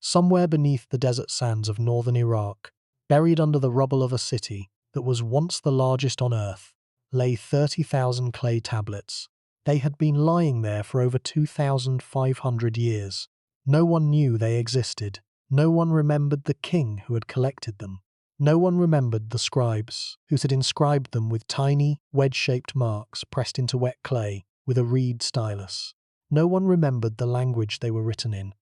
Somewhere beneath the desert sands of northern Iraq, buried under the rubble of a city that was once the largest on earth, lay 30,000 clay tablets. They had been lying there for over 2,500 years. No one knew they existed. No one remembered the king who had collected them. No one remembered the scribes who had inscribed them with tiny, wedge-shaped marks pressed into wet clay with a reed stylus. No one remembered the language they were written in,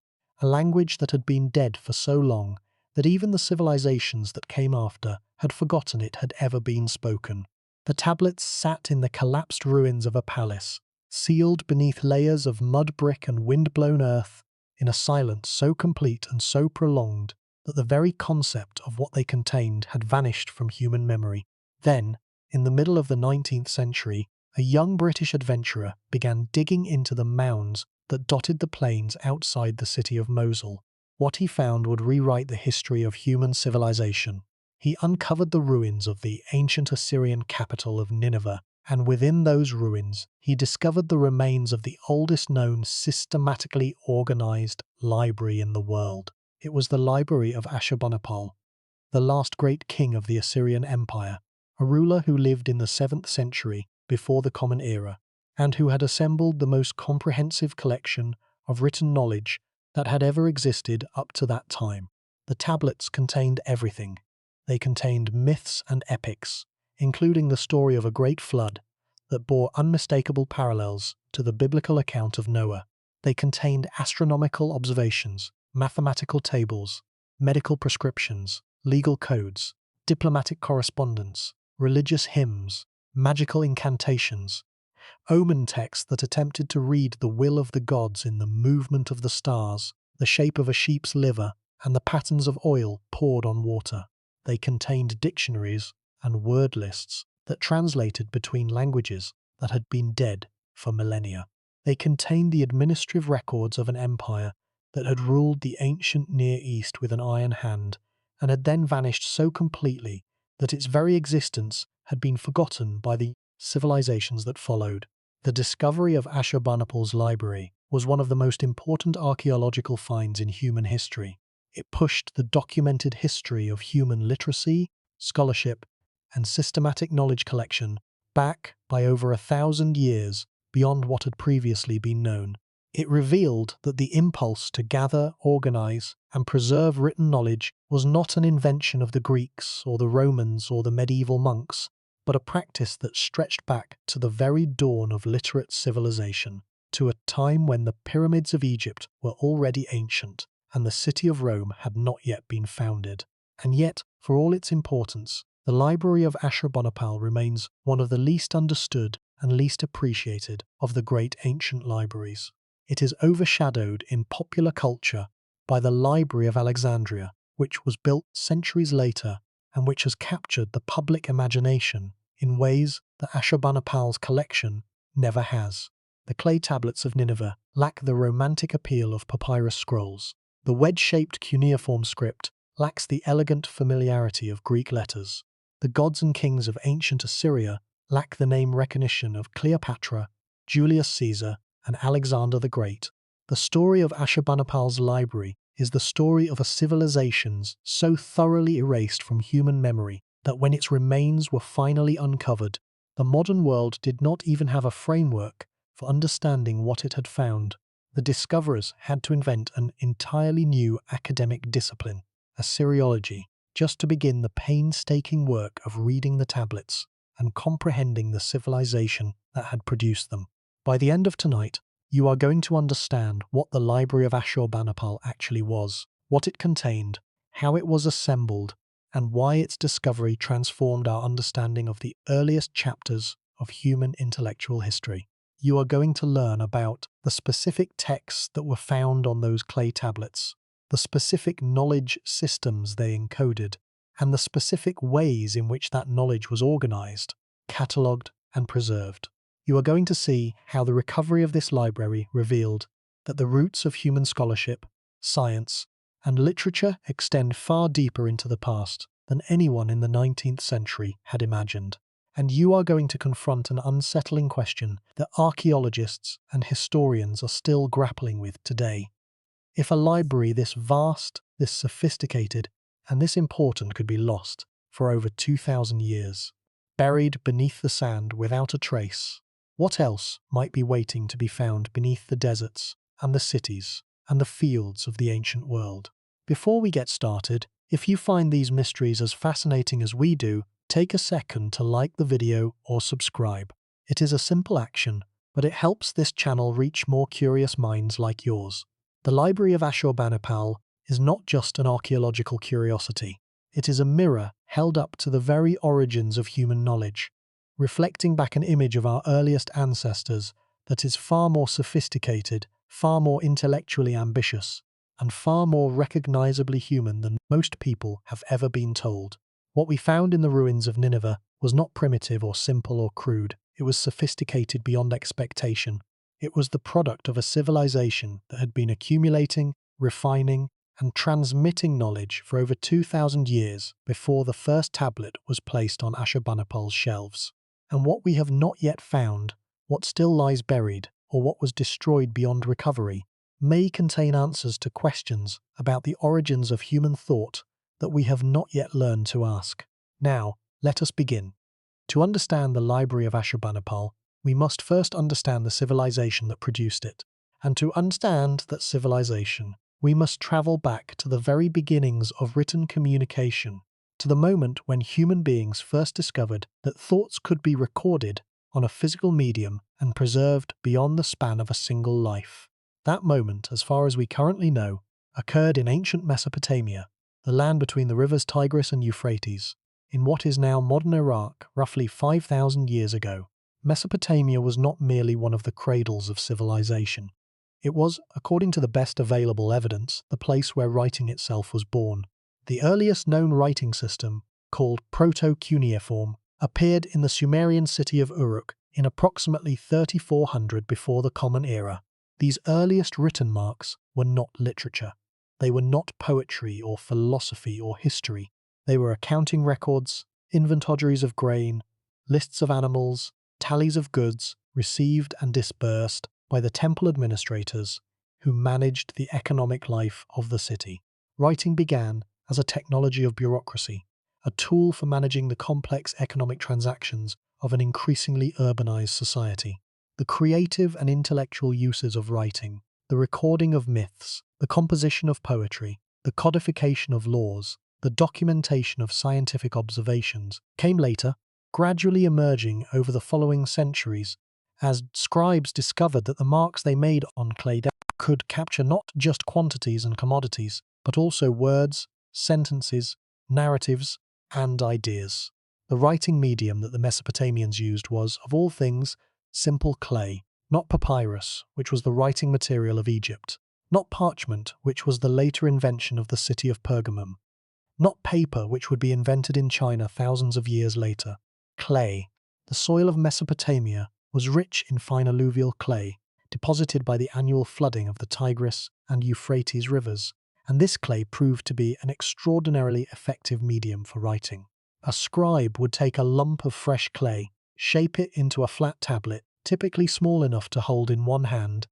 a language that had been dead for so long that even the civilizations that came after had forgotten it had ever been spoken. The tablets sat in the collapsed ruins of a palace, sealed beneath layers of mud brick and wind-blown earth, in a silence so complete and so prolonged that the very concept of what they contained had vanished from human memory. Then, in the middle of the 19th century, a young British adventurer began digging into the mounds that dotted the plains outside the city of Mosul. What he found would rewrite the history of human civilization. He uncovered the ruins of the ancient Assyrian capital of Nineveh, and within those ruins he discovered the remains of the oldest known systematically organized library in the world. It was the library of Ashurbanipal, the last great king of the Assyrian Empire, a ruler who lived in the 7th century before the Common Era, and who had assembled the most comprehensive collection of written knowledge that had ever existed up to that time. The tablets contained everything. They contained myths and epics, including the story of a great flood that bore unmistakable parallels to the biblical account of Noah. They contained astronomical observations, mathematical tables, medical prescriptions, legal codes, diplomatic correspondence, religious hymns, magical incantations, omen texts that attempted to read the will of the gods in the movement of the stars, the shape of a sheep's liver, and the patterns of oil poured on water. They contained dictionaries and word lists that translated between languages that had been dead for millennia. They contained the administrative records of an empire that had ruled the ancient Near East with an iron hand and had then vanished so completely that its very existence had been forgotten by the civilizations that followed. The discovery of Ashurbanipal's library was one of the most important archaeological finds in human history. It pushed the documented history of human literacy, scholarship, and systematic knowledge collection back by over 1,000 years beyond what had previously been known. It revealed that the impulse to gather, organize, and preserve written knowledge was not an invention of the Greeks or the Romans or the medieval monks, but a practice that stretched back to the very dawn of literate civilization, to a time when the pyramids of Egypt were already ancient and the city of Rome had not yet been founded. And yet, for all its importance, the library of Ashurbanipal remains one of the least understood and least appreciated of the great ancient libraries. It is overshadowed in popular culture by the Library of Alexandria, which was built centuries later and which has captured the public imagination in ways that Ashurbanipal's collection never has. The clay tablets of Nineveh lack the romantic appeal of papyrus scrolls. The wedge-shaped cuneiform script lacks the elegant familiarity of Greek letters. The gods and kings of ancient Assyria lack the name recognition of Cleopatra, Julius Caesar, and Alexander the Great. The story of Ashurbanipal's library is the story of a civilization so thoroughly erased from human memory that when its remains were finally uncovered, the modern world did not even have a framework for understanding what it had found. The discoverers had to invent an entirely new academic discipline, Assyriology, just to begin the painstaking work of reading the tablets and comprehending the civilization that had produced them. By the end of tonight, you are going to understand what the Library of Ashurbanipal actually was, what it contained, how it was assembled, and why its discovery transformed our understanding of the earliest chapters of human intellectual history. You are going to learn about the specific texts that were found on those clay tablets, the specific knowledge systems they encoded, and the specific ways in which that knowledge was organized, catalogued, and preserved. You are going to see how the recovery of this library revealed that the roots of human scholarship, science, and literature extend far deeper into the past than anyone in the 19th century had imagined. And you are going to confront an unsettling question that archaeologists and historians are still grappling with today. If a library this vast, this sophisticated, and this important could be lost for over 2,000 years, buried beneath the sand without a trace, what else might be waiting to be found beneath the deserts and the cities and the fields of the ancient world? Before we get started, if you find these mysteries as fascinating as we do, take a second to like the video or subscribe. It is a simple action, but it helps this channel reach more curious minds like yours. The Library of Ashurbanipal is not just an archaeological curiosity. It is a mirror held up to the very origins of human knowledge, reflecting back an image of our earliest ancestors that is far more sophisticated, far more intellectually ambitious, and far more recognizably human than most people have ever been told. What we found in the ruins of Nineveh was not primitive or simple or crude. It was sophisticated beyond expectation. It was the product of a civilization that had been accumulating, refining, and transmitting knowledge for over 2,000 years before the first tablet was placed on Ashurbanipal's shelves. And what we have not yet found, what still lies buried, or what was destroyed beyond recovery, may contain answers to questions about the origins of human thought that we have not yet learned to ask. Now, let us begin. To understand the Library of Ashurbanipal, we must first understand the civilization that produced it. And to understand that civilization, we must travel back to the very beginnings of written communication, to the moment when human beings first discovered that thoughts could be recorded on a physical medium and preserved beyond the span of a single life. That moment, as far as we currently know, occurred in ancient Mesopotamia, the land between the rivers Tigris and Euphrates, in what is now modern Iraq, roughly 5,000 years ago. Mesopotamia was not merely one of the cradles of civilization. It was, according to the best available evidence, the place where writing itself was born. The earliest known writing system, called Proto-Cuneiform, appeared in the Sumerian city of Uruk in approximately 3400 before the Common Era. These earliest written marks were not literature. They were not poetry or philosophy or history. They were accounting records, inventories of grain, lists of animals, tallies of goods received and disbursed by the temple administrators who managed the economic life of the city. Writing began as a technology of bureaucracy, a tool for managing the complex economic transactions of an increasingly urbanized society. The creative and intellectual uses of writing, the recording of myths, the composition of poetry, the codification of laws, the documentation of scientific observations came later, gradually emerging over the following centuries, as scribes discovered that the marks they made on clay could capture not just quantities and commodities, but also words, sentences, narratives, and ideas. The writing medium that the Mesopotamians used was, of all things, simple clay, not papyrus, which was the writing material of Egypt, not parchment, which was the later invention of the city of Pergamum, not paper, which would be invented in China thousands of years later. Clay. The soil of Mesopotamia was rich in fine alluvial clay, deposited by the annual flooding of the Tigris and Euphrates rivers, and this clay proved to be an extraordinarily effective medium for writing. A scribe would take a lump of fresh clay, shape it into a flat tablet, typically small enough to hold in one hand,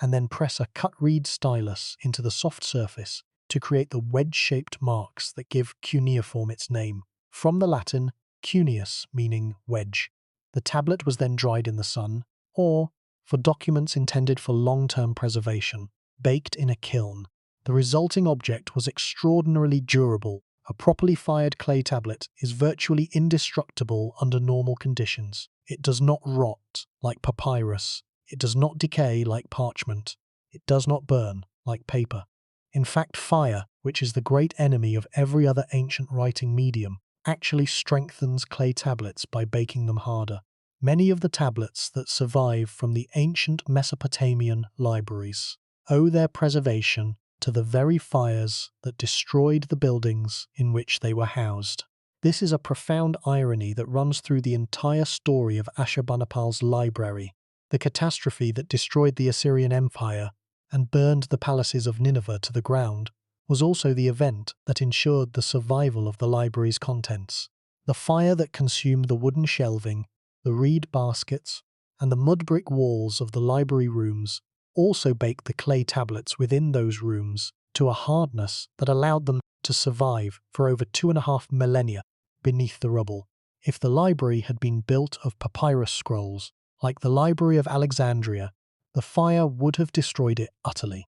and then press a cut reed stylus into the soft surface to create the wedge-shaped marks that give cuneiform its name, from the Latin cuneus, meaning wedge. The tablet was then dried in the sun, or, for documents intended for long-term preservation, baked in a kiln. The resulting object was extraordinarily durable. A properly fired clay tablet is virtually indestructible under normal conditions. It does not rot like papyrus. It does not decay like parchment. It does not burn like paper. In fact, fire, which is the great enemy of every other ancient writing medium, actually strengthens clay tablets by baking them harder. Many of the tablets that survive from the ancient Mesopotamian libraries owe their preservation to the very fires that destroyed the buildings in which they were housed. This is a profound irony that runs through the entire story of Ashurbanipal's library. The catastrophe that destroyed the Assyrian Empire and burned the palaces of Nineveh to the ground was also the event that ensured the survival of the library's contents. The fire that consumed the wooden shelving, the reed baskets, and the mud brick walls of the library rooms also baked the clay tablets within those rooms to a hardness that allowed them to survive for over 2.5 millennia beneath the rubble. If the library had been built of papyrus scrolls, like the Library of Alexandria, the fire would have destroyed it utterly.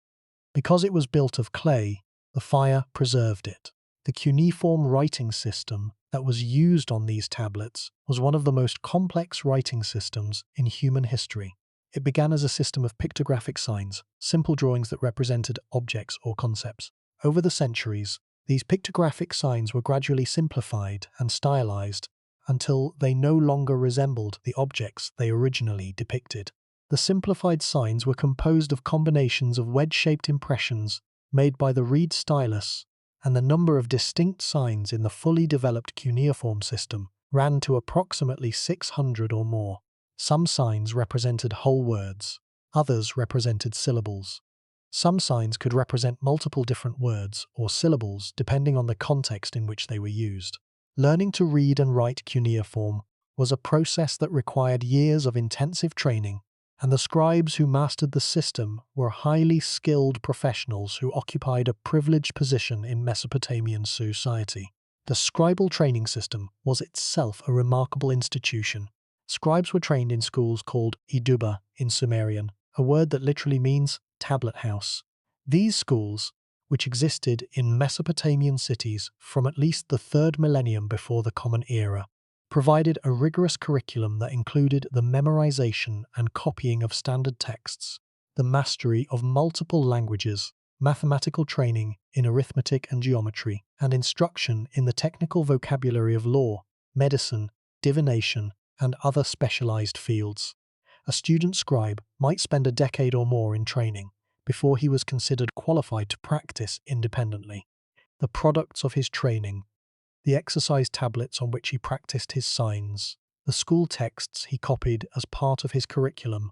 Because it was built of clay, the fire preserved it. The cuneiform writing system that was used on these tablets was one of the most complex writing systems in human history. It began as a system of pictographic signs, simple drawings that represented objects or concepts. Over the centuries, these pictographic signs were gradually simplified and stylized until they no longer resembled the objects they originally depicted. The simplified signs were composed of combinations of wedge-shaped impressions made by the reed stylus, and the number of distinct signs in the fully developed cuneiform system ran to approximately 600 or more. Some signs represented whole words, others represented syllables. Some signs could represent multiple different words or syllables depending on the context in which they were used. Learning to read and write cuneiform was a process that required years of intensive training, and the scribes who mastered the system were highly skilled professionals who occupied a privileged position in Mesopotamian society. The scribal training system was itself a remarkable institution. Scribes were trained in schools called iduba in Sumerian, a word that literally means tablet house. These schools, which existed in Mesopotamian cities from at least the 3rd millennium before the Common Era, provided a rigorous curriculum that included the memorization and copying of standard texts, the mastery of multiple languages, mathematical training in arithmetic and geometry, and instruction in the technical vocabulary of law, medicine, divination, and other specialized fields. A student scribe might spend a decade or more in training before he was considered qualified to practice independently. The products of his training: the exercise tablets on which he practiced his signs, the school texts he copied as part of his curriculum,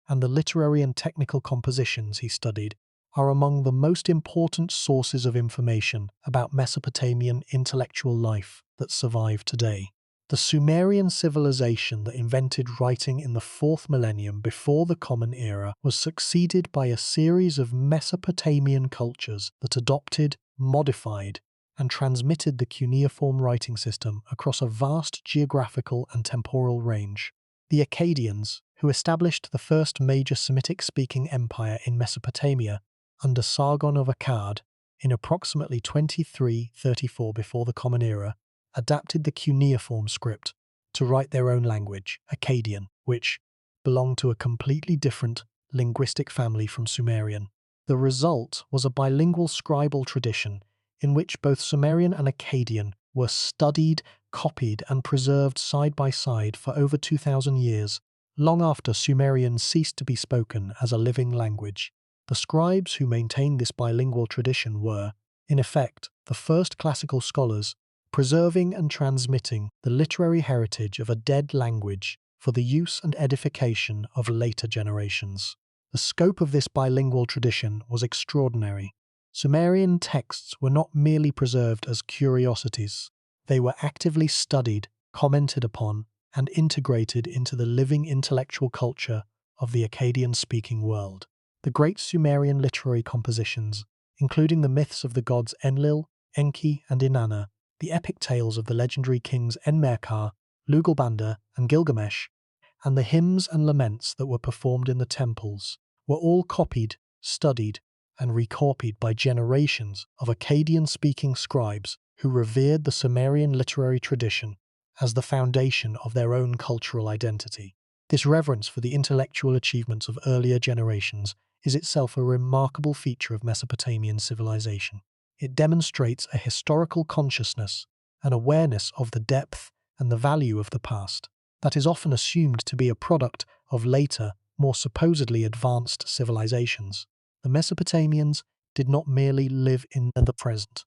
and the literary and technical compositions he studied, are among the most important sources of information about Mesopotamian intellectual life that survive today. The Sumerian civilization that invented writing in the 4th millennium before the Common Era was succeeded by a series of Mesopotamian cultures that adopted, modified, and transmitted the cuneiform writing system across a vast geographical and temporal range. The Akkadians, who established the first major Semitic-speaking empire in Mesopotamia under Sargon of Akkad in approximately 2334 before the Common Era, adapted the cuneiform script to write their own language, Akkadian, which belonged to a completely different linguistic family from Sumerian. The result was a bilingual scribal tradition in which both Sumerian and Akkadian were studied, copied, and preserved side by side for over 2,000 years, long after Sumerian ceased to be spoken as a living language. The scribes who maintained this bilingual tradition were, in effect, the first classical scholars, preserving and transmitting the literary heritage of a dead language for the use and edification of later generations. The scope of this bilingual tradition was extraordinary. Sumerian texts were not merely preserved as curiosities. They were actively studied, commented upon, and integrated into the living intellectual culture of the Akkadian-speaking world. The great Sumerian literary compositions, including the myths of the gods Enlil, Enki, and Inanna, the epic tales of the legendary kings Enmerkar, Lugalbanda, and Gilgamesh, and the hymns and laments that were performed in the temples, were all copied, studied, and recopied by generations of Akkadian-speaking scribes who revered the Sumerian literary tradition as the foundation of their own cultural identity. This reverence for the intellectual achievements of earlier generations is itself a remarkable feature of Mesopotamian civilization. It demonstrates a historical consciousness and awareness of the depth and the value of the past that is often assumed to be a product of later, more supposedly advanced civilizations. The Mesopotamians did not merely live in the present.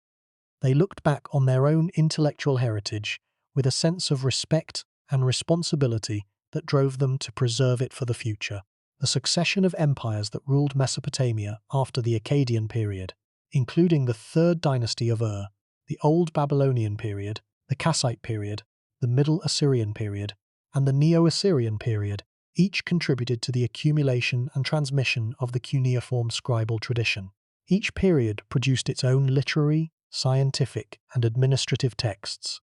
They looked back on their own intellectual heritage with a sense of respect and responsibility that drove them to preserve it for the future. The succession of empires that ruled Mesopotamia after the Akkadian period, including the 3rd dynasty of Ur, the Old Babylonian period, the Kassite period, the Middle Assyrian period, and the Neo-Assyrian period, Each contributed to the accumulation and transmission of the cuneiform scribal tradition. Each period produced its own literary, scientific, and administrative texts,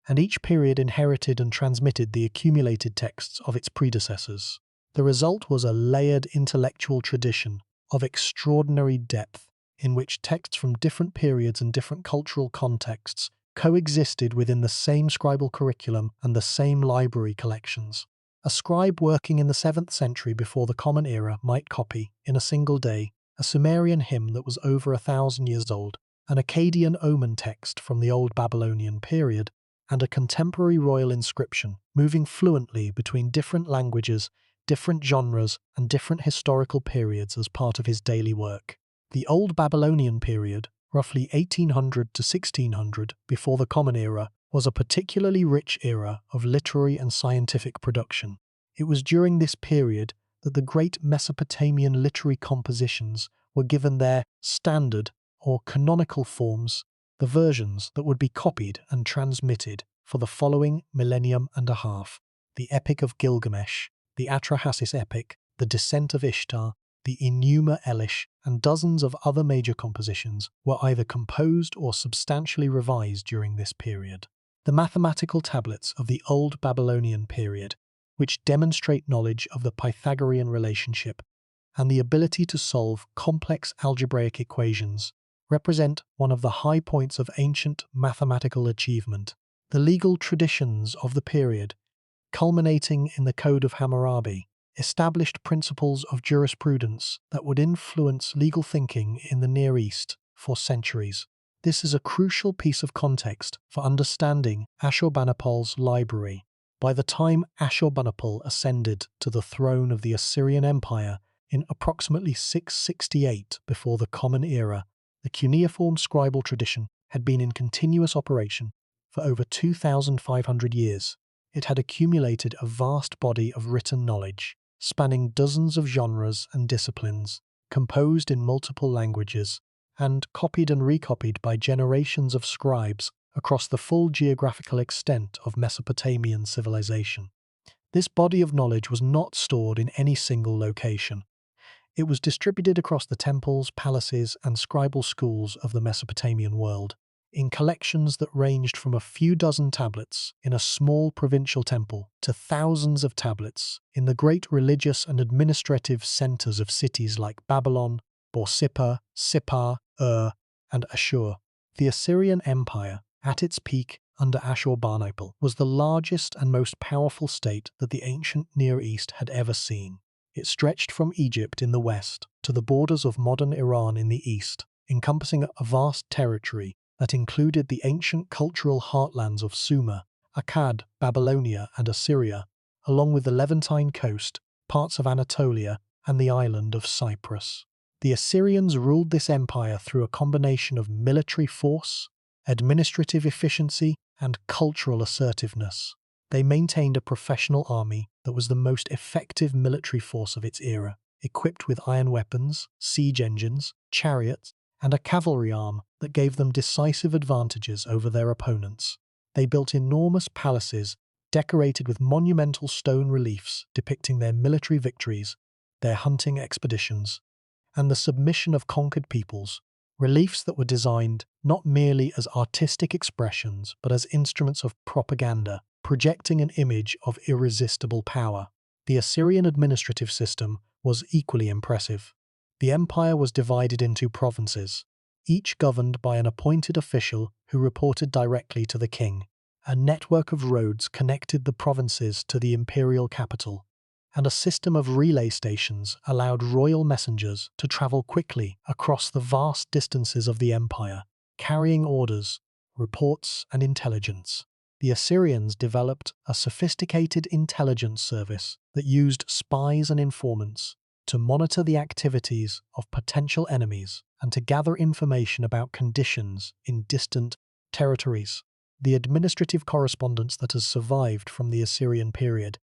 and each period inherited and transmitted the accumulated texts of its predecessors. The result was a layered intellectual tradition of extraordinary depth, in which texts from different periods and different cultural contexts coexisted within the same scribal curriculum and the same library collections. A scribe working in the 7th century before the Common Era might copy, in a single day, a Sumerian hymn that was over 1,000 years old, an Akkadian omen text from the Old Babylonian period, and a contemporary royal inscription, moving fluently between different languages, different genres, and different historical periods as part of his daily work. The Old Babylonian period, roughly 1800 to 1600 before the Common Era, was a particularly rich era of literary and scientific production. It was during this period that the great Mesopotamian literary compositions were given their standard or canonical forms, the versions that would be copied and transmitted for the following millennium and a half: the Epic of Gilgamesh, the Atrahasis Epic, the Descent of Ishtar, the Enuma Elish, and dozens of other major compositions were either composed or substantially revised during this period. The mathematical tablets of the Old Babylonian period, which demonstrate knowledge of the Pythagorean relationship and the ability to solve complex algebraic equations, represent one of the high points of ancient mathematical achievement. The legal traditions of the period, culminating in the Code of Hammurabi, established principles of jurisprudence that would influence legal thinking in the Near East for centuries. This is a crucial piece of context for understanding Ashurbanipal's library. By the time Ashurbanipal ascended to the throne of the Assyrian Empire in approximately 668 before the Common Era, the cuneiform scribal tradition had been in continuous operation for over 2,500 years. It had accumulated a vast body of written knowledge, spanning dozens of genres and disciplines, composed in multiple languages, and copied and recopied by generations of scribes across the full geographical extent of Mesopotamian civilization. This body of knowledge was not stored in any single location. It was distributed across the temples, palaces, and scribal schools of the Mesopotamian world, in collections that ranged from a few dozen tablets in a small provincial temple to thousands of tablets in the great religious and administrative centers of cities like Babylon, Borsippa, Sippar, and Ashur. The Assyrian Empire, at its peak under Ashurbanipal, was the largest and most powerful state that the ancient Near East had ever seen. It stretched from Egypt in the west to the borders of modern Iran in the east, encompassing a vast territory that included the ancient cultural heartlands of Sumer, Akkad, Babylonia, and Assyria, along with the Levantine coast, parts of Anatolia, and the island of Cyprus. The Assyrians ruled this empire through a combination of military force, administrative efficiency, and cultural assertiveness. They maintained a professional army that was the most effective military force of its era, equipped with iron weapons, siege engines, chariots, and a cavalry arm that gave them decisive advantages over their opponents. They built enormous palaces decorated with monumental stone reliefs depicting their military victories, their hunting expeditions, and the submission of conquered peoples, reliefs that were designed not merely as artistic expressions but as instruments of propaganda, projecting an image of irresistible power. The Assyrian administrative system was equally impressive. The empire was divided into provinces, each governed by an appointed official who reported directly to the king. A network of roads connected the provinces to the imperial capital, and a system of relay stations allowed royal messengers to travel quickly across the vast distances of the empire, carrying orders, reports, and intelligence. The Assyrians developed a sophisticated intelligence service that used spies and informants to monitor the activities of potential enemies and to gather information about conditions in distant territories. The administrative correspondence that has survived from the Assyrian period,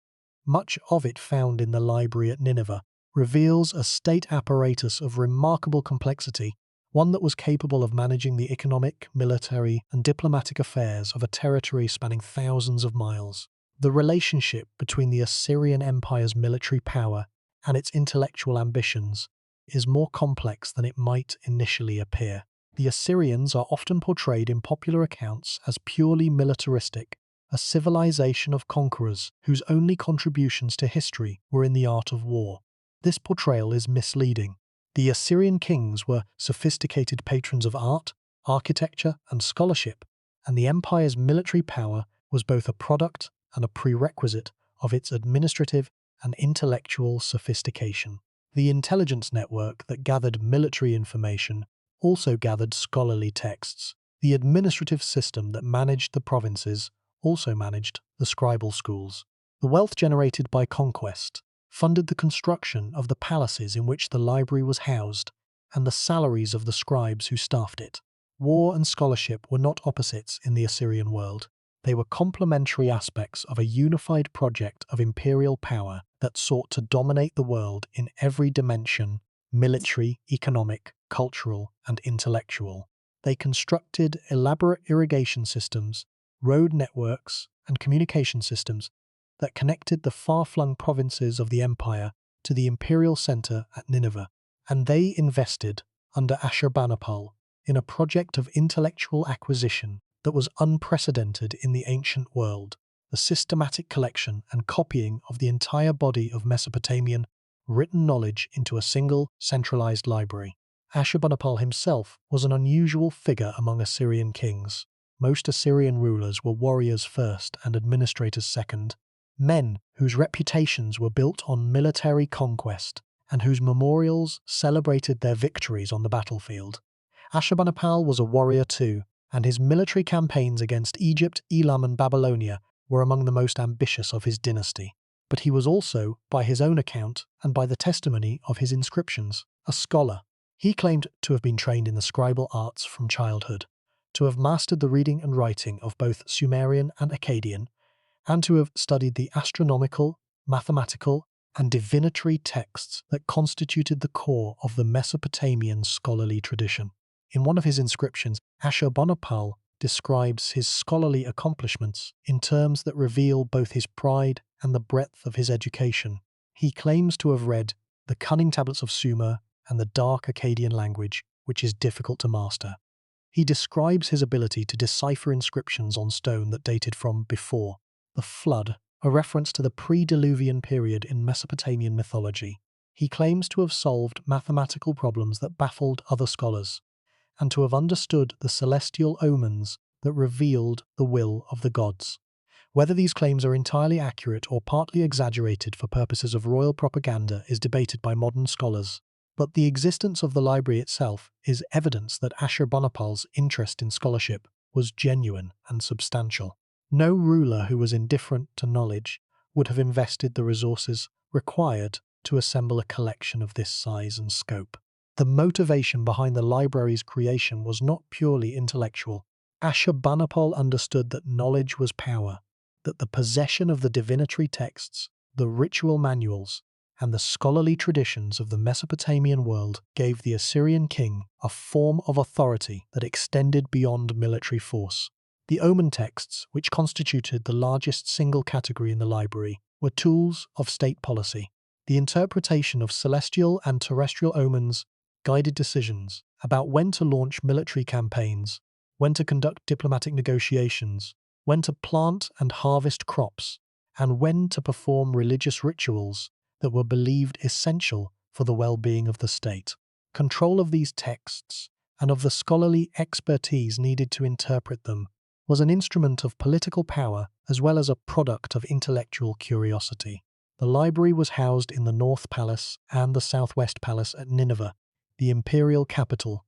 much of it found in the library at Nineveh, reveals a state apparatus of remarkable complexity, one that was capable of managing the economic, military, and diplomatic affairs of a territory spanning thousands of miles. The relationship between the Assyrian Empire's military power and its intellectual ambitions is more complex than it might initially appear. The Assyrians are often portrayed in popular accounts as purely militaristic, a civilization of conquerors whose only contributions to history were in the art of war. This portrayal is misleading. The Assyrian kings were sophisticated patrons of art, architecture, and scholarship, and the empire's military power was both a product and a prerequisite of its administrative and intellectual sophistication. The intelligence network that gathered military information also gathered scholarly texts. The administrative system that managed the provinces also managed the scribal schools. The wealth generated by conquest funded the construction of the palaces in which the library was housed and the salaries of the scribes who staffed it. War and scholarship were not opposites in the Assyrian world. They were complementary aspects of a unified project of imperial power that sought to dominate the world in every dimension: military, economic, cultural, and intellectual. They constructed elaborate irrigation systems, road networks, and communication systems that connected the far-flung provinces of the empire to the imperial center at Nineveh, and they invested, under Ashurbanipal, in a project of intellectual acquisition that was unprecedented in the ancient world: the systematic collection and copying of the entire body of Mesopotamian written knowledge into a single, centralized library. Ashurbanipal himself was an unusual figure among Assyrian kings. Most Assyrian rulers were warriors first and administrators second, men whose reputations were built on military conquest and whose memorials celebrated their victories on the battlefield. Ashurbanipal was a warrior too, and his military campaigns against Egypt, Elam, and Babylonia were among the most ambitious of his dynasty. But he was also, by his own account and by the testimony of his inscriptions, a scholar. He claimed to have been trained in the scribal arts from childhood, to have mastered the reading and writing of both Sumerian and Akkadian, and to have studied the astronomical, mathematical, and divinatory texts that constituted the core of the Mesopotamian scholarly tradition. In one of his inscriptions, Ashurbanipal describes his scholarly accomplishments in terms that reveal both his pride and the breadth of his education. He claims to have read the cunning tablets of Sumer and the dark Akkadian language, which is difficult to master. He describes his ability to decipher inscriptions on stone that dated from before the flood, a reference to the pre-Diluvian period in Mesopotamian mythology. He claims to have solved mathematical problems that baffled other scholars, and to have understood the celestial omens that revealed the will of the gods. Whether these claims are entirely accurate or partly exaggerated for purposes of royal propaganda is debated by modern scholars, but the existence of the library itself is evidence that Ashurbanipal's interest in scholarship was genuine and substantial. No ruler who was indifferent to knowledge would have invested the resources required to assemble a collection of this size and scope. The motivation behind the library's creation was not purely intellectual. Ashurbanipal understood that knowledge was power, that the possession of the divinatory texts, the ritual manuals, and the scholarly traditions of the Mesopotamian world gave the Assyrian king a form of authority that extended beyond military force. The omen texts, which constituted the largest single category in the library, were tools of state policy. The interpretation of celestial and terrestrial omens guided decisions about when to launch military campaigns, when to conduct diplomatic negotiations, when to plant and harvest crops, and when to perform religious rituals that were believed essential for the well-being of the state. Control of these texts and of the scholarly expertise needed to interpret them was an instrument of political power as well as a product of intellectual curiosity. The library was housed in the North Palace and the Southwest Palace at Nineveh, the imperial capital,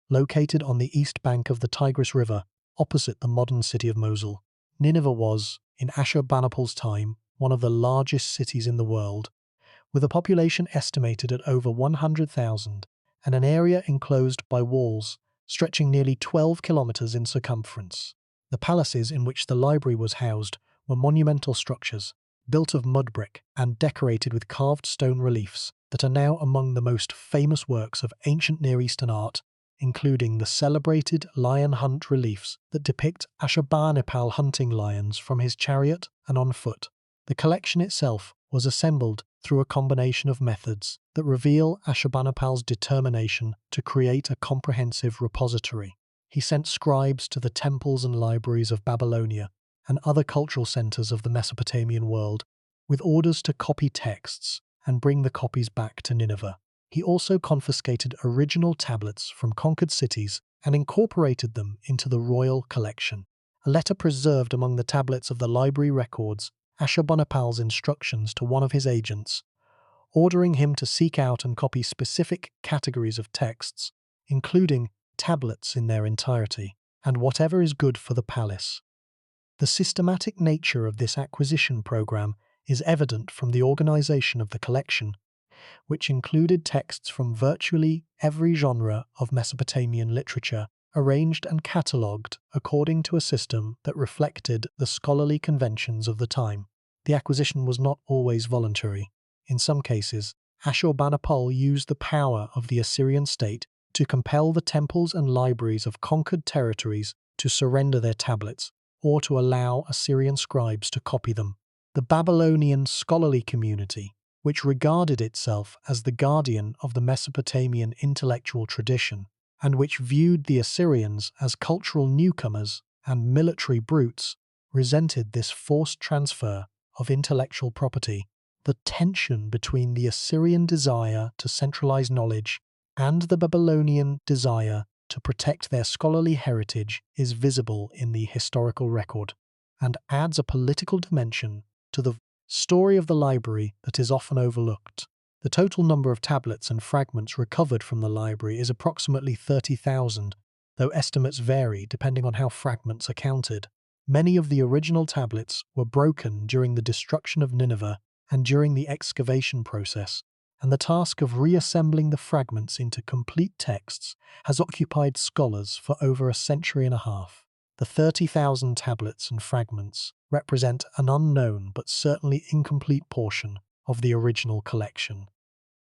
located on the east bank of the Tigris River, opposite the modern city of Mosul. Nineveh was, in Ashurbanipal's time, one of the largest cities in the world, with a population estimated at over 100,000 and an area enclosed by walls stretching nearly 12 kilometers in circumference. The palaces in which the library was housed were monumental structures, built of mud brick and decorated with carved stone reliefs that are now among the most famous works of ancient Near Eastern art including the celebrated lion hunt reliefs that depict Ashurbanipal hunting lions from his chariot and on foot. The collection itself was assembled through a combination of methods that reveal Ashurbanipal's determination to create a comprehensive repository. He sent scribes to the temples and libraries of Babylonia and other cultural centers of the Mesopotamian world with orders to copy texts and bring the copies back to Nineveh. He also confiscated original tablets from conquered cities and incorporated them into the royal collection. A letter preserved among the tablets of the library records Ashurbanipal's instructions to one of his agents, ordering him to seek out and copy specific categories of texts, including tablets in their entirety, and whatever is good for the palace. The systematic nature of this acquisition program is evident from the organization of the collection, which included texts from virtually every genre of Mesopotamian literature, arranged and catalogued according to a system that reflected the scholarly conventions of the time. The acquisition was not always voluntary. In some cases, Ashurbanipal used the power of the Assyrian state to compel the temples and libraries of conquered territories to surrender their tablets, or to allow Assyrian scribes to copy them. The Babylonian scholarly community, which regarded itself as the guardian of the Mesopotamian intellectual tradition, and which viewed the Assyrians as cultural newcomers and military brutes, resented this forced transfer of intellectual property. The tension between the Assyrian desire to centralize knowledge and the Babylonian desire to protect their scholarly heritage is visible in the historical record, and adds a political dimension to the story of the library that is often overlooked. The total number of tablets and fragments recovered from the library is approximately 30,000, though estimates vary depending on how fragments are counted. Many of the original tablets were broken during the destruction of Nineveh and during the excavation process, and the task of reassembling the fragments into complete texts has occupied scholars for over a century and a half. The 30,000 tablets and fragments represent an unknown but certainly incomplete portion of the original collection.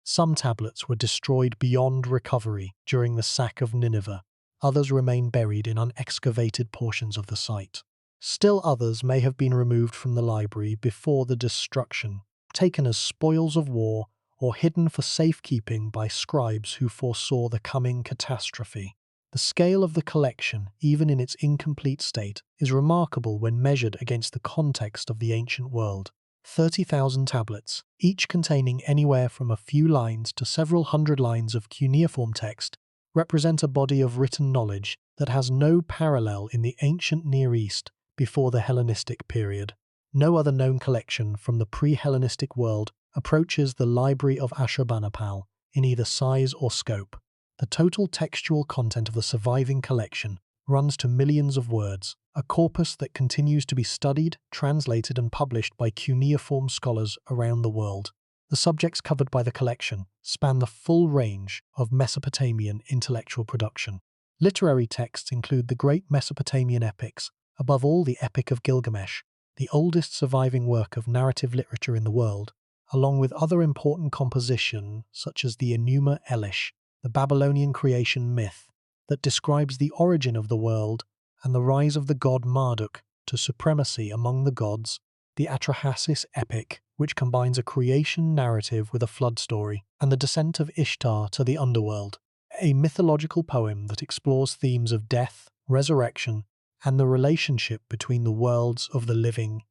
Some tablets were destroyed beyond recovery during the sack of Nineveh. Others remain buried in unexcavated portions of the site. Still others may have been removed from the library before the destruction, taken as spoils of war, or hidden for safekeeping by scribes who foresaw the coming catastrophe. The scale of the collection, even in its incomplete state, is remarkable when measured against the context of the ancient world. 30,000 tablets, each containing anywhere from a few lines to several hundred lines of cuneiform text, represent a body of written knowledge that has no parallel in the ancient Near East before the Hellenistic period. No other known collection from the pre-Hellenistic world approaches the Library of Ashurbanipal in either size or scope. The total textual content of the surviving collection runs to millions of words, a corpus that continues to be studied, translated, and published by cuneiform scholars around the world. The subjects covered by the collection span the full range of Mesopotamian intellectual production. Literary texts include the great Mesopotamian epics, above all the Epic of Gilgamesh, the oldest surviving work of narrative literature in the world, along with other important composition such as the Enuma Elish, the Babylonian creation myth that describes the origin of the world and the rise of the god Marduk to supremacy among the gods, the Atrahasis epic, which combines a creation narrative with a flood story, and the descent of Ishtar to the underworld, a mythological poem that explores themes of death, resurrection, and the relationship between the worlds of the living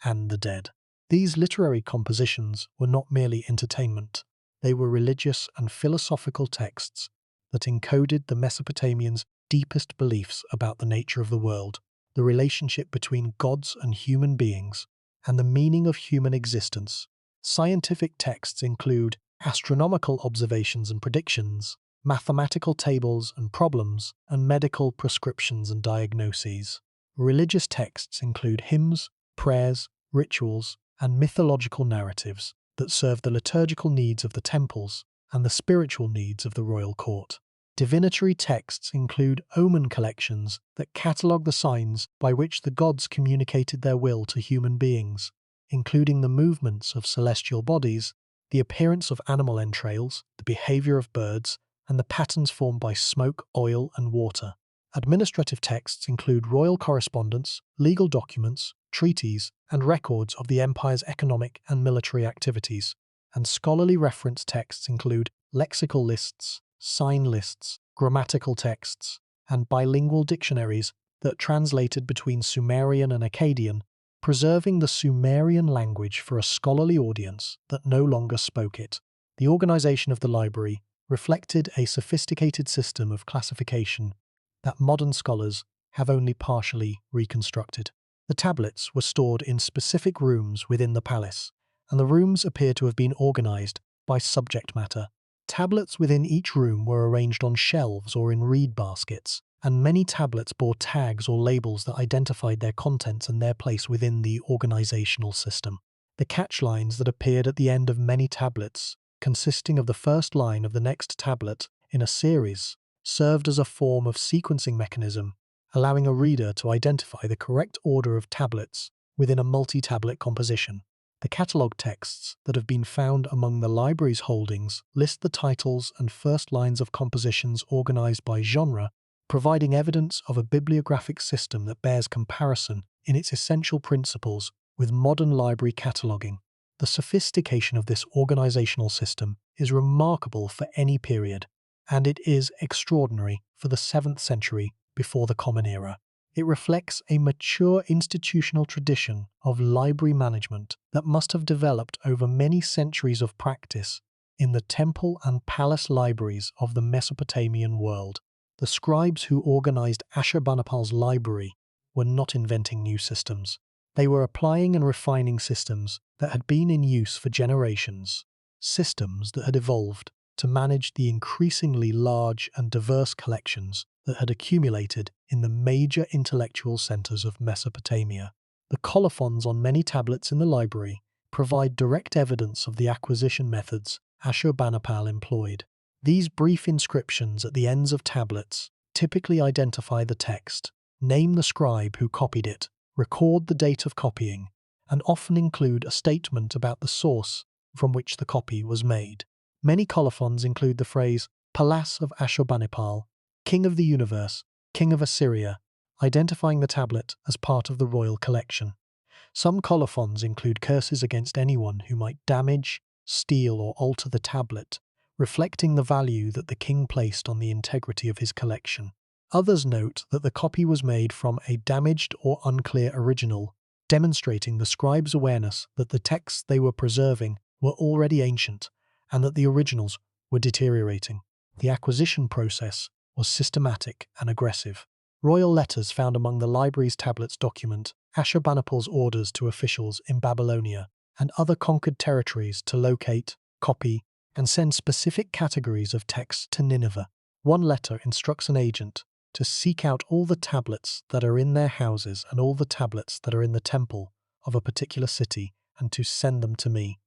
and the dead. These literary compositions were not merely entertainment. They were religious and philosophical texts that encoded the Mesopotamians' deepest beliefs about the nature of the world, the relationship between gods and human beings, and the meaning of human existence. Scientific texts include astronomical observations and predictions, mathematical tables and problems, and medical prescriptions and diagnoses. Religious texts include hymns, prayers, rituals, and mythological narratives that serve the liturgical needs of the temples and the spiritual needs of the royal court. Divinatory texts include omen collections that catalogue the signs by which the gods communicated their will to human beings, including the movements of celestial bodies, the appearance of animal entrails, the behavior of birds, and the patterns formed by smoke, oil, and water. Administrative texts include royal correspondence, legal documents, treaties, and records of the empire's economic and military activities. And scholarly reference texts include lexical lists, sign lists, grammatical texts, and bilingual dictionaries that translated between Sumerian and Akkadian, preserving the Sumerian language for a scholarly audience that no longer spoke it. The organization of the library reflected a sophisticated system of classification that modern scholars have only partially reconstructed. The tablets were stored in specific rooms within the palace, and the rooms appear to have been organized by subject matter. Tablets within each room were arranged on shelves or in reed baskets, and many tablets bore tags or labels that identified their contents and their place within the organizational system. The catchlines that appeared at the end of many tablets, consisting of the first line of the next tablet in a series, served as a form of sequencing mechanism, allowing a reader to identify the correct order of tablets within a multi-tablet composition. The catalogue texts that have been found among the library's holdings list the titles and first lines of compositions organized by genre, providing evidence of a bibliographic system that bears comparison in its essential principles with modern library cataloguing. The sophistication of this organizational system is remarkable for any period, and it is extraordinary for the 7th century before the Common Era. It reflects a mature institutional tradition of library management that must have developed over many centuries of practice in the temple and palace libraries of the Mesopotamian world. The scribes who organized Ashurbanipal's library were not inventing new systems. They were applying and refining systems that had been in use for generations, systems that had evolved to manage the increasingly large and diverse collections that had accumulated in the major intellectual centers of Mesopotamia. The colophons on many tablets in the library provide direct evidence of the acquisition methods Ashurbanipal employed. These brief inscriptions at the ends of tablets typically identify the text, name the scribe who copied it, record the date of copying, and often include a statement about the source from which the copy was made. Many colophons include the phrase Palace of Ashurbanipal, King of the Universe, King of Assyria, identifying the tablet as part of the royal collection. Some colophons include curses against anyone who might damage, steal, or alter the tablet, reflecting the value that the king placed on the integrity of his collection. Others note that the copy was made from a damaged or unclear original, demonstrating the scribe's awareness that the texts they were preserving were already ancient and that the originals were deteriorating. The acquisition process was systematic and aggressive. Royal letters found among the library's tablets document Ashurbanipal's orders to officials in Babylonia and other conquered territories to locate, copy, and send specific categories of texts to Nineveh. One letter instructs an agent to seek out all the tablets that are in their houses and all the tablets that are in the temple of a particular city and to send them to me.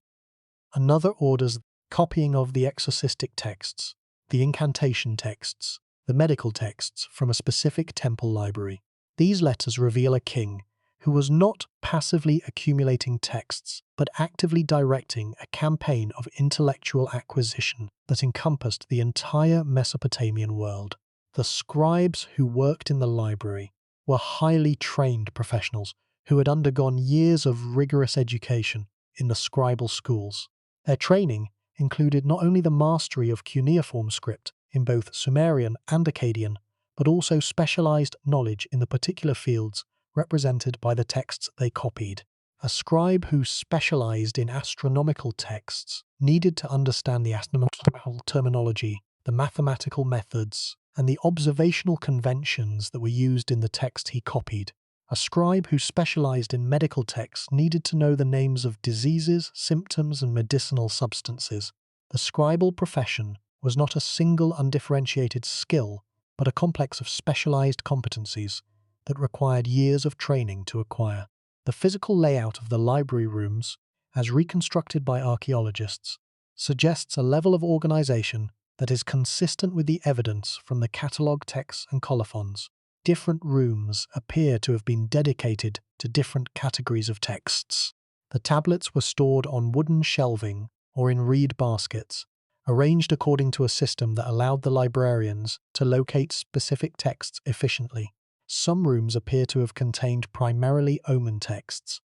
Another orders copying of the exorcistic texts, the incantation texts, the medical texts from a specific temple library. These letters reveal a king who was not passively accumulating texts, but actively directing a campaign of intellectual acquisition that encompassed the entire Mesopotamian world. The scribes who worked in the library were highly trained professionals who had undergone years of rigorous education in the scribal schools. Their training included not only the mastery of cuneiform script in both Sumerian and Akkadian, but also specialized knowledge in the particular fields represented by the texts they copied. A scribe who specialized in astronomical texts needed to understand the astronomical terminology, the mathematical methods, and the observational conventions that were used in the text he copied. A scribe who specialized in medical texts needed to know the names of diseases, symptoms, and medicinal substances. The scribal profession was not a single undifferentiated skill, but a complex of specialized competencies that required years of training to acquire. The physical layout of the library rooms, as reconstructed by archaeologists, suggests a level of organization that is consistent with the evidence from the catalogue texts and colophons. Different rooms appear to have been dedicated to different categories of texts. The tablets were stored on wooden shelving or in reed baskets, arranged according to a system that allowed the librarians to locate specific texts efficiently. Some rooms appear to have contained primarily omen texts.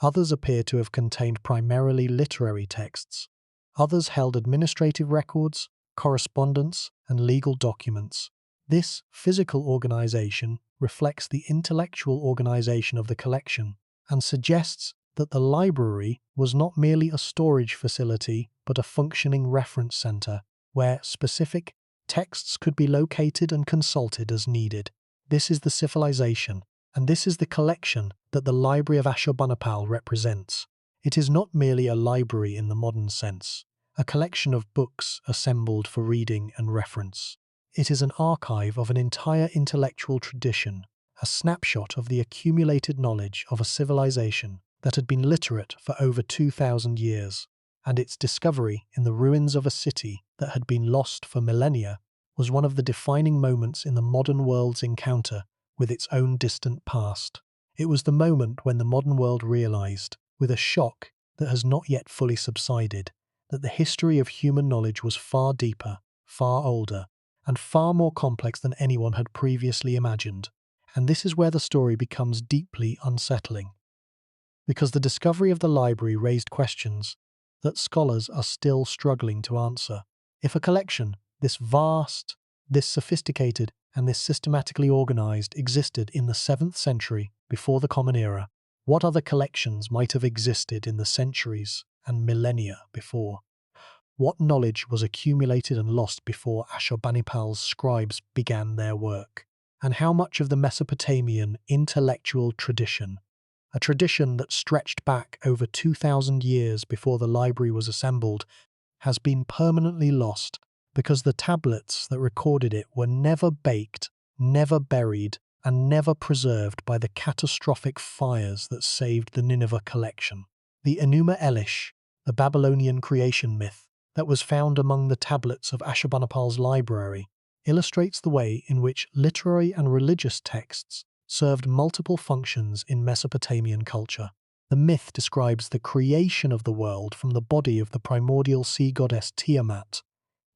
Others appear to have contained primarily literary texts. Others held administrative records, correspondence, and legal documents. This physical organization reflects the intellectual organization of the collection and suggests that the library was not merely a storage facility but a functioning reference center where specific texts could be located and consulted as needed. This is the civilization, and this is the collection that the Library of Ashurbanipal represents. It is not merely a library in the modern sense, a collection of books assembled for reading and reference. It is an archive of an entire intellectual tradition, a snapshot of the accumulated knowledge of a civilization that had been literate for over 2,000 years, and its discovery in the ruins of a city that had been lost for millennia was one of the defining moments in the modern world's encounter with its own distant past. It was the moment when the modern world realized, with a shock that has not yet fully subsided, that the history of human knowledge was far deeper, far older, and far more complex than anyone had previously imagined. And this is where the story becomes deeply unsettling, because the discovery of the library raised questions that scholars are still struggling to answer. If a collection, this vast, this sophisticated, and this systematically organized existed in the 7th century before the Common Era, what other collections might have existed in the centuries and millennia before? What knowledge was accumulated and lost before Ashurbanipal's scribes began their work? And how much of the Mesopotamian intellectual tradition, a tradition that stretched back over 2,000 years before the library was assembled, has been permanently lost because the tablets that recorded it were never baked, never buried, and never preserved by the catastrophic fires that saved the Nineveh collection? The Enuma Elish, the Babylonian creation myth that was found among the tablets of Ashurbanipal's library, illustrates the way in which literary and religious texts served multiple functions in Mesopotamian culture. The myth describes the creation of the world from the body of the primordial sea goddess Tiamat,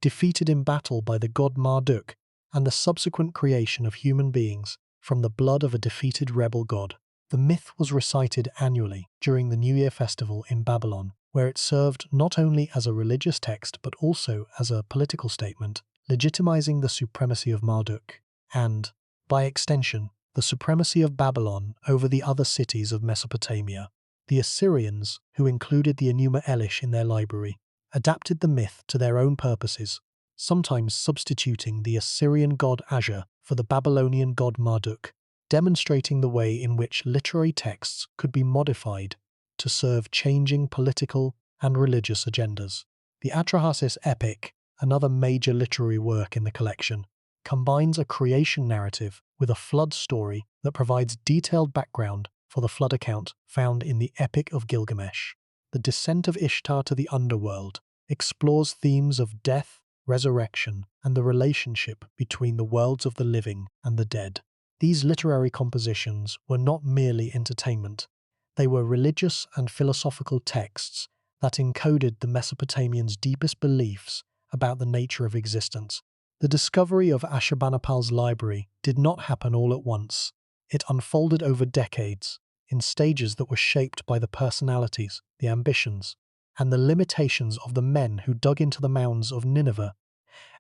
defeated in battle by the god Marduk, and the subsequent creation of human beings from the blood of a defeated rebel god. The myth was recited annually during the New Year festival in Babylon, where it served not only as a religious text but also as a political statement, legitimizing the supremacy of Marduk and, by extension, the supremacy of Babylon over the other cities of Mesopotamia. The Assyrians, who included the Enuma Elish in their library, adapted the myth to their own purposes, sometimes substituting the Assyrian god Ashur for the Babylonian god Marduk, demonstrating the way in which literary texts could be modified to serve changing political and religious agendas. The Atrahasis epic, another major literary work in the collection, combines a creation narrative with a flood story that provides detailed background for the flood account found in the Epic of Gilgamesh. The descent of Ishtar to the underworld explores themes of death, resurrection, and the relationship between the worlds of the living and the dead. These literary compositions were not merely entertainment. They were religious and philosophical texts that encoded the Mesopotamians' deepest beliefs about the nature of existence. The discovery of Ashurbanipal's library did not happen all at once. It unfolded over decades, in stages that were shaped by the personalities, the ambitions, and the limitations of the men who dug into the mounds of Nineveh,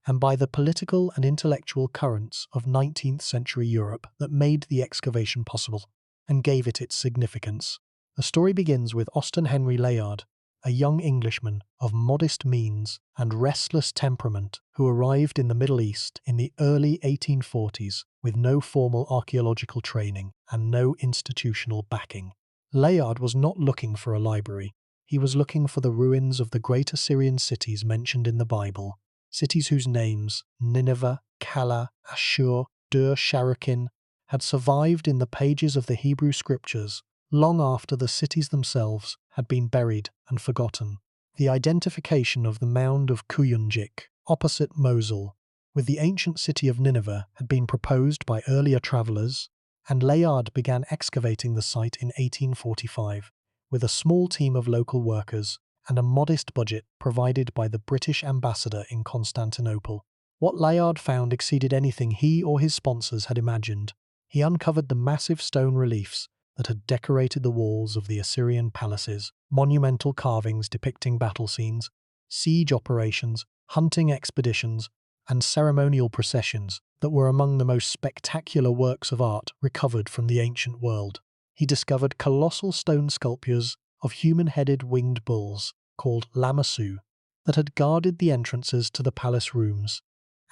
and by the political and intellectual currents of 19th century Europe that made the excavation possible and gave it its significance. The story begins with Austin Henry Layard, a young Englishman of modest means and restless temperament who arrived in the Middle East in the early 1840s with no formal archaeological training and no institutional backing. Layard was not looking for a library. He was looking for the ruins of the great Assyrian cities mentioned in the Bible, cities whose names, Nineveh, Calah, Ashur, Dur-Sharrukin, had survived in the pages of the Hebrew scriptures long after the cities themselves had been buried and forgotten. The identification of the mound of Kuyunjik, opposite Mosul, with the ancient city of Nineveh had been proposed by earlier travellers, and Layard began excavating the site in 1845 with a small team of local workers and a modest budget provided by the British ambassador in Constantinople. What Layard found exceeded anything he or his sponsors had imagined. He uncovered the massive stone reliefs that had decorated the walls of the Assyrian palaces, monumental carvings depicting battle scenes, siege operations, hunting expeditions, and ceremonial processions that were among the most spectacular works of art recovered from the ancient world. He discovered colossal stone sculptures of human-headed winged bulls, called lamassu, that had guarded the entrances to the palace rooms.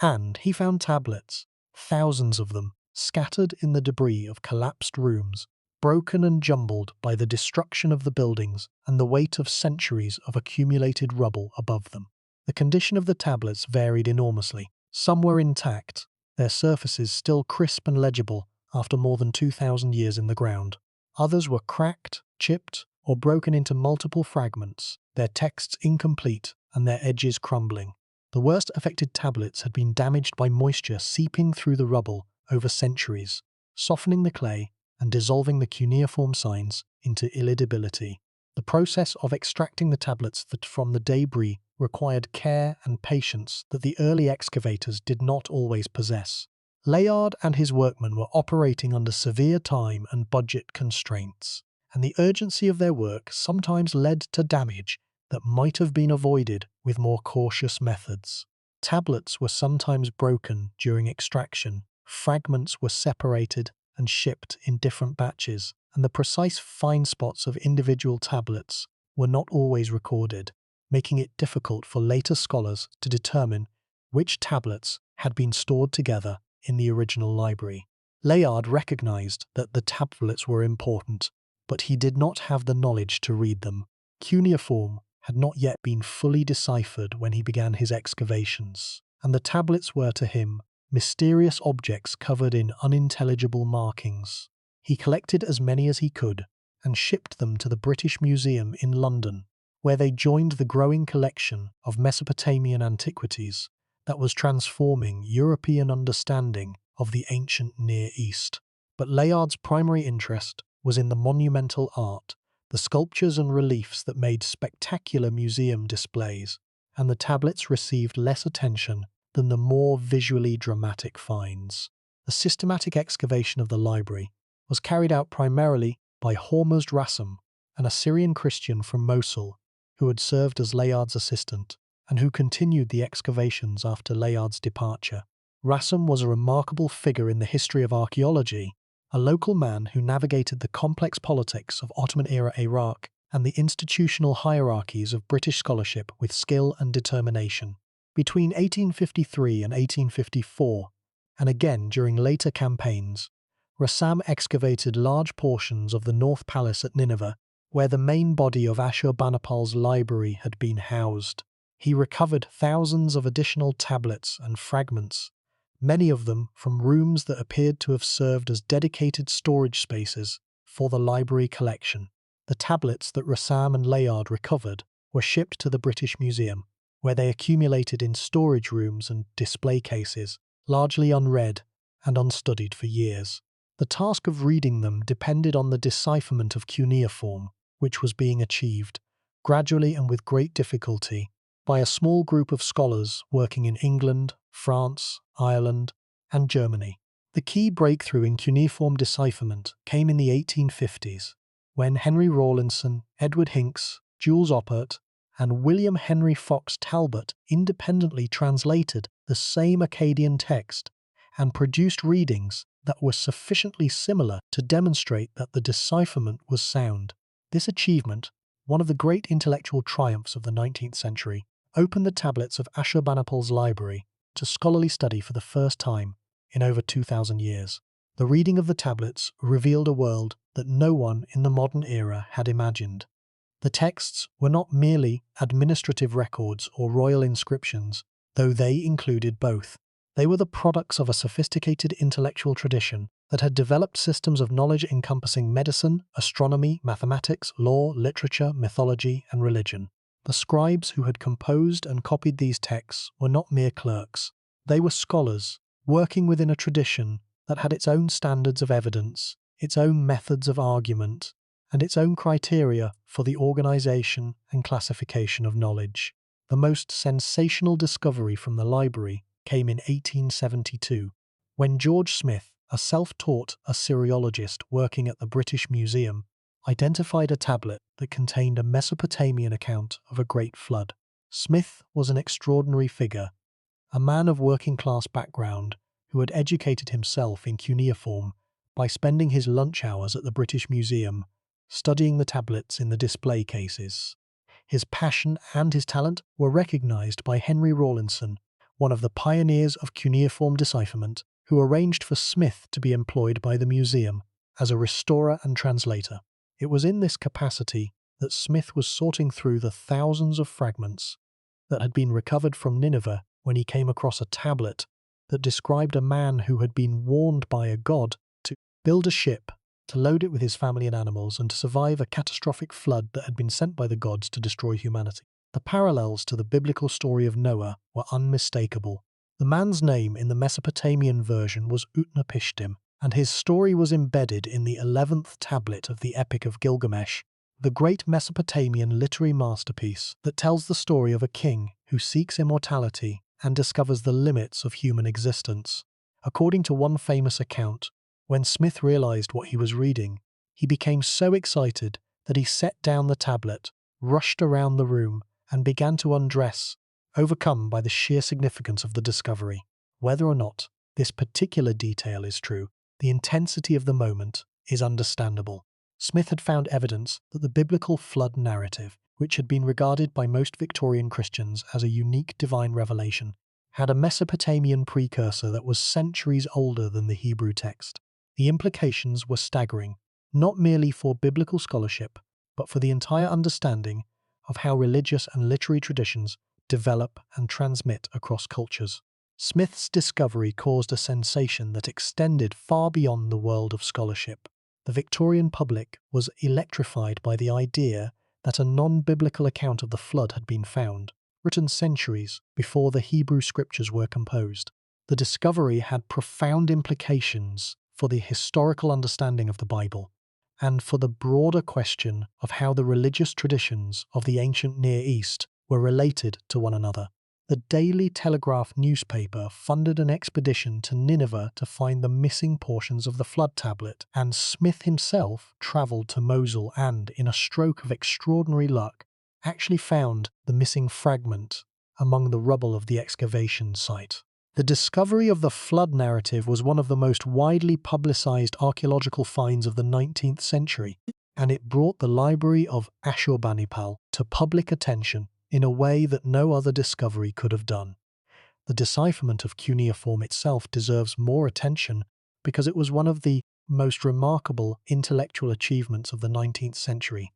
And he found tablets, thousands of them, scattered in the debris of collapsed rooms, broken and jumbled by the destruction of the buildings and the weight of centuries of accumulated rubble above them. The condition of the tablets varied enormously. Some were intact, their surfaces still crisp and legible after more than 2,000 years in the ground. Others were cracked, chipped, or broken into multiple fragments, their texts incomplete and their edges crumbling. The worst affected tablets had been damaged by moisture seeping through the rubble over centuries, softening the clay and dissolving the cuneiform signs into illegibility. The process of extracting the tablets from the debris required care and patience that the early excavators did not always possess. Layard and his workmen were operating under severe time and budget constraints, and the urgency of their work sometimes led to damage that might have been avoided with more cautious methods. Tablets were sometimes broken during extraction, fragments were separated and shipped in different batches, and the precise find spots of individual tablets were not always recorded, making it difficult for later scholars to determine which tablets had been stored together in the original library. Layard recognized that the tablets were important, but he did not have the knowledge to read them. Cuneiform had not yet been fully deciphered when he began his excavations, and the tablets were to him mysterious objects covered in unintelligible markings. He collected as many as he could and shipped them to the British Museum in London, where they joined the growing collection of Mesopotamian antiquities that was transforming European understanding of the ancient Near East. But Layard's primary interest was in the monumental art, the sculptures and reliefs that made spectacular museum displays, and the tablets received less attention than the more visually dramatic finds. The systematic excavation of the library was carried out primarily by Hormuzd Rassam, an Assyrian Christian from Mosul, who had served as Layard's assistant, and who continued the excavations after Layard's departure. Rassam was a remarkable figure in the history of archaeology, a local man who navigated the complex politics of Ottoman-era Iraq and the institutional hierarchies of British scholarship with skill and determination. Between 1853 and 1854, and again during later campaigns, Rassam excavated large portions of the North Palace at Nineveh, where the main body of Ashurbanipal's library had been housed. He recovered thousands of additional tablets and fragments, many of them from rooms that appeared to have served as dedicated storage spaces for the library collection. The tablets that Rassam and Layard recovered were shipped to the British Museum, where they accumulated in storage rooms and display cases, largely unread and unstudied for years. The task of reading them depended on the decipherment of cuneiform, which was being achieved, gradually and with great difficulty, by a small group of scholars working in England, France, Ireland, and Germany. The key breakthrough in cuneiform decipherment came in the 1850s, when Henry Rawlinson, Edward Hincks, Jules Oppert, and William Henry Fox Talbot independently translated the same Akkadian text and produced readings that were sufficiently similar to demonstrate that the decipherment was sound. This achievement, one of the great intellectual triumphs of the 19th century, opened the tablets of Ashurbanipal's library to scholarly study for the first time in over 2,000 years. The reading of the tablets revealed a world that no one in the modern era had imagined. The texts were not merely administrative records or royal inscriptions, though they included both. They were the products of a sophisticated intellectual tradition that had developed systems of knowledge encompassing medicine, astronomy, mathematics, law, literature, mythology, and religion. The scribes who had composed and copied these texts were not mere clerks. They were scholars, working within a tradition that had its own standards of evidence, its own methods of argument, and its own criteria for the organization and classification of knowledge. The most sensational discovery from the library came in 1872, when George Smith, a self-taught Assyriologist working at the British Museum, identified a tablet that contained a Mesopotamian account of a great flood. Smith was an extraordinary figure, a man of working-class background who had educated himself in cuneiform by spending his lunch hours at the British Museum studying the tablets in the display cases. His passion and his talent were recognized by Henry Rawlinson, one of the pioneers of cuneiform decipherment, who arranged for Smith to be employed by the museum as a restorer and translator. It was in this capacity that Smith was sorting through the thousands of fragments that had been recovered from Nineveh when he came across a tablet that described a man who had been warned by a god to build a ship, to load it with his family and animals, and to survive a catastrophic flood that had been sent by the gods to destroy humanity. The parallels to the biblical story of Noah were unmistakable. The man's name in the Mesopotamian version was Utnapishtim, and his story was embedded in the 11th tablet of the Epic of Gilgamesh, the great Mesopotamian literary masterpiece that tells the story of a king who seeks immortality and discovers the limits of human existence. According to one famous account, when Smith realized what he was reading, he became so excited that he set down the tablet, rushed around the room, and began to undress, overcome by the sheer significance of the discovery. Whether or not this particular detail is true, the intensity of the moment is understandable. Smith had found evidence that the biblical flood narrative, which had been regarded by most Victorian Christians as a unique divine revelation, had a Mesopotamian precursor that was centuries older than the Hebrew text. The implications were staggering, not merely for biblical scholarship, but for the entire understanding of how religious and literary traditions develop and transmit across cultures. Smith's discovery caused a sensation that extended far beyond the world of scholarship. The Victorian public was electrified by the idea that a non-biblical account of the flood had been found, written centuries before the Hebrew scriptures were composed. The discovery had profound implications for the historical understanding of the Bible, and for the broader question of how the religious traditions of the ancient Near East were related to one another. The Daily Telegraph newspaper funded an expedition to Nineveh to find the missing portions of the flood tablet, and Smith himself travelled to Mosul and, in a stroke of extraordinary luck, actually found the missing fragment among the rubble of the excavation site. The discovery of the flood narrative was one of the most widely publicized archaeological finds of the 19th century, and it brought the library of Ashurbanipal to public attention in a way that no other discovery could have done. The decipherment of cuneiform itself deserves more attention because it was one of the most remarkable intellectual achievements of the 19th century,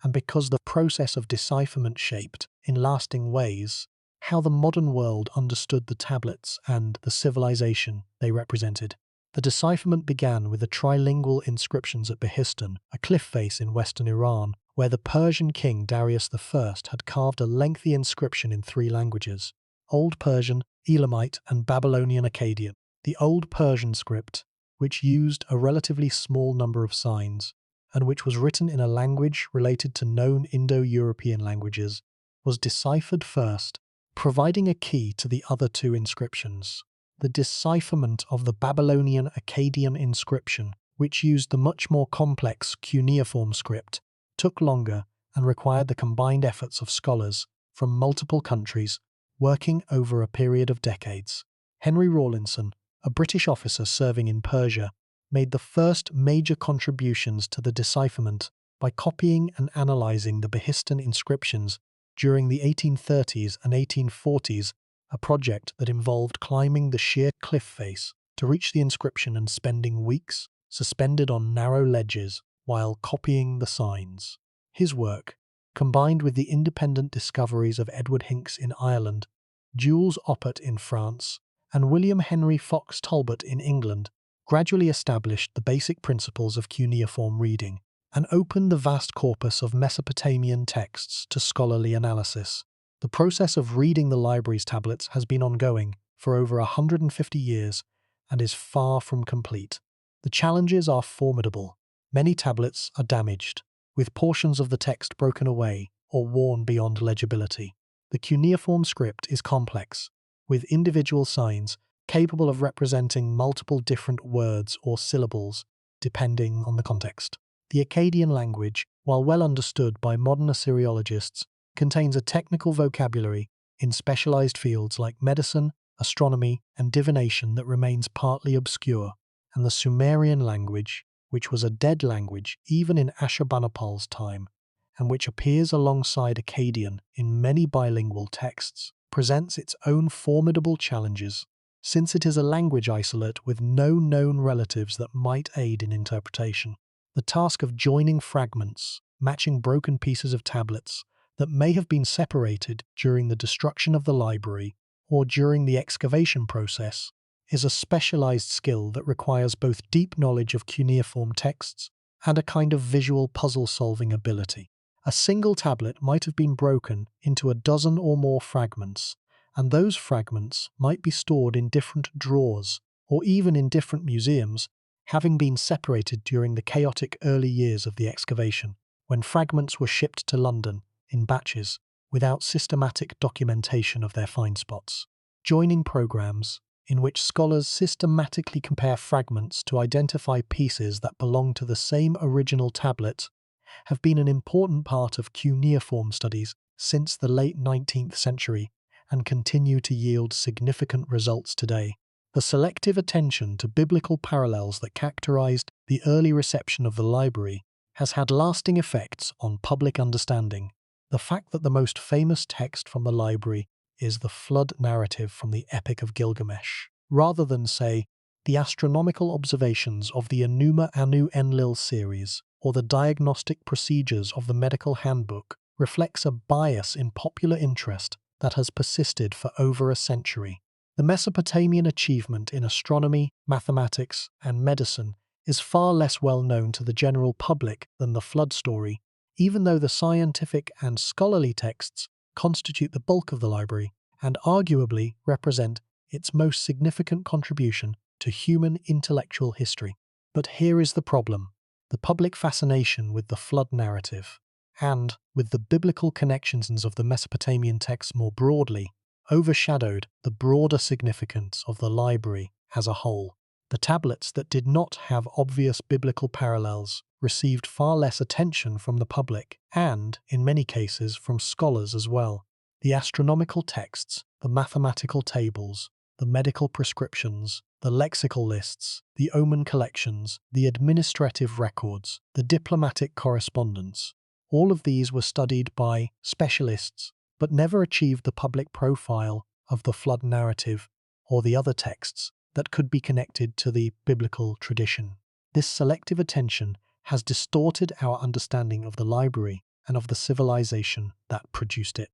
and because the process of decipherment shaped, in lasting ways, how the modern world understood the tablets and the civilization they represented. The decipherment began with the trilingual inscriptions at Behistun, a cliff face in western Iran, where the Persian king Darius I had carved a lengthy inscription in 3 languages: Old Persian, Elamite, and Babylonian Akkadian. The Old Persian script, which used a relatively small number of signs, and which was written in a language related to known Indo-European languages, was deciphered first, providing a key to the other 2 inscriptions. The decipherment of the Babylonian Akkadian inscription, which used the much more complex cuneiform script, took longer and required the combined efforts of scholars from multiple countries working over a period of decades. Henry Rawlinson, a British officer serving in Persia, made the first major contributions to the decipherment by copying and analysing the Behistun inscriptions during the 1830s and 1840s, a project that involved climbing the sheer cliff face to reach the inscription and spending weeks suspended on narrow ledges while copying the signs. His work, combined with the independent discoveries of Edward Hincks in Ireland, Jules Oppert in France, and William Henry Fox Talbot in England, gradually established the basic principles of cuneiform reading and opened the vast corpus of Mesopotamian texts to scholarly analysis. The process of reading the library's tablets has been ongoing for over 150 years and is far from complete. The challenges are formidable. Many tablets are damaged, with portions of the text broken away or worn beyond legibility. The cuneiform script is complex, with individual signs capable of representing multiple different words or syllables, depending on the context. The Akkadian language, while well understood by modern Assyriologists, contains a technical vocabulary in specialized fields like medicine, astronomy, and divination that remains partly obscure, and the Sumerian language, which was a dead language even in Ashurbanipal's time, and which appears alongside Akkadian in many bilingual texts, presents its own formidable challenges, since it is a language isolate with no known relatives that might aid in interpretation. The task of joining fragments, matching broken pieces of tablets that may have been separated during the destruction of the library or during the excavation process, is a specialized skill that requires both deep knowledge of cuneiform texts and a kind of visual puzzle-solving ability. A single tablet might have been broken into a dozen or more fragments, and those fragments might be stored in different drawers or even in different museums, having been separated during the chaotic early years of the excavation, when fragments were shipped to London in batches without systematic documentation of their find spots. Joining programs, in which scholars systematically compare fragments to identify pieces that belong to the same original tablet, have been an important part of cuneiform studies since the late 19th century and continue to yield significant results today. The selective attention to biblical parallels that characterized the early reception of the library has had lasting effects on public understanding. The fact that the most famous text from the library is the flood narrative from the Epic of Gilgamesh, rather than, say, the astronomical observations of the Enuma Anu Enlil series or the diagnostic procedures of the medical handbook, reflects a bias in popular interest that has persisted for over a century. The Mesopotamian achievement in astronomy, mathematics, and medicine is far less well known to the general public than the flood story, even though the scientific and scholarly texts constitute the bulk of the library and arguably represent its most significant contribution to human intellectual history. But here is the problem. The public fascination with the flood narrative, and with the biblical connections of the Mesopotamian texts more broadly, overshadowed the broader significance of the library as a whole. The tablets that did not have obvious biblical parallels received far less attention from the public and, in many cases, from scholars as well. The astronomical texts, the mathematical tables, the medical prescriptions, the lexical lists, the omen collections, the administrative records, the diplomatic correspondence, all of these were studied by specialists, but never achieved the public profile of the flood narrative or the other texts that could be connected to the biblical tradition. This selective attention has distorted our understanding of the library and of the civilization that produced it.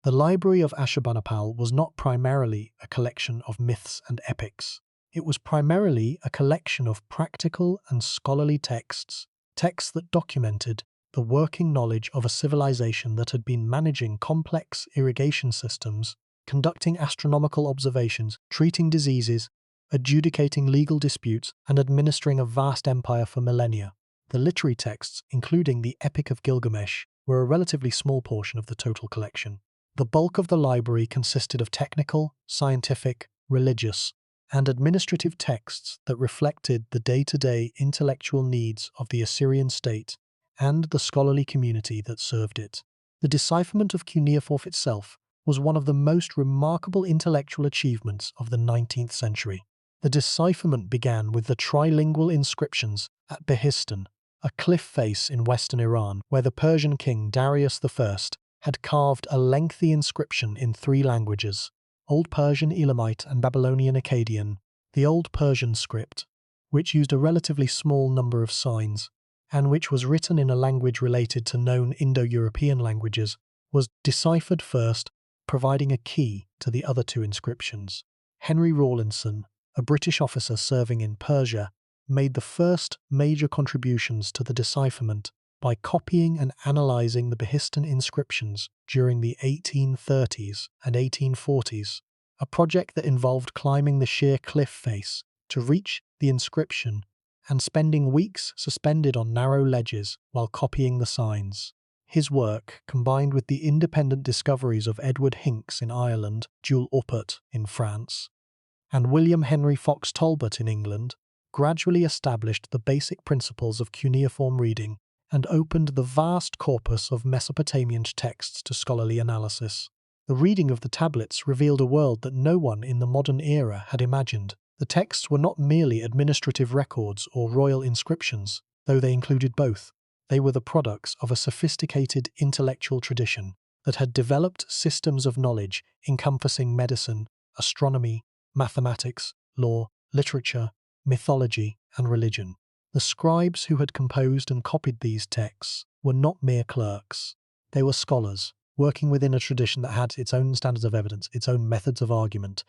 The library of Ashurbanipal was not primarily a collection of myths and epics. It was primarily a collection of practical and scholarly texts that documented the working knowledge of a civilization that had been managing complex irrigation systems, conducting astronomical observations, treating diseases, adjudicating legal disputes, and administering a vast empire for millennia. The literary texts, including the Epic of Gilgamesh, were a relatively small portion of the total collection. The bulk of the library consisted of technical, scientific, religious, and administrative texts that reflected the day-to-day intellectual needs of the Assyrian state and the scholarly community that served it. The decipherment of cuneiform itself was one of the most remarkable intellectual achievements of the 19th century. The decipherment began with the trilingual inscriptions at Behistun, a cliff face in western Iran, where the Persian king Darius I had carved a lengthy inscription in 3 languages: Old Persian, Elamite, and Babylonian Akkadian. The Old Persian script, which used a relatively small number of signs, and which was written in a language related to known Indo-European languages, was deciphered first, providing a key to the other 2 inscriptions. Henry Rawlinson, a British officer serving in Persia, made the first major contributions to the decipherment by copying and analysing the Behistun inscriptions during the 1830s and 1840s, a project that involved climbing the sheer cliff face to reach the inscription and spending weeks suspended on narrow ledges while copying the signs. His work, combined with the independent discoveries of Edward Hincks in Ireland, Jules Oppert in France, and William Henry Fox Talbot in England, gradually established the basic principles of cuneiform reading and opened the vast corpus of Mesopotamian texts to scholarly analysis. The reading of the tablets revealed a world that no one in the modern era had imagined. The texts were not merely administrative records or royal inscriptions, though they included both. They were the products of a sophisticated intellectual tradition that had developed systems of knowledge encompassing medicine, astronomy, mathematics, law, literature, mythology, and religion. The scribes who had composed and copied these texts were not mere clerks. They were scholars, working within a tradition that had its own standards of evidence, its own methods of argument,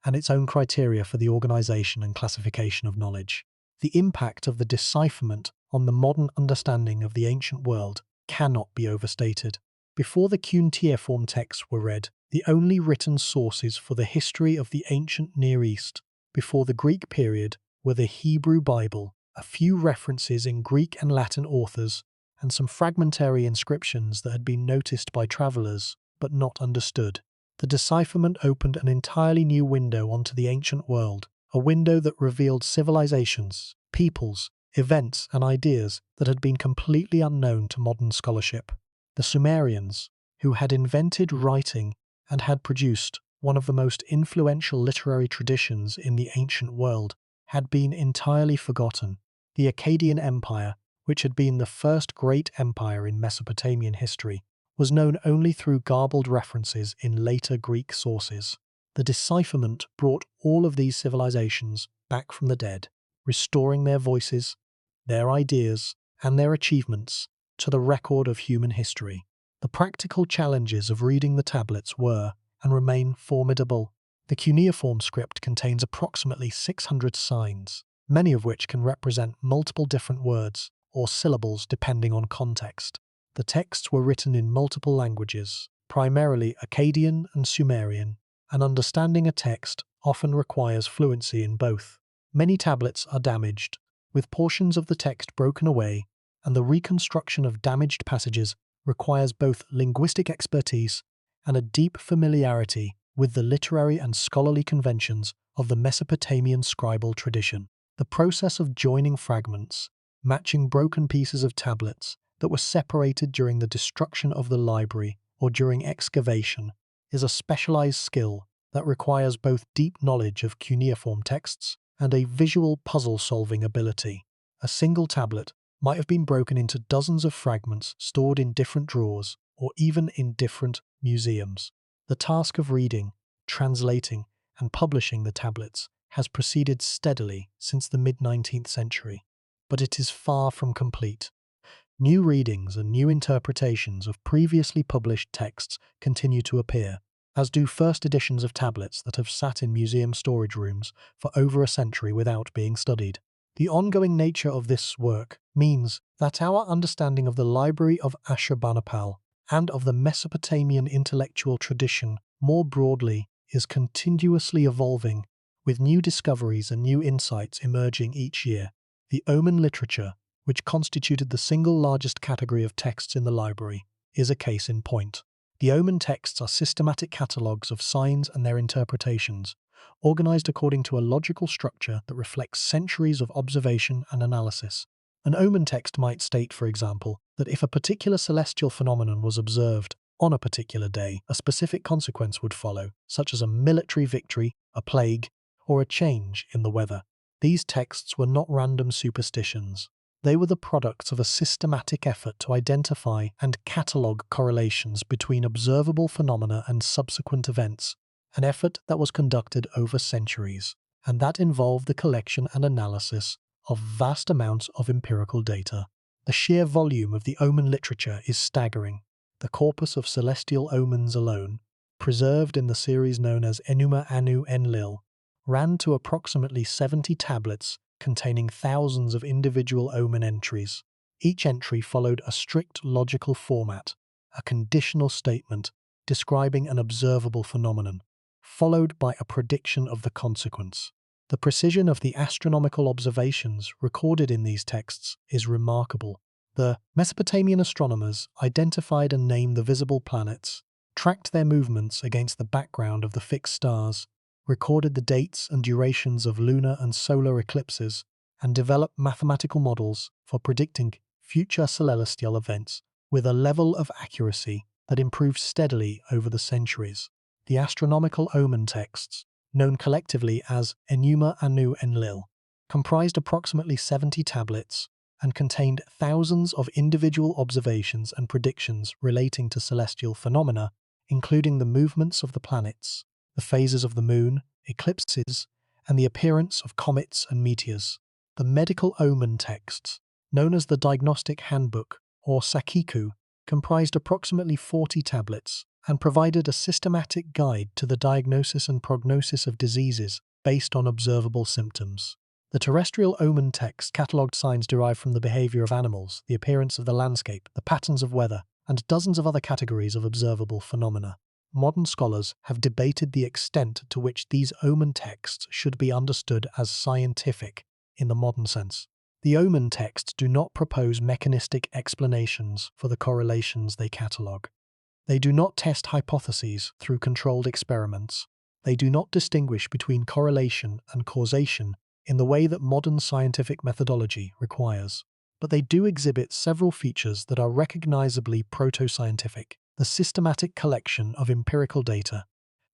and its own criteria for the organization and classification of knowledge. The impact of the decipherment on the modern understanding of the ancient world cannot be overstated. Before the cuneiform texts were read, the only written sources for the history of the ancient Near East before the Greek period were the Hebrew Bible, a few references in Greek and Latin authors, and some fragmentary inscriptions that had been noticed by travelers but not understood. The decipherment opened an entirely new window onto the ancient world, a window that revealed civilizations, peoples, events, and ideas that had been completely unknown to modern scholarship. The Sumerians, who had invented writing and had produced one of the most influential literary traditions in the ancient world, had been entirely forgotten. The Akkadian Empire, which had been the first great empire in Mesopotamian history, was known only through garbled references in later Greek sources. The decipherment brought all of these civilizations back from the dead, restoring their voices, their ideas, and their achievements to the record of human history. The practical challenges of reading the tablets were, and remain, formidable. The cuneiform script contains approximately 600 signs, many of which can represent multiple different words or syllables depending on context. The texts were written in multiple languages, primarily Akkadian and Sumerian, and understanding a text often requires fluency in both. Many tablets are damaged, with portions of the text broken away, and the reconstruction of damaged passages requires both linguistic expertise and a deep familiarity with the literary and scholarly conventions of the Mesopotamian scribal tradition. The process of joining fragments, matching broken pieces of tablets that were separated during the destruction of the library or during excavation, is a specialized skill that requires both deep knowledge of cuneiform texts and a visual puzzle-solving ability. A single tablet might have been broken into dozens of fragments stored in different drawers or even in different museums. The task of reading, translating, and publishing the tablets has proceeded steadily since the mid-19th century, but it is far from complete. New readings and new interpretations of previously published texts continue to appear, as do first editions of tablets that have sat in museum storage rooms for over a century without being studied. The ongoing nature of this work means that our understanding of the library of Ashurbanipal and of the Mesopotamian intellectual tradition more broadly is continuously evolving, with new discoveries and new insights emerging each year. The omen literature, which constituted the single largest category of texts in the library, is a case in point. The omen texts are systematic catalogues of signs and their interpretations, organized according to a logical structure that reflects centuries of observation and analysis. An omen text might state, for example, that if a particular celestial phenomenon was observed on a particular day, a specific consequence would follow, such as a military victory, a plague, or a change in the weather. These texts were not random superstitions. They were the products of a systematic effort to identify and catalogue correlations between observable phenomena and subsequent events, an effort that was conducted over centuries, and that involved the collection and analysis of vast amounts of empirical data. The sheer volume of the omen literature is staggering. The corpus of celestial omens alone, preserved in the series known as Enuma Anu Enlil, ran to approximately 70 tablets containing thousands of individual omen entries. Each entry followed a strict logical format, a conditional statement describing an observable phenomenon, followed by a prediction of the consequence. The precision of the astronomical observations recorded in these texts is remarkable. The Mesopotamian astronomers identified and named the visible planets, tracked their movements against the background of the fixed stars, recorded the dates and durations of lunar and solar eclipses, and developed mathematical models for predicting future celestial events with a level of accuracy that improved steadily over the centuries. The astronomical omen texts, known collectively as Enuma Anu Enlil, comprised approximately 70 tablets and contained thousands of individual observations and predictions relating to celestial phenomena, including the movements of the planets, the phases of the moon, eclipses, and the appearance of comets and meteors. The medical omen texts, known as the Diagnostic Handbook, or Sakiku, comprised approximately 40 tablets and provided a systematic guide to the diagnosis and prognosis of diseases based on observable symptoms. The terrestrial omen text catalogued signs derived from the behavior of animals, the appearance of the landscape, the patterns of weather, and dozens of other categories of observable phenomena. Modern scholars have debated the extent to which these omen texts should be understood as scientific in the modern sense. The omen texts do not propose mechanistic explanations for the correlations they catalogue. They do not test hypotheses through controlled experiments. They do not distinguish between correlation and causation in the way that modern scientific methodology requires. But they do exhibit several features that are recognizably proto-scientific: the systematic collection of empirical data,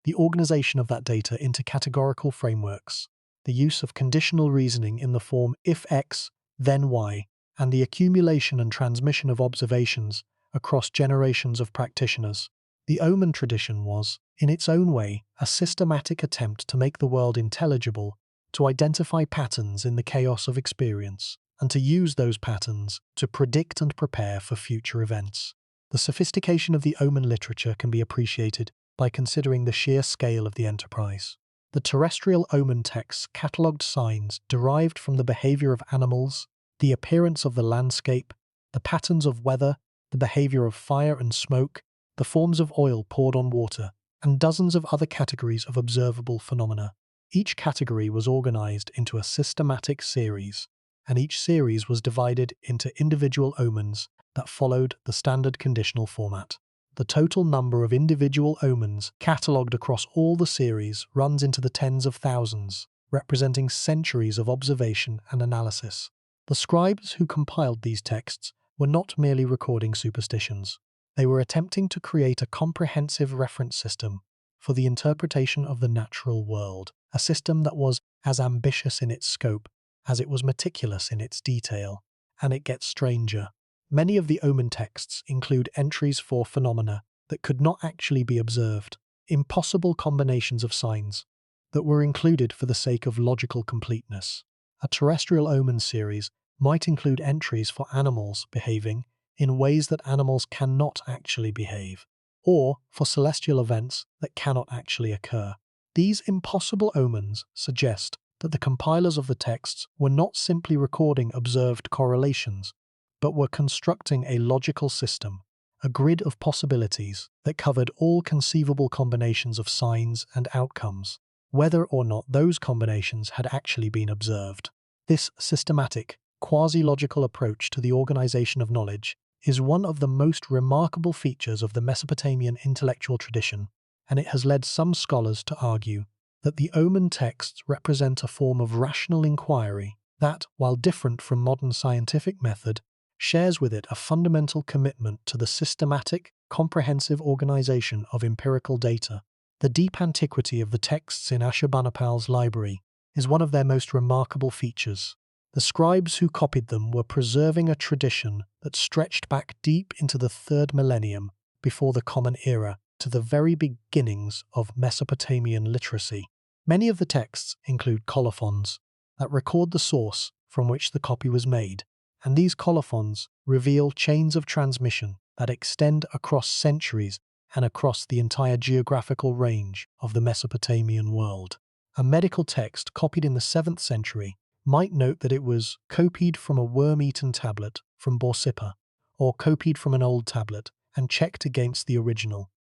the organization of that data into categorical frameworks, the use of conditional reasoning in the form if X, then Y, and the accumulation and transmission of observations across generations of practitioners. The omen tradition was, in its own way, a systematic attempt to make the world intelligible, to identify patterns in the chaos of experience, and to use those patterns to predict and prepare for future events. The sophistication of the omen literature can be appreciated by considering the sheer scale of the enterprise. The terrestrial omen texts catalogued signs derived from the behavior of animals, the appearance of the landscape, the patterns of weather, the behavior of fire and smoke, the forms of oil poured on water, and dozens of other categories of observable phenomena. Each category was organized into a systematic series, and each series was divided into individual omens that followed the standard conditional format. The total number of individual omens catalogued across all the series runs into the tens of thousands, representing centuries of observation and analysis. The scribes who compiled these texts were not merely recording superstitions. They were attempting to create a comprehensive reference system for the interpretation of the natural world, a system that was as ambitious in its scope as it was meticulous in its detail. And it gets stranger. Many of the omen texts include entries for phenomena that could not actually be observed, impossible combinations of signs that were included for the sake of logical completeness. A terrestrial omen series might include entries for animals behaving in ways that animals cannot actually behave, or for celestial events that cannot actually occur. These impossible omens suggest that the compilers of the texts were not simply recording observed correlations, but were constructing a logical system, a grid of possibilities that covered all conceivable combinations of signs and outcomes, whether or not those combinations had actually been observed. This systematic, quasi-logical approach to the organization of knowledge is one of the most remarkable features of the Mesopotamian intellectual tradition, and it has led some scholars to argue that the omen texts represent a form of rational inquiry that, while different from modern scientific method, shares with it a fundamental commitment to the systematic, comprehensive organization of empirical data. The deep antiquity of the texts in Ashurbanipal's library is one of their most remarkable features. The scribes who copied them were preserving a tradition that stretched back deep into the 3rd millennium before the Common Era, to the very beginnings of Mesopotamian literacy. Many of the texts include colophons that record the source from which the copy was made, and these colophons reveal chains of transmission that extend across centuries and across the entire geographical range of the Mesopotamian world. A medical text copied in the 7th century might note that it was copied from a worm-eaten tablet from Borsippa, or copied from an old tablet and checked against the original.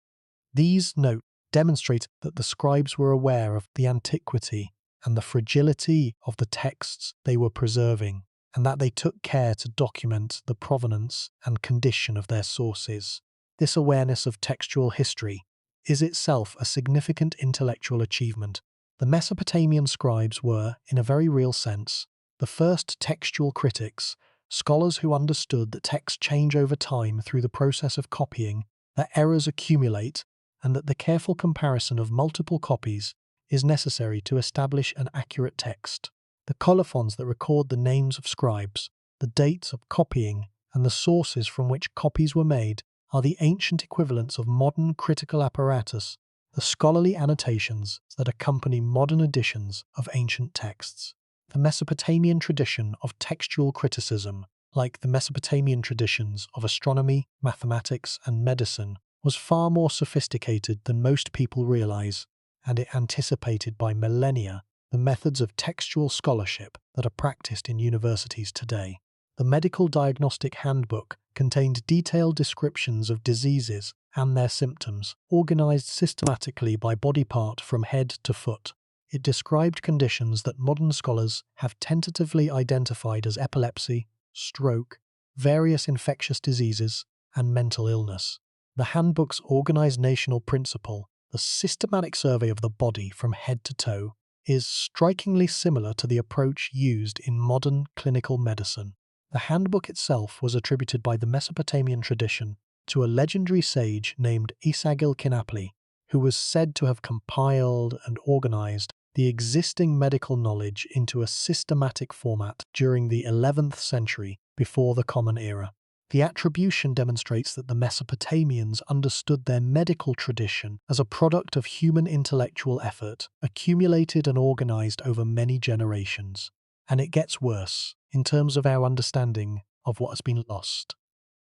These notes demonstrate that the scribes were aware of the antiquity and the fragility of the texts they were preserving, and that they took care to document the provenance and condition of their sources. This awareness of textual history is itself a significant intellectual achievement. The Mesopotamian scribes were, in a very real sense, the first textual critics, scholars who understood that texts change over time through the process of copying, that errors accumulate, and that the careful comparison of multiple copies is necessary to establish an accurate text. The colophons that record the names of scribes, the dates of copying, and the sources from which copies were made are the ancient equivalents of modern critical apparatus, the scholarly annotations that accompany modern editions of ancient texts. The Mesopotamian tradition of textual criticism, like the Mesopotamian traditions of astronomy, mathematics, and medicine, was far more sophisticated than most people realize, and it anticipated by millennia the methods of textual scholarship that are practiced in universities today. The Medical Diagnostic Handbook contained detailed descriptions of diseases and their symptoms, organized systematically by body part from head to foot. It described conditions that modern scholars have tentatively identified as epilepsy, stroke, various infectious diseases, and mental illness. The handbook's organizational principle, the systematic survey of the body from head to toe, is strikingly similar to the approach used in modern clinical medicine. The handbook itself was attributed by the Mesopotamian tradition to a legendary sage named Isagil-Kinapli, who was said to have compiled and organized the existing medical knowledge into a systematic format during the 11th century before the Common Era. The attribution demonstrates that the Mesopotamians understood their medical tradition as a product of human intellectual effort, accumulated and organized over many generations. And it gets worse in terms of our understanding of what has been lost.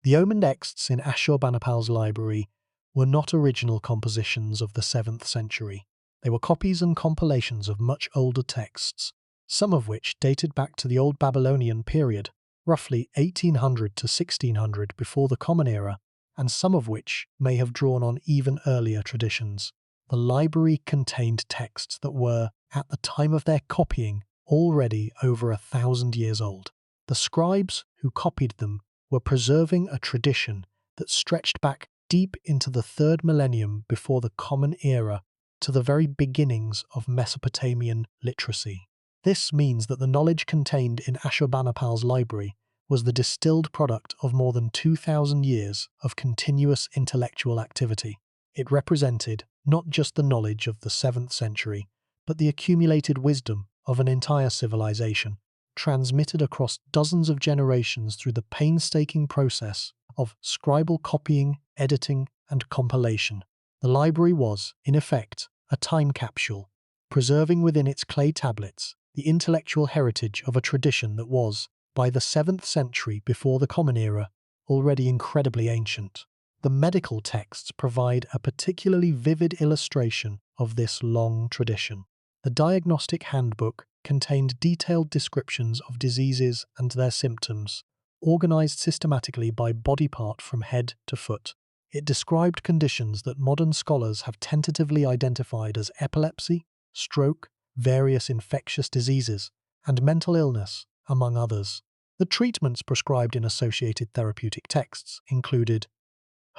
The omen texts in Ashurbanipal's library were not original compositions of the 7th century. They were copies and compilations of much older texts, some of which dated back to the Old Babylonian period, roughly 1800 to 1600 before the Common Era, and some of which may have drawn on even earlier traditions. The library contained texts that were, at the time of their copying, already over 1,000 years old. The scribes who copied them were preserving a tradition that stretched back deep into the 3rd millennium before the Common Era to the very beginnings of Mesopotamian literacy. This means that the knowledge contained in Ashurbanipal's library was the distilled product of more than 2,000 years of continuous intellectual activity. It represented not just the knowledge of the 7th century, but the accumulated wisdom of an entire civilization, transmitted across dozens of generations through the painstaking process of scribal copying, editing, and compilation. The library was, in effect, a time capsule, preserving within its clay tablets the intellectual heritage of a tradition that was, by the 7th century before the Common Era, already incredibly ancient. The medical texts provide a particularly vivid illustration of this long tradition. The Diagnostic Handbook contained detailed descriptions of diseases and their symptoms, organized systematically by body part from head to foot. It described conditions that modern scholars have tentatively identified as epilepsy, stroke, various infectious diseases, and mental illness, among others. The treatments prescribed in associated therapeutic texts included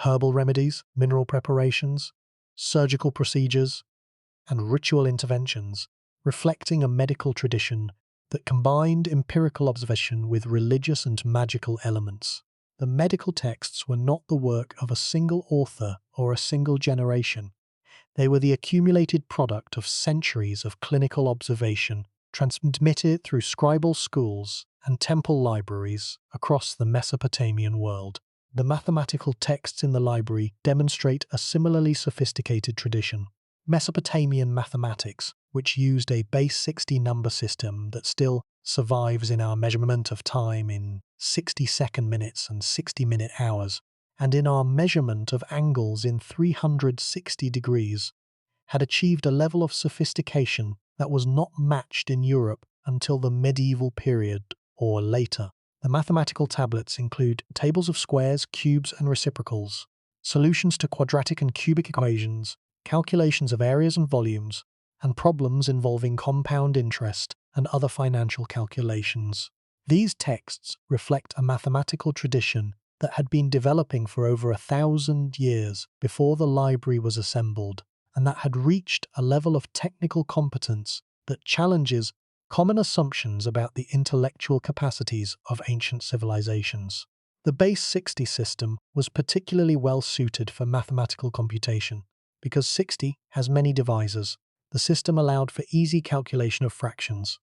herbal remedies, mineral preparations, surgical procedures, and ritual interventions, reflecting a medical tradition that combined empirical observation with religious and magical elements. The medical texts were not the work of a single author or a single generation. They were the accumulated product of centuries of clinical observation, transmitted through scribal schools and temple libraries across the Mesopotamian world. The mathematical texts in the library demonstrate a similarly sophisticated tradition. Mesopotamian mathematics, which used a base 60 number system that still survives in our measurement of time in 60-second minutes and 60-minute hours, and in our measurement of angles in 360 degrees, had achieved a level of sophistication that was not matched in Europe until the medieval period or later. The mathematical tablets include tables of squares, cubes, and reciprocals, solutions to quadratic and cubic equations, calculations of areas and volumes, and problems involving compound interest and other financial calculations. These texts reflect a mathematical tradition that had been developing for over 1,000 years before the library was assembled, and that had reached a level of technical competence that challenges common assumptions about the intellectual capacities of ancient civilizations. The base 60 system was particularly well suited for mathematical computation. Because 60 has many divisors, the system allowed for easy calculation of fractions,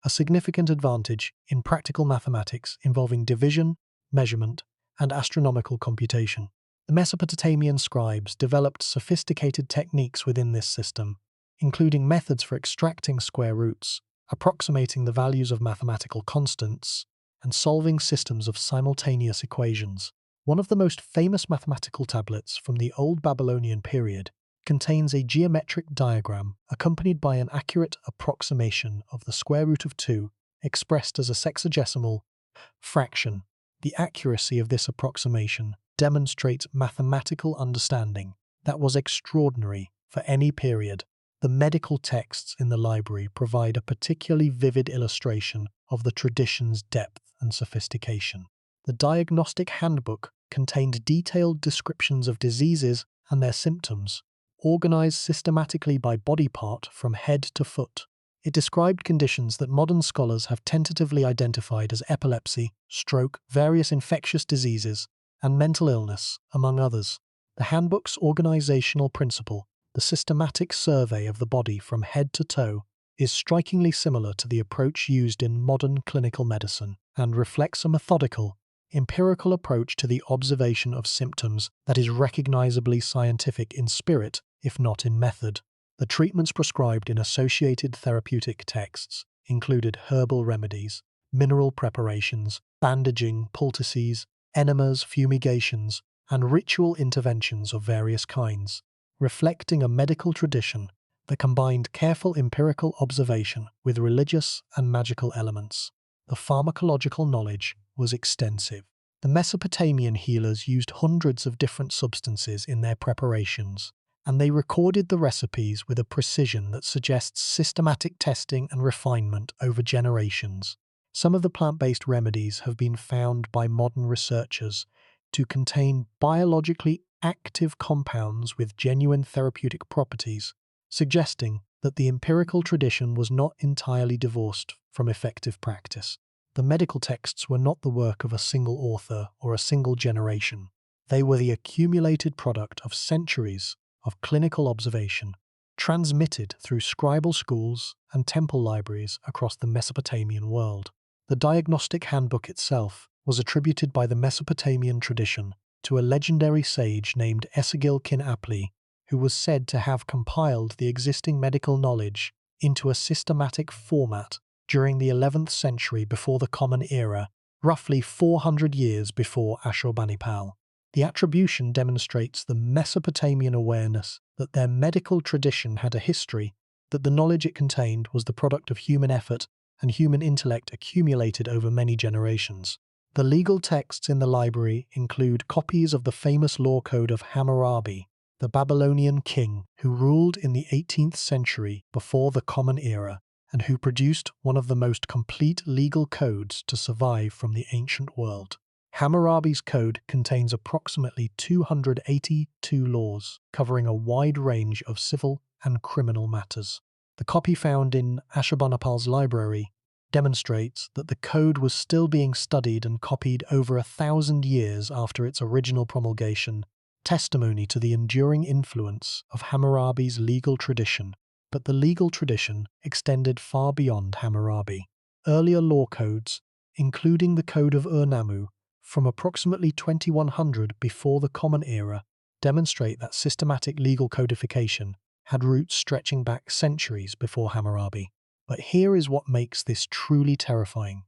a significant advantage in practical mathematics involving division, measurement, and astronomical computation. The Mesopotamian scribes developed sophisticated techniques within this system, including methods for extracting square roots, approximating the values of mathematical constants, and solving systems of simultaneous equations. One of the most famous mathematical tablets from the Old Babylonian period contains a geometric diagram accompanied by an accurate approximation of the square root of 2 expressed as a sexagesimal fraction. The accuracy of this approximation demonstrates mathematical understanding that was extraordinary for any period. The medical texts in the library provide a particularly vivid illustration of the tradition's depth and sophistication. The diagnostic handbook contained detailed descriptions of diseases and their symptoms, organized systematically by body part from head to foot. It described conditions that modern scholars have tentatively identified as epilepsy, stroke, various infectious diseases, and mental illness, among others. The handbook's organizational principle, the systematic survey of the body from head to toe, is strikingly similar to the approach used in modern clinical medicine and reflects a methodical, empirical approach to the observation of symptoms that is recognizably scientific in spirit, if not in method. The treatments prescribed in associated therapeutic texts included herbal remedies, mineral preparations, bandaging, poultices, enemas, fumigations, and ritual interventions of various kinds, reflecting a medical tradition that combined careful empirical observation with religious and magical elements. The pharmacological knowledge was extensive. The Mesopotamian healers used hundreds of different substances in their preparations, and they recorded the recipes with a precision that suggests systematic testing and refinement over generations. Some of the plant-based remedies have been found by modern researchers to contain biologically active compounds with genuine therapeutic properties, suggesting that the empirical tradition was not entirely divorced from effective practice. The medical texts were not the work of a single author or a single generation. They were the accumulated product of centuries of clinical observation, transmitted through scribal schools and temple libraries across the Mesopotamian world. The diagnostic handbook itself was attributed by the Mesopotamian tradition to a legendary sage named Esagil Kin Apli, who was said to have compiled the existing medical knowledge into a systematic format during the 11th century before the Common Era, roughly 400 years before Ashurbanipal. The attribution demonstrates the Mesopotamian awareness that their medical tradition had a history, that the knowledge it contained was the product of human effort and human intellect accumulated over many generations. The legal texts in the library include copies of the famous law code of Hammurabi, the Babylonian king who ruled in the 18th century before the Common Era, and who produced one of the most complete legal codes to survive from the ancient world. Hammurabi's code contains approximately 282 laws, covering a wide range of civil and criminal matters. The copy found in Ashurbanipal's library demonstrates that the code was still being studied and copied over 1,000 years after its original promulgation, testimony to the enduring influence of Hammurabi's legal tradition. But the legal tradition extended far beyond Hammurabi. Earlier law codes, including the Code of Ur-Nammu, from approximately 2100 before the Common Era, demonstrate that systematic legal codification had roots stretching back centuries before Hammurabi. But here is what makes this truly terrifying.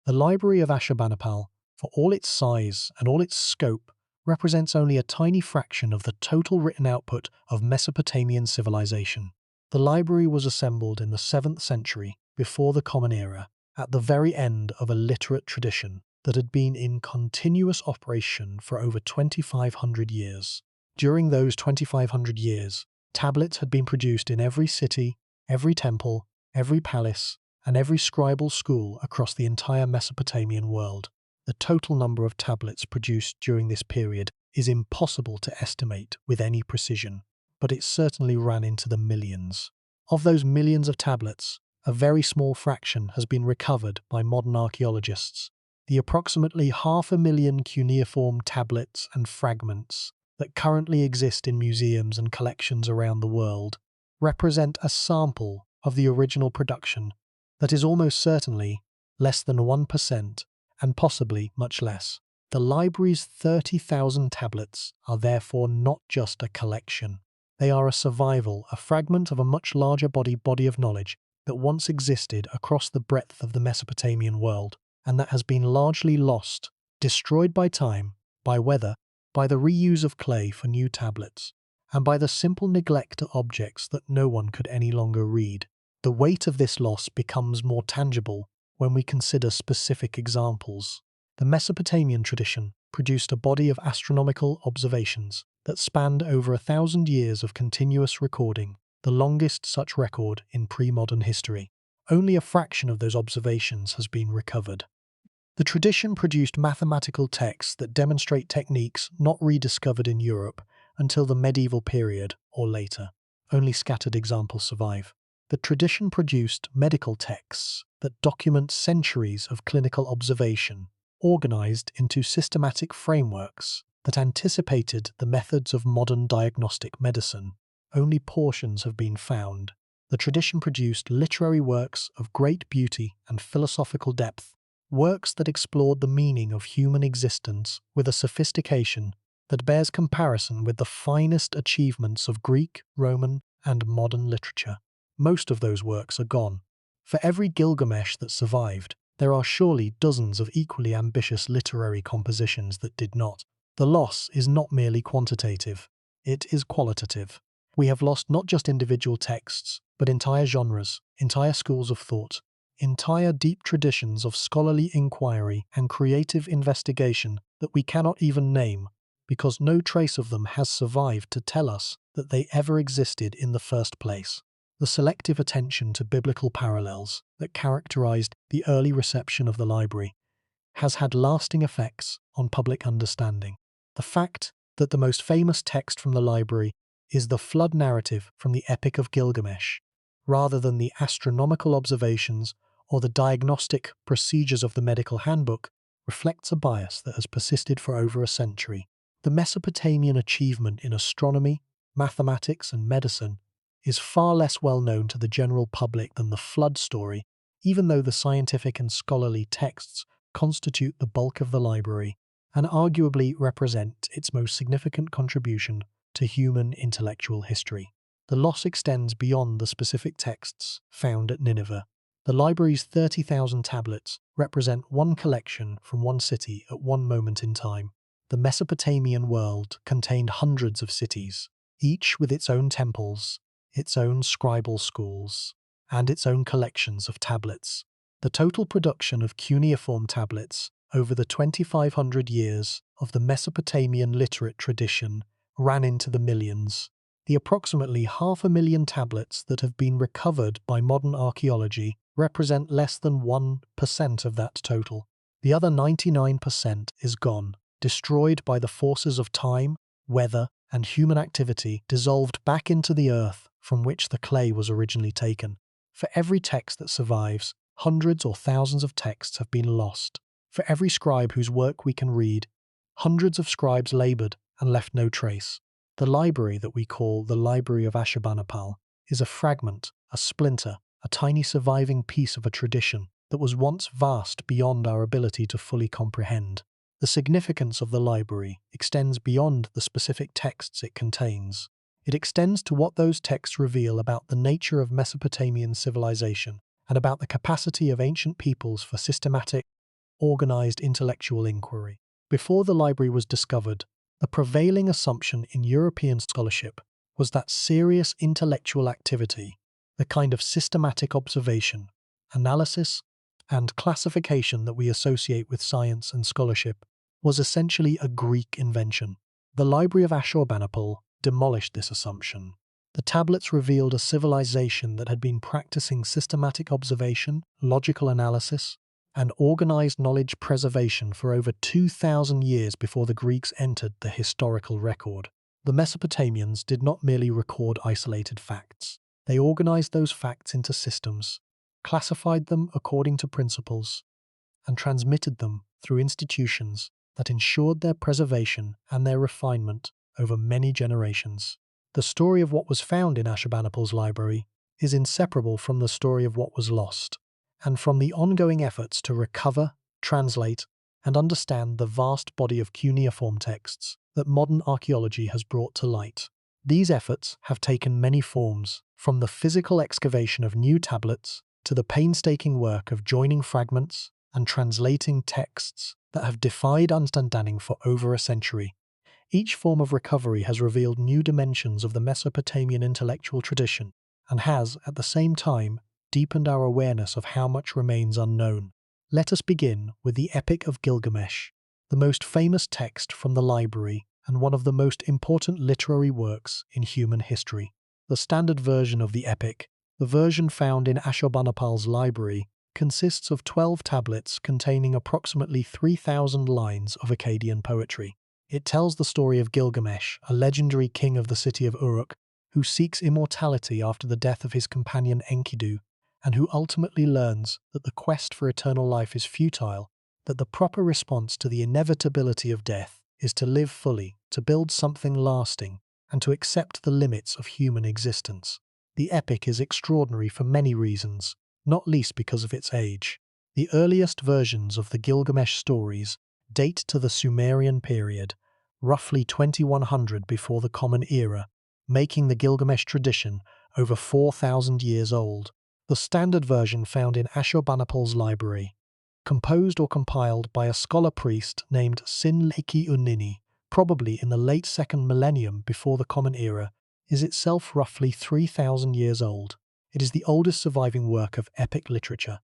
The library of Ashurbanipal, for all its size and all its scope, represents only a tiny fraction of the total written output of Mesopotamian civilization. The library was assembled in the 7th century before the Common Era, at the very end of a literate tradition that had been in continuous operation for over 2,500 years. During those 2,500 years, tablets had been produced in every city, every temple, every palace, and every scribal school across the entire Mesopotamian world. The total number of tablets produced during this period is impossible to estimate with any precision, but it certainly ran into the millions. Of those millions of tablets, a very small fraction has been recovered by modern archaeologists. The approximately 500,000 cuneiform tablets and fragments that currently exist in museums and collections around the world represent a sample of the original production that is almost certainly less than 1% and possibly much less. The library's 30,000 tablets are therefore not just a collection. They are a survival, a fragment of a much larger body of knowledge that once existed across the breadth of the Mesopotamian world, and that has been largely lost, destroyed by time, by weather, by the reuse of clay for new tablets, and by the simple neglect of objects that no one could any longer read. The weight of this loss becomes more tangible when we consider specific examples. The Mesopotamian tradition produced a body of astronomical observations that spanned over 1,000 years of continuous recording, the longest such record in pre-modern history. Only a fraction of those observations has been recovered. The tradition produced mathematical texts that demonstrate techniques not rediscovered in Europe until the medieval period or later. Only scattered examples survive. The tradition produced medical texts that document centuries of clinical observation, organized into systematic frameworks that anticipated the methods of modern diagnostic medicine. Only portions have been found. The tradition produced literary works of great beauty and philosophical depth, works that explored the meaning of human existence with a sophistication that bears comparison with the finest achievements of Greek, Roman, and modern literature. Most of those works are gone. For every Gilgamesh that survived, there are surely dozens of equally ambitious literary compositions that did not. The loss is not merely quantitative, it is qualitative. We have lost not just individual texts, but entire genres, entire schools of thought, entire deep traditions of scholarly inquiry and creative investigation that we cannot even name, because no trace of them has survived to tell us that they ever existed in the first place. The selective attention to biblical parallels that characterized the early reception of the library has had lasting effects on public understanding. The fact that the most famous text from the library is the flood narrative from the Epic of Gilgamesh, rather than the astronomical observations or the diagnostic procedures of the medical handbook, reflects a bias that has persisted for over a century. The Mesopotamian achievement in astronomy, mathematics, and medicine is far less well known to the general public than the flood story, even though the scientific and scholarly texts constitute the bulk of the library and arguably represent its most significant contribution to human intellectual history. The loss extends beyond the specific texts found at Nineveh. The library's 30,000 tablets represent one collection from one city at one moment in time. The Mesopotamian world contained hundreds of cities, each with its own temples, its own scribal schools, and its own collections of tablets. The total production of cuneiform tablets over the 2,500 years of the Mesopotamian literate tradition ran into the millions. The approximately 500,000 tablets that have been recovered by modern archaeology represent less than 1% of that total. The other 99% is gone, destroyed by the forces of time, weather, and human activity, dissolved back into the earth from which the clay was originally taken. For every text that survives, hundreds or thousands of texts have been lost. For every scribe whose work we can read, hundreds of scribes labored and left no trace. The library that we call the Library of Ashurbanipal is a fragment, a splinter, a tiny surviving piece of a tradition that was once vast beyond our ability to fully comprehend. The significance of the library extends beyond the specific texts it contains. It extends to what those texts reveal about the nature of Mesopotamian civilization and about the capacity of ancient peoples for systematic, organized intellectual inquiry. Before the library was discovered, the prevailing assumption in European scholarship was that serious intellectual activity, the kind of systematic observation, analysis, and classification that we associate with science and scholarship, was essentially a Greek invention. The Library of Ashurbanipal demolished this assumption. The tablets revealed a civilization that had been practicing systematic observation, logical analysis, and organized knowledge preservation for over 2,000 years before the Greeks entered the historical record. The Mesopotamians did not merely record isolated facts. They organized those facts into systems, classified them according to principles, and transmitted them through institutions that ensured their preservation and their refinement over many generations. The story of what was found in Ashurbanipal's library is inseparable from the story of what was lost, and from the ongoing efforts to recover, translate, and understand the vast body of cuneiform texts that modern archaeology has brought to light. These efforts have taken many forms, from the physical excavation of new tablets to the painstaking work of joining fragments and translating texts that have defied understanding for over a century. Each form of recovery has revealed new dimensions of the Mesopotamian intellectual tradition and has, at the same time, deepened our awareness of how much remains unknown. Let us begin with the Epic of Gilgamesh, the most famous text from the library and one of the most important literary works in human history. The standard version of the epic, the version found in Ashurbanipal's library, consists of 12 tablets containing approximately 3,000 lines of Akkadian poetry. It tells the story of Gilgamesh, a legendary king of the city of Uruk, who seeks immortality after the death of his companion Enkidu, and who ultimately learns that the quest for eternal life is futile, that the proper response to the inevitability of death is to live fully, to build something lasting, and to accept the limits of human existence. The epic is extraordinary for many reasons, not least because of its age. The earliest versions of the Gilgamesh stories date to the Sumerian period, roughly 2100 before the Common Era, making the Gilgamesh tradition over 4,000 years old. The standard version found in Ashurbanipal's library, composed or compiled by a scholar priest named Sin-Leki-Unini, probably in the late 2nd millennium before the Common Era, is itself roughly 3,000 years old. It is the oldest surviving work of epic literature,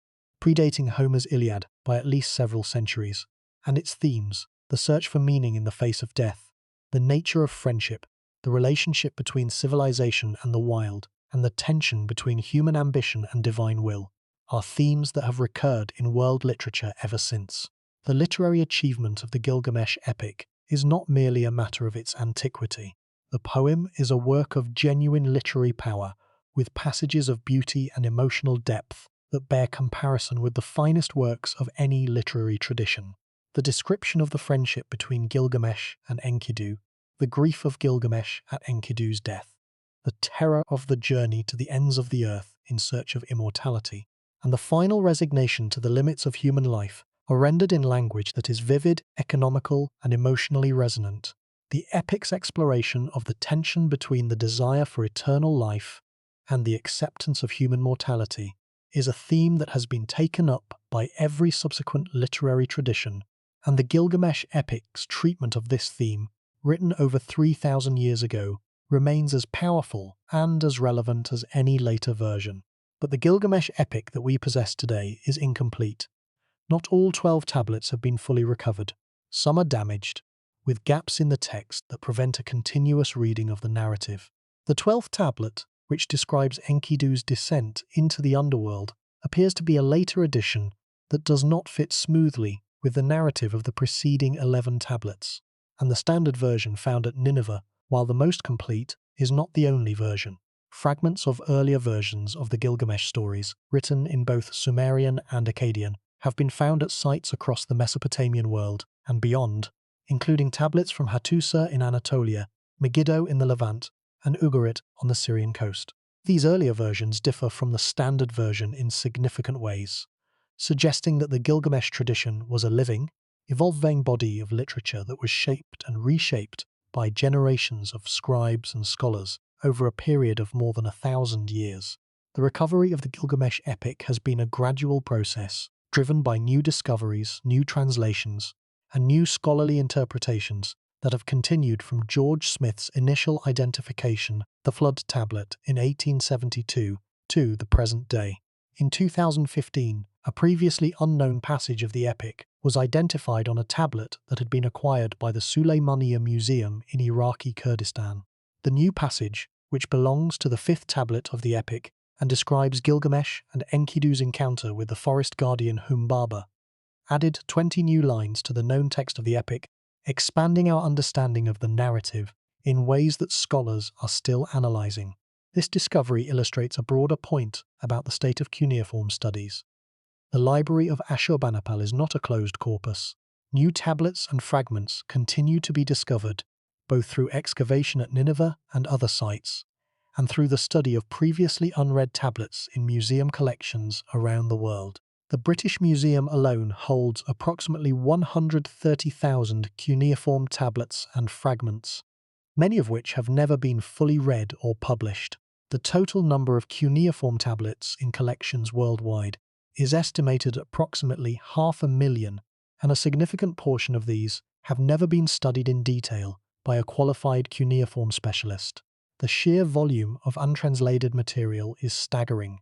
predating Homer's Iliad by at least several centuries, and its themes, the search for meaning in the face of death, the nature of friendship, the relationship between civilization and the wild, and the tension between human ambition and divine will, are themes that have recurred in world literature ever since. The literary achievement of the Gilgamesh epic is not merely a matter of its antiquity. The poem is a work of genuine literary power, with passages of beauty and emotional depth that bear comparison with the finest works of any literary tradition. The description of the friendship between Gilgamesh and Enkidu, the grief of Gilgamesh at Enkidu's death, the terror of the journey to the ends of the earth in search of immortality, and the final resignation to the limits of human life are rendered in language that is vivid, economical, and emotionally resonant. The epic's exploration of the tension between the desire for eternal life and the acceptance of human mortality is a theme that has been taken up by every subsequent literary tradition, and the Gilgamesh epic's treatment of this theme, written over 3,000 years ago, remains as powerful and as relevant as any later version. But the Gilgamesh epic that we possess today is incomplete. Not all 12 tablets have been fully recovered. Some are damaged, with gaps in the text that prevent a continuous reading of the narrative. The 12th tablet, which describes Enkidu's descent into the underworld, appears to be a later addition that does not fit smoothly with the narrative of the preceding 11 tablets. And the standard version found at Nineveh, while the most complete, is not the only version. Fragments of earlier versions of the Gilgamesh stories, written in both Sumerian and Akkadian, have been found at sites across the Mesopotamian world and beyond, including tablets from Hattusa in Anatolia, Megiddo in the Levant, and Ugarit on the Syrian coast. These earlier versions differ from the standard version in significant ways, suggesting that the Gilgamesh tradition was a living, evolving body of literature that was shaped and reshaped by generations of scribes and scholars over a period of more than 1,000 years. The recovery of the Gilgamesh epic has been a gradual process, driven by new discoveries, new translations, and new scholarly interpretations that have continued from George Smith's initial identification, the Flood Tablet, in 1872, to the present day. In 2015, a previously unknown passage of the epic was identified on a tablet that had been acquired by the Suleymaniye Museum in Iraqi Kurdistan. The new passage, which belongs to the fifth tablet of the epic and describes Gilgamesh and Enkidu's encounter with the forest guardian Humbaba, added 20 new lines to the known text of the epic, expanding our understanding of the narrative in ways that scholars are still analysing. This discovery illustrates a broader point about the state of cuneiform studies. The library of Ashurbanipal is not a closed corpus. New tablets and fragments continue to be discovered, both through excavation at Nineveh and other sites, and through the study of previously unread tablets in museum collections around the world. The British Museum alone holds approximately 130,000 cuneiform tablets and fragments, many of which have never been fully read or published. The total number of cuneiform tablets in collections worldwide is estimated at approximately 500,000, and a significant portion of these have never been studied in detail by a qualified cuneiform specialist. The sheer volume of untranslated material is staggering.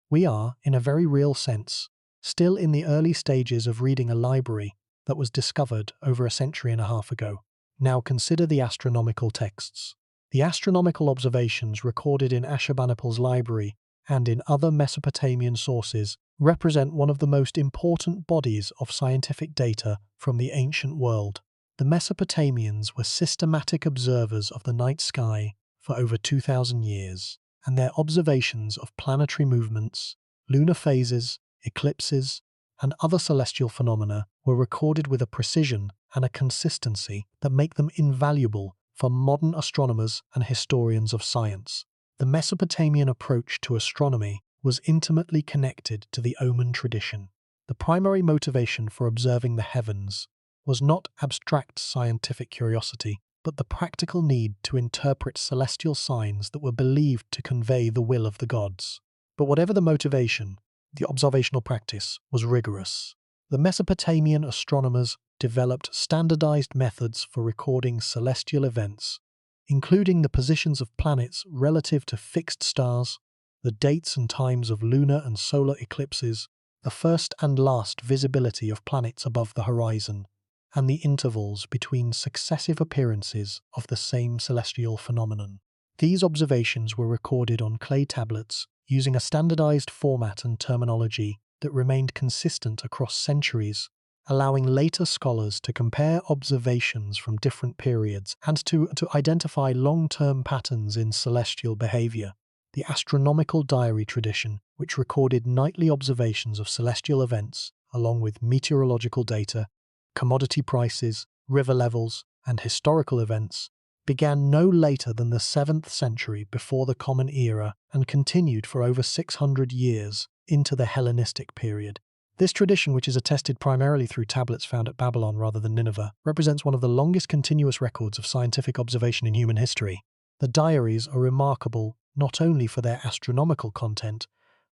We are, in a very real sense, still in the early stages of reading a library that was discovered over a century and a half ago. Now consider the astronomical texts. The astronomical observations recorded in Ashurbanipal's library and in other Mesopotamian sources represent one of the most important bodies of scientific data from the ancient world. The Mesopotamians were systematic observers of the night sky for over 2,000 years, and their observations of planetary movements, lunar phases, eclipses, and other celestial phenomena were recorded with a precision and a consistency that make them invaluable for modern astronomers and historians of science. The Mesopotamian approach to astronomy was intimately connected to the omen tradition. The primary motivation for observing the heavens was not abstract scientific curiosity, but the practical need to interpret celestial signs that were believed to convey the will of the gods. But whatever the motivation, the observational practice was rigorous. The Mesopotamian astronomers developed standardized methods for recording celestial events, including the positions of planets relative to fixed stars, the dates and times of lunar and solar eclipses, the first and last visibility of planets above the horizon, and the intervals between successive appearances of the same celestial phenomenon. These observations were recorded on clay tablets using a standardized format and terminology that remained consistent across centuries, allowing later scholars to compare observations from different periods and to identify long-term patterns in celestial behavior. The astronomical diary tradition, which recorded nightly observations of celestial events along with meteorological data, commodity prices, river levels, and historical events, began no later than the 7th century before the Common Era and continued for over 600 years into the Hellenistic period. This tradition, which is attested primarily through tablets found at Babylon rather than Nineveh, represents one of the longest continuous records of scientific observation in human history. The diaries are remarkable not only for their astronomical content,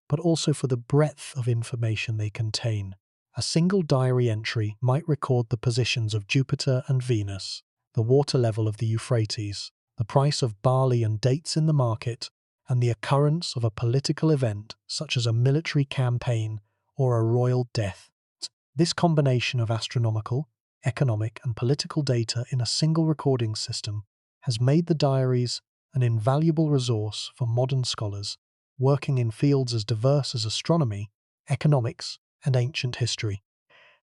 but also for the breadth of information they contain. A single diary entry might record the positions of Jupiter and Venus, the water level of the Euphrates, the price of barley and dates in the market, and the occurrence of a political event such as a military campaign or a royal death. This combination of astronomical, economic, and political data in a single recording system has made the diaries an invaluable resource for modern scholars working in fields as diverse as astronomy, economics, and ancient history.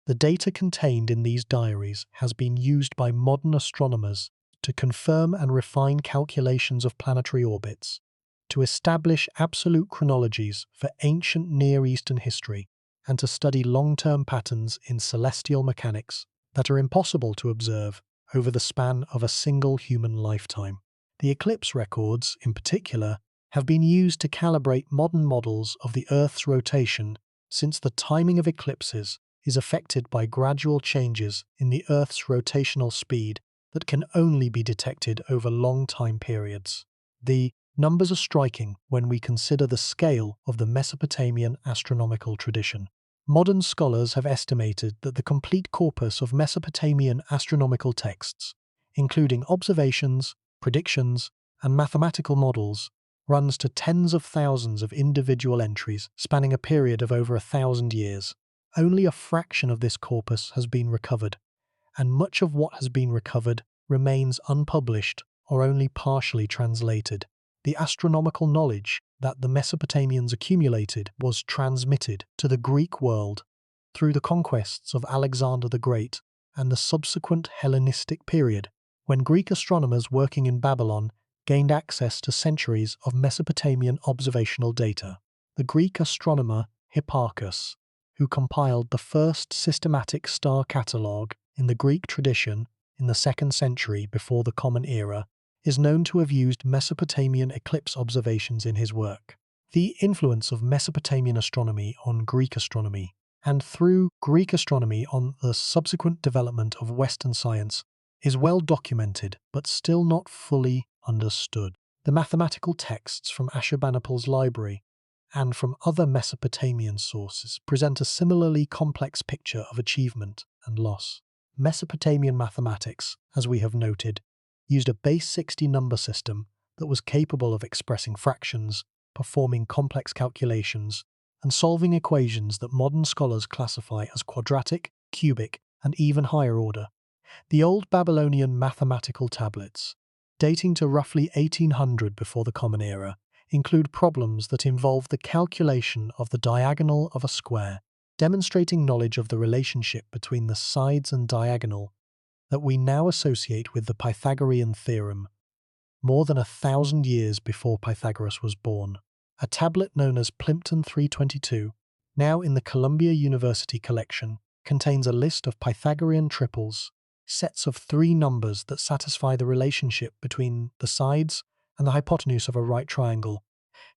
The data contained in these diaries has been used by modern astronomers to confirm and refine calculations of planetary orbits, to establish absolute chronologies for ancient Near Eastern history, and to study long-term patterns in celestial mechanics that are impossible to observe over the span of a single human lifetime. The eclipse records, in particular, have been used to calibrate modern models of the Earth's rotation, since the timing of eclipses is affected by gradual changes in the Earth's rotational speed that can only be detected over long time periods. The numbers are striking when we consider the scale of the Mesopotamian astronomical tradition. Modern scholars have estimated that the complete corpus of Mesopotamian astronomical texts, including observations, predictions, and mathematical models, runs to tens of thousands of individual entries spanning a period of over 1,000 years. Only a fraction of this corpus has been recovered, and much of what has been recovered remains unpublished or only partially translated. the astronomical knowledge that the Mesopotamians accumulated was transmitted to the Greek world through the conquests of Alexander the Great and the subsequent Hellenistic period, when Greek astronomers working in Babylon gained access to centuries of Mesopotamian observational data. The Greek astronomer Hipparchus, who compiled the first systematic star catalogue in the Greek tradition in the 2nd century before the Common Era, is known to have used Mesopotamian eclipse observations in his work. The influence of Mesopotamian astronomy on Greek astronomy, and through Greek astronomy on the subsequent development of Western science, is well documented but still not fully understood. The mathematical texts from Ashurbanipal's library and from other Mesopotamian sources present a similarly complex picture of achievement and loss. Mesopotamian mathematics, as we have noted, used a base 60 number system that was capable of expressing fractions, performing complex calculations, and solving equations that modern scholars classify as quadratic, cubic, and even higher order. The old Babylonian mathematical tablets, dating to roughly 1800 before the Common Era, include problems that involve the calculation of the diagonal of a square, demonstrating knowledge of the relationship between the sides and diagonal that we now associate with the Pythagorean theorem, more than 1,000 years before Pythagoras was born. A tablet known as Plimpton 322, now in the Columbia University collection, contains a list of Pythagorean triples, sets of 3 numbers that satisfy the relationship between the sides and the hypotenuse of a right triangle,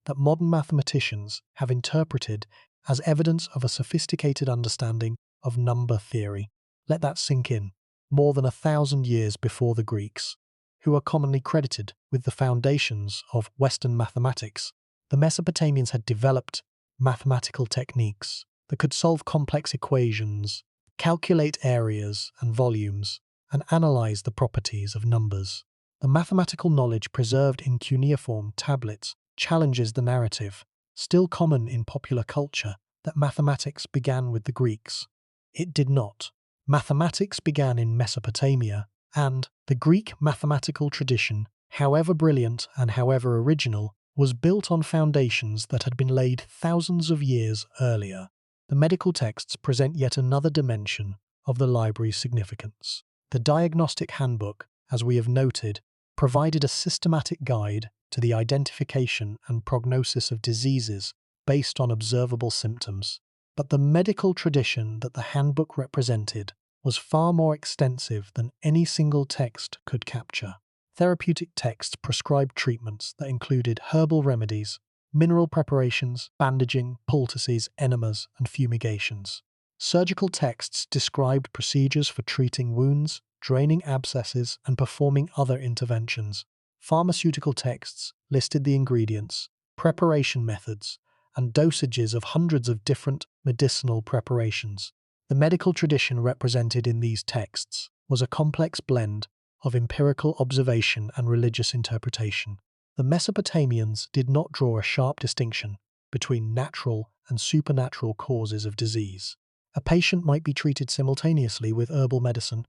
that modern mathematicians have interpreted as evidence of a sophisticated understanding of number theory. Let that sink in. More than 1,000 years before the Greeks, who are commonly credited with the foundations of Western mathematics, the Mesopotamians had developed mathematical techniques that could solve complex equations, calculate areas and volumes, and analyze the properties of numbers. The mathematical knowledge preserved in cuneiform tablets challenges the narrative, still common in popular culture, that mathematics began with the Greeks. It did not. Mathematics began in Mesopotamia, and the Greek mathematical tradition, however brilliant and however original, was built on foundations that had been laid thousands of years earlier. The medical texts present yet another dimension of the library's significance. The Diagnostic Handbook, as we have noted, provided a systematic guide to the identification and prognosis of diseases based on observable symptoms. But the medical tradition that the handbook represented was far more extensive than any single text could capture. Therapeutic texts prescribed treatments that included herbal remedies, mineral preparations, bandaging, poultices, enemas, and fumigations. Surgical texts described procedures for treating wounds, draining abscesses, and performing other interventions. Pharmaceutical texts listed the ingredients, preparation methods, and dosages of hundreds of different medicinal preparations. The medical tradition represented in these texts was a complex blend of empirical observation and religious interpretation. The Mesopotamians did not draw a sharp distinction between natural and supernatural causes of disease. A patient might be treated simultaneously with herbal medicine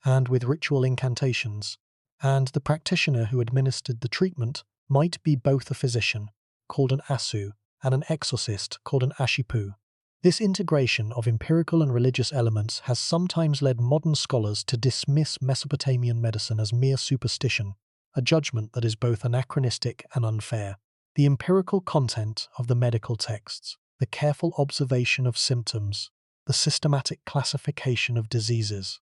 and with ritual incantations, and the practitioner who administered the treatment might be both a physician, called an assu, and an exorcist, called an ashipu. This integration of empirical and religious elements has sometimes led modern scholars to dismiss Mesopotamian medicine as mere superstition, a judgment that is both anachronistic and unfair. The empirical content of the medical texts, the careful observation of symptoms, the systematic classification of diseases,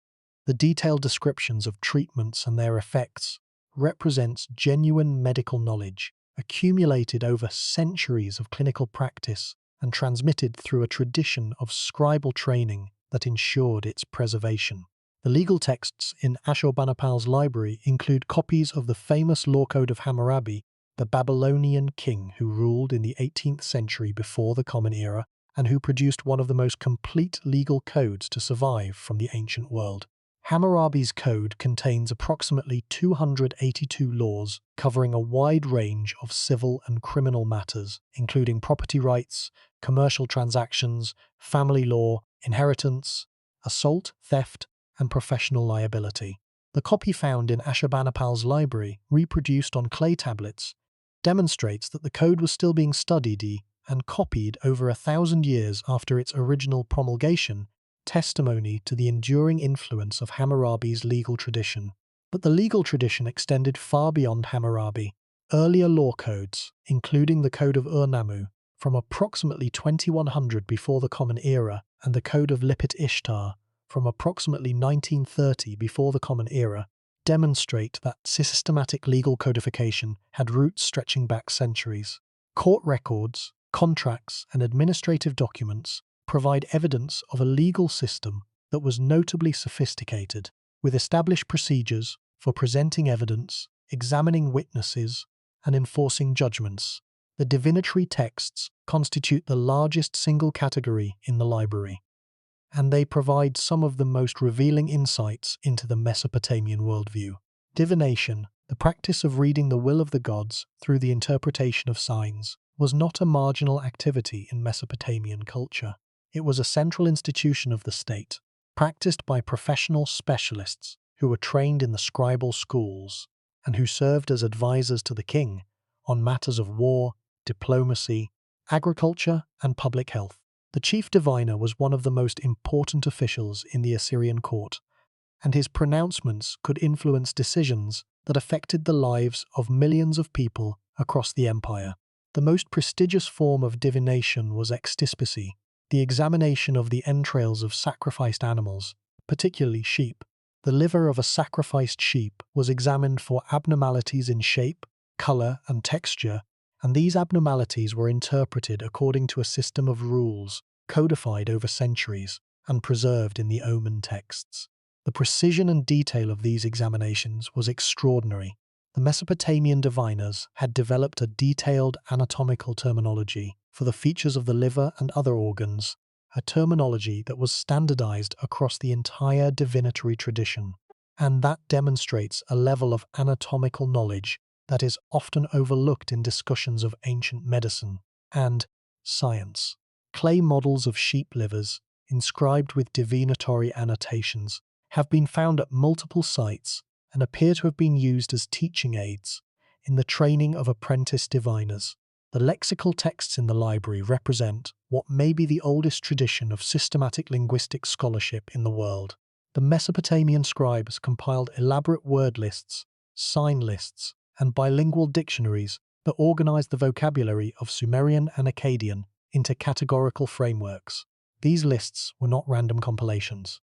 the detailed descriptions of treatments and their effects, represents genuine medical knowledge accumulated over centuries of clinical practice and transmitted through a tradition of scribal training that ensured its preservation. The legal texts in Ashurbanipal's library include copies of the famous Law Code of Hammurabi, the Babylonian king who ruled in the 18th century before the Common Era and who produced one of the most complete legal codes to survive from the ancient world. Hammurabi's code contains approximately 282 laws covering a wide range of civil and criminal matters, including property rights, commercial transactions, family law, inheritance, assault, theft, and professional liability. The copy found in Ashurbanipal's library, reproduced on clay tablets, demonstrates that the code was still being studied and copied over 1,000 years after its original promulgation, testimony to the enduring influence of Hammurabi's legal tradition. But the legal tradition extended far beyond Hammurabi. Earlier law codes, including the Code of Ur-Nammu from approximately 2100 before the Common Era and the Code of Lipit Ishtar from approximately 1930 before the Common Era, demonstrate that systematic legal codification had roots stretching back centuries. Court records, contracts, and administrative documents provide evidence of a legal system that was notably sophisticated, with established procedures for presenting evidence, examining witnesses, and enforcing judgments. The divinatory texts constitute the largest single category in the library, and they provide some of the most revealing insights into the Mesopotamian worldview. Divination, the practice of reading the will of the gods through the interpretation of signs, was not a marginal activity in Mesopotamian culture. It was a central institution of the state, practiced by professional specialists who were trained in the scribal schools and who served as advisors to the king on matters of war, diplomacy, agriculture, and public health. The chief diviner was one of the most important officials in the Assyrian court, and his pronouncements could influence decisions that affected the lives of millions of people across the empire. The most prestigious form of divination was extispicy, the examination of the entrails of sacrificed animals, particularly sheep. The liver of a sacrificed sheep was examined for abnormalities in shape, color, and texture, and these abnormalities were interpreted according to a system of rules codified over centuries and preserved in the omen texts. The precision and detail of these examinations was extraordinary. The Mesopotamian diviners had developed a detailed anatomical terminology for the features of the liver and other organs, a terminology that was standardized across the entire divinatory tradition, and that demonstrates a level of anatomical knowledge that is often overlooked in discussions of ancient medicine and science. Clay models of sheep livers, inscribed with divinatory annotations, have been found at multiple sites and appear to have been used as teaching aids in the training of apprentice diviners. The lexical texts in the library represent what may be the oldest tradition of systematic linguistic scholarship in the world. The Mesopotamian scribes compiled elaborate word lists, sign lists, and bilingual dictionaries that organized the vocabulary of Sumerian and Akkadian into categorical frameworks. These lists were not random compilations.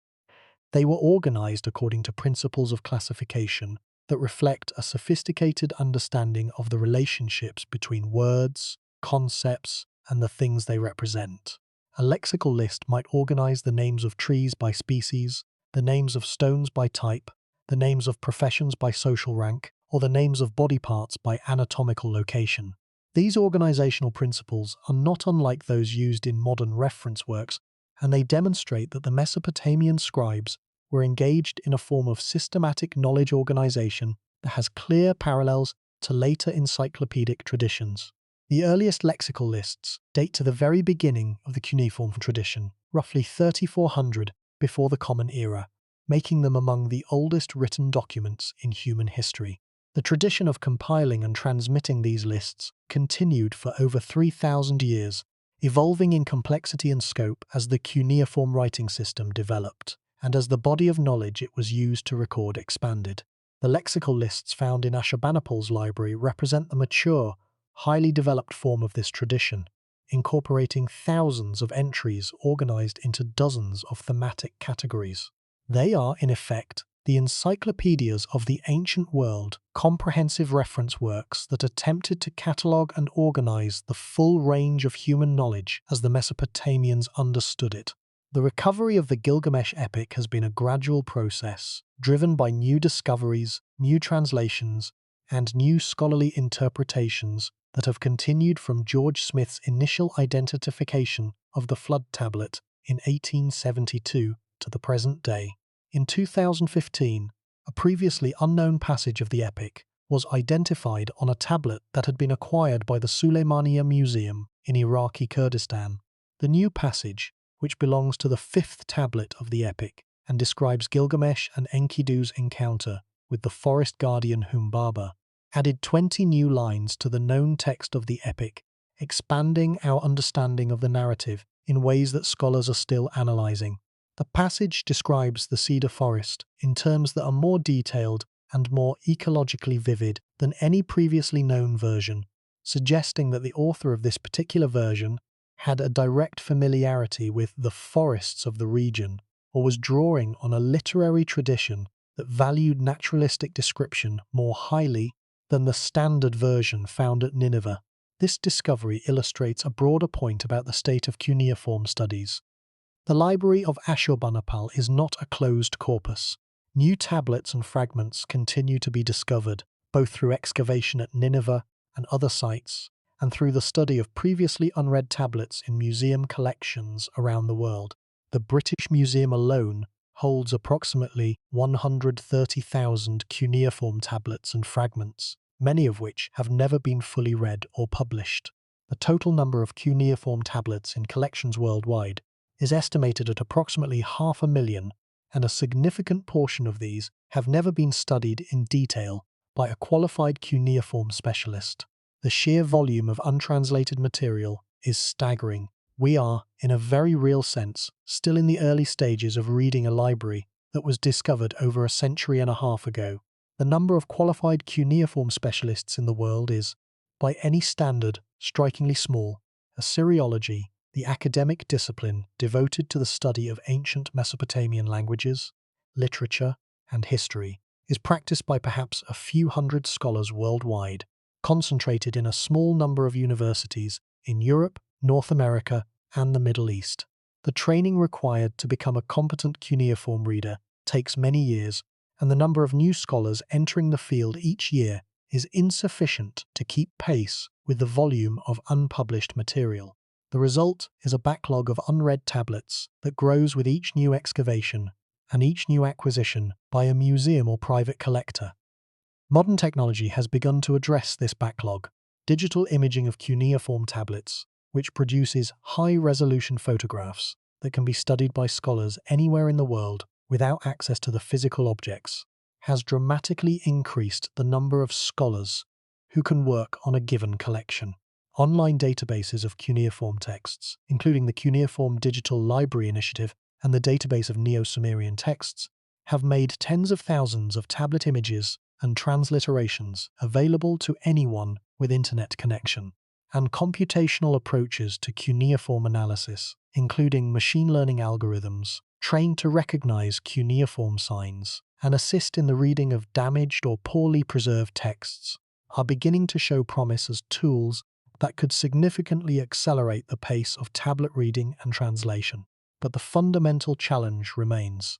They were organized according to principles of classification that reflect a sophisticated understanding of the relationships between words, concepts, and the things they represent. A lexical list might organize the names of trees by species, the names of stones by type, the names of professions by social rank, or the names of body parts by anatomical location. These organizational principles are not unlike those used in modern reference works, and they demonstrate that the Mesopotamian scribes were engaged in a form of systematic knowledge organization that has clear parallels to later encyclopedic traditions. The earliest lexical lists date to the very beginning of the cuneiform tradition, roughly 3400 before the Common Era, making them among the oldest written documents in human history. The tradition of compiling and transmitting these lists continued for over 3,000 years, evolving in complexity and scope as the cuneiform writing system developed, and as the body of knowledge it was used to record expanded. The lexical lists found in Ashurbanipal's library represent the mature, highly developed form of this tradition, incorporating thousands of entries organized into dozens of thematic categories. They are, in effect, the encyclopedias of the ancient world, comprehensive reference works that attempted to catalogue and organize the full range of human knowledge as the Mesopotamians understood it. The recovery of the Gilgamesh epic has been a gradual process, driven by new discoveries, new translations, and new scholarly interpretations that have continued from George Smith's initial identification of the Flood Tablet in 1872 to the present day. In 2015, a previously unknown passage of the epic was identified on a tablet that had been acquired by the Suleymaniye Museum in Iraqi Kurdistan. The new passage, which belongs to the fifth tablet of the epic and describes Gilgamesh and Enkidu's encounter with the forest guardian Humbaba, added 20 new lines to the known text of the epic, expanding our understanding of the narrative in ways that scholars are still analysing. The passage describes the cedar forest in terms that are more detailed and more ecologically vivid than any previously known version, suggesting that the author of this particular version had a direct familiarity with the forests of the region, or was drawing on a literary tradition that valued naturalistic description more highly than the standard version found at Nineveh. This discovery illustrates a broader point about the state of cuneiform studies. The library of Ashurbanipal is not a closed corpus. New tablets and fragments continue to be discovered, both through excavation at Nineveh and other sites, and through the study of previously unread tablets in museum collections around the world. The British Museum alone holds approximately 130,000 cuneiform tablets and fragments, many of which have never been fully read or published. The total number of cuneiform tablets in collections worldwide is estimated at approximately 500,000, and a significant portion of these have never been studied in detail by a qualified cuneiform specialist. The sheer volume of untranslated material is staggering. We are, in a very real sense, still in the early stages of reading a library that was discovered over a century and a half ago. The number of qualified cuneiform specialists in the world is, by any standard, strikingly small. Assyriology, the academic discipline devoted to the study of ancient Mesopotamian languages, literature, and history, is practiced by perhaps a few hundred scholars worldwide, concentrated in a small number of universities in Europe, North America, and the Middle East. The training required to become a competent cuneiform reader takes many years, and the number of new scholars entering the field each year is insufficient to keep pace with the volume of unpublished material. The result is a backlog of unread tablets that grows with each new excavation and each new acquisition by a museum or private collector. Modern technology has begun to address this backlog. Digital imaging of cuneiform tablets, which produces high-resolution photographs that can be studied by scholars anywhere in the world without access to the physical objects, has dramatically increased the number of scholars who can work on a given collection. Online databases of cuneiform texts, including the Cuneiform Digital Library Initiative and the database of Neo-Sumerian texts, have made tens of thousands of tablet images and transliterations available to anyone with internet connection. And computational approaches to cuneiform analysis, including machine learning algorithms trained to recognize cuneiform signs and assist in the reading of damaged or poorly preserved texts, are beginning to show promise as tools that could significantly accelerate the pace of tablet reading and translation. But the fundamental challenge remains.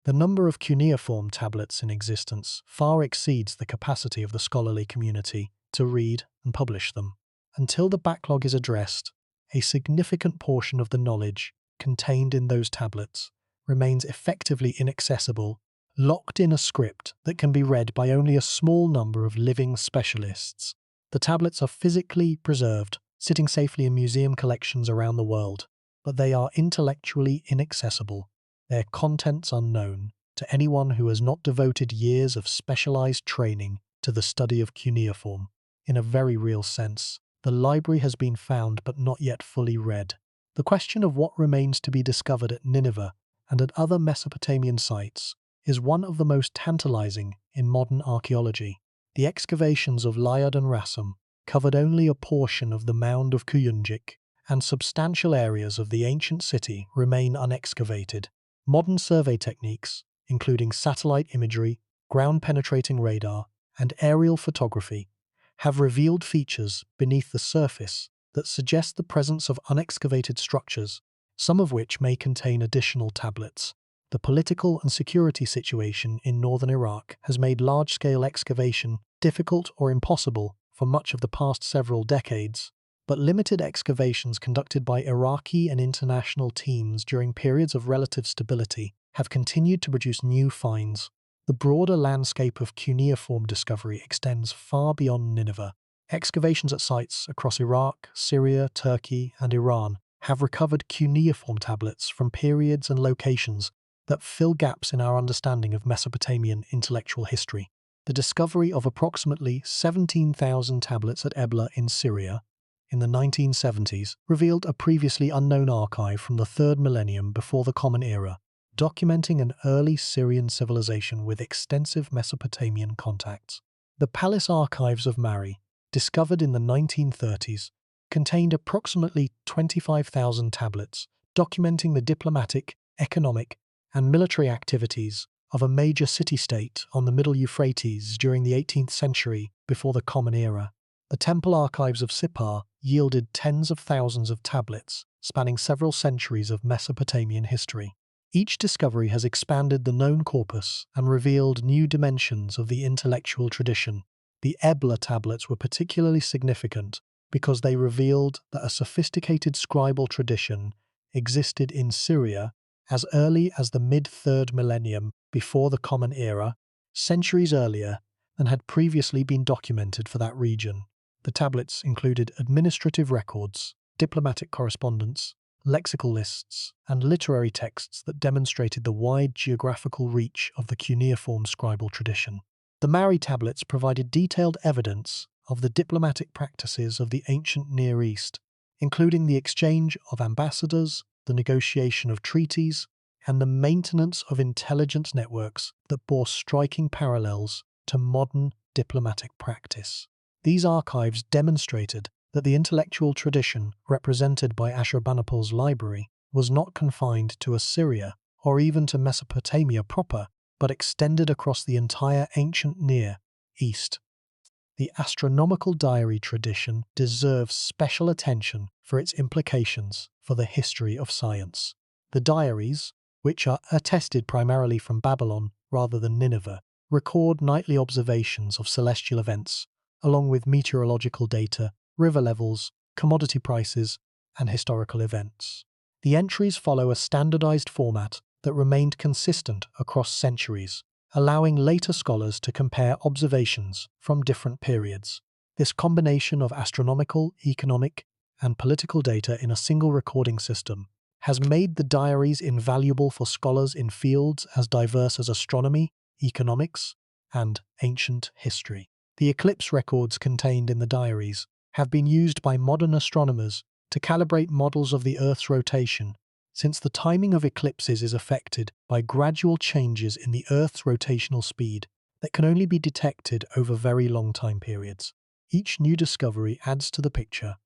The number of cuneiform tablets in existence far exceeds the capacity of the scholarly community to read and publish them. Until the backlog is addressed, a significant portion of the knowledge contained in those tablets remains effectively inaccessible, locked in a script that can be read by only a small number of living specialists. The tablets are physically preserved, sitting safely in museum collections around the world, but they are intellectually inaccessible, their contents unknown to anyone who has not devoted years of specialized training to the study of cuneiform. In a very real sense, the library has been found but not yet fully read. The question of what remains to be discovered at Nineveh and at other Mesopotamian sites is one of the most tantalizing in modern archaeology. The excavations of Layard and Rassam covered only a portion of the mound of Kuyunjik, and substantial areas of the ancient city remain unexcavated. Modern survey techniques, including satellite imagery, ground-penetrating radar, and aerial photography, have revealed features beneath the surface that suggest the presence of unexcavated structures, some of which may contain additional tablets. The political and security situation in northern Iraq has made large-scale excavation difficult or impossible for much of the past several decades, but limited excavations conducted by Iraqi and international teams during periods of relative stability have continued to produce new finds. The broader landscape of cuneiform discovery extends far beyond Nineveh. Excavations at sites across Iraq, Syria, Turkey, and Iran have recovered cuneiform tablets from periods and locations that fill gaps in our understanding of Mesopotamian intellectual history. The discovery of approximately 17,000 tablets at Ebla in Syria in the 1970s revealed a previously unknown archive from the 3rd millennium before the Common Era, documenting an early Syrian civilization with extensive Mesopotamian contacts. The palace archives of Mari, discovered in the 1930s, contained approximately 25,000 tablets, documenting the diplomatic, economic, and military activities of a major city-state on the Middle Euphrates during the 18th century before the Common Era. The temple archives of Sippar yielded tens of thousands of tablets, spanning several centuries of Mesopotamian history. Each discovery has expanded the known corpus and revealed new dimensions of the intellectual tradition. The Ebla tablets were particularly significant because they revealed that a sophisticated scribal tradition existed in Syria as early as the mid-3rd millennium before the Common Era, centuries earlier than had previously been documented for that region. The tablets included administrative records, diplomatic correspondence, lexical lists, and literary texts that demonstrated the wide geographical reach of the cuneiform scribal tradition. The Mari tablets provided detailed evidence of the diplomatic practices of the ancient Near East, including the exchange of ambassadors, the negotiation of treaties, and the maintenance of intelligence networks that bore striking parallels to modern diplomatic practice. These archives demonstrated that the intellectual tradition represented by Ashurbanipal's library was not confined to Assyria or even to Mesopotamia proper, but extended across the entire ancient Near East. The astronomical diary tradition deserves special attention for its implications for the history of science. The diaries, which are attested primarily from Babylon rather than Nineveh, record nightly observations of celestial events, along with meteorological data, river levels, commodity prices, and historical events. The entries follow a standardized format that remained consistent across centuries, allowing later scholars to compare observations from different periods. This combination of astronomical, economic, and political data in a single recording system has made the diaries invaluable for scholars in fields as diverse as astronomy, economics, and ancient history. The eclipse records contained in the diaries have been used by modern astronomers to calibrate models of the Earth's rotation, since the timing of eclipses is affected by gradual changes in the Earth's rotational speed that can only be detected over very long time periods. Each new discovery adds to the picture,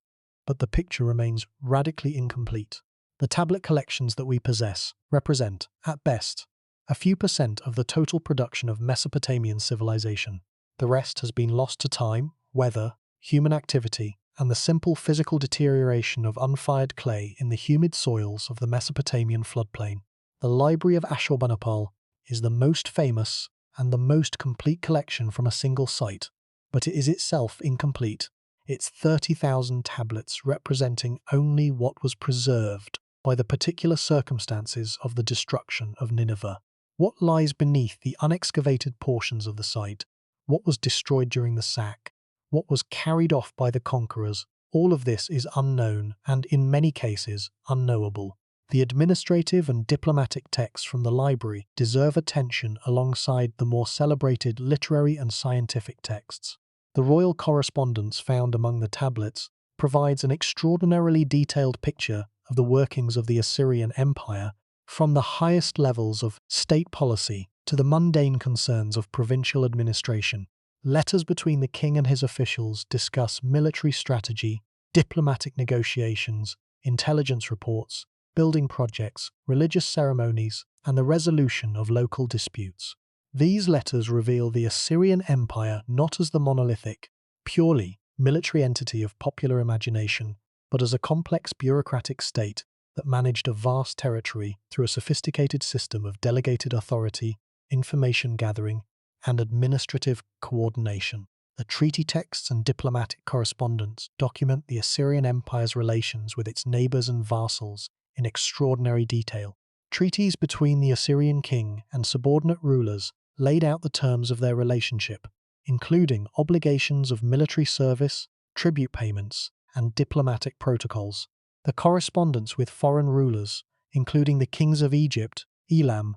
but the picture remains radically incomplete. The tablet collections that we possess represent, at best, a few percent of the total production of Mesopotamian civilization. The rest has been lost to time, weather, human activity, and the simple physical deterioration of unfired clay in the humid soils of the Mesopotamian floodplain. The Library of Ashurbanipal is the most famous and the most complete collection from a single site, but it is itself incomplete, its 30,000 tablets representing only what was preserved by the particular circumstances of the destruction of Nineveh. What lies beneath the unexcavated portions of the site? What was destroyed during the sack? What was carried off by the conquerors? All of this is unknown and, in many cases, unknowable. The administrative and diplomatic texts from the library deserve attention alongside the more celebrated literary and scientific texts. The royal correspondence found among the tablets provides an extraordinarily detailed picture of the workings of the Assyrian Empire, from the highest levels of state policy to the mundane concerns of provincial administration. Letters between the king and his officials discuss military strategy, diplomatic negotiations, intelligence reports, building projects, religious ceremonies, and the resolution of local disputes. These letters reveal the Assyrian Empire not as the monolithic, purely military entity of popular imagination, but as a complex bureaucratic state that managed a vast territory through a sophisticated system of delegated authority, information gathering, and administrative coordination. The treaty texts and diplomatic correspondence document the Assyrian Empire's relations with its neighbors and vassals in extraordinary detail. Treaties between the Assyrian king and subordinate rulers laid out the terms of their relationship, including obligations of military service, tribute payments, and diplomatic protocols. The correspondence with foreign rulers, including the kings of Egypt, Elam,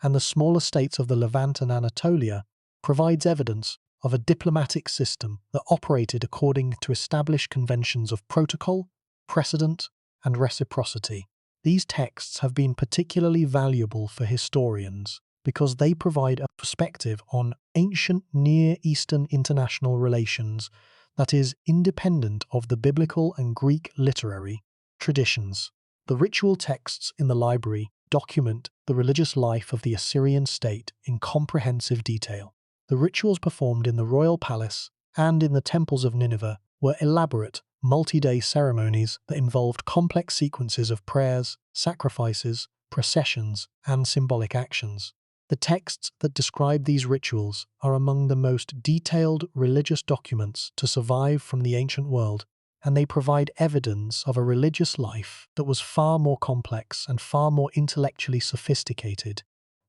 and the smaller states of the Levant and Anatolia, provides evidence of a diplomatic system that operated according to established conventions of protocol, precedent, and reciprocity. These texts have been particularly valuable for historians because they provide a perspective on ancient Near Eastern international relations that is independent of the biblical and Greek literary traditions. The ritual texts in the library document the religious life of the Assyrian state in comprehensive detail. The rituals performed in the royal palace and in the temples of Nineveh were elaborate, multi-day ceremonies that involved complex sequences of prayers, sacrifices, processions, and symbolic actions. The texts that describe these rituals are among the most detailed religious documents to survive from the ancient world, and they provide evidence of a religious life that was far more complex and far more intellectually sophisticated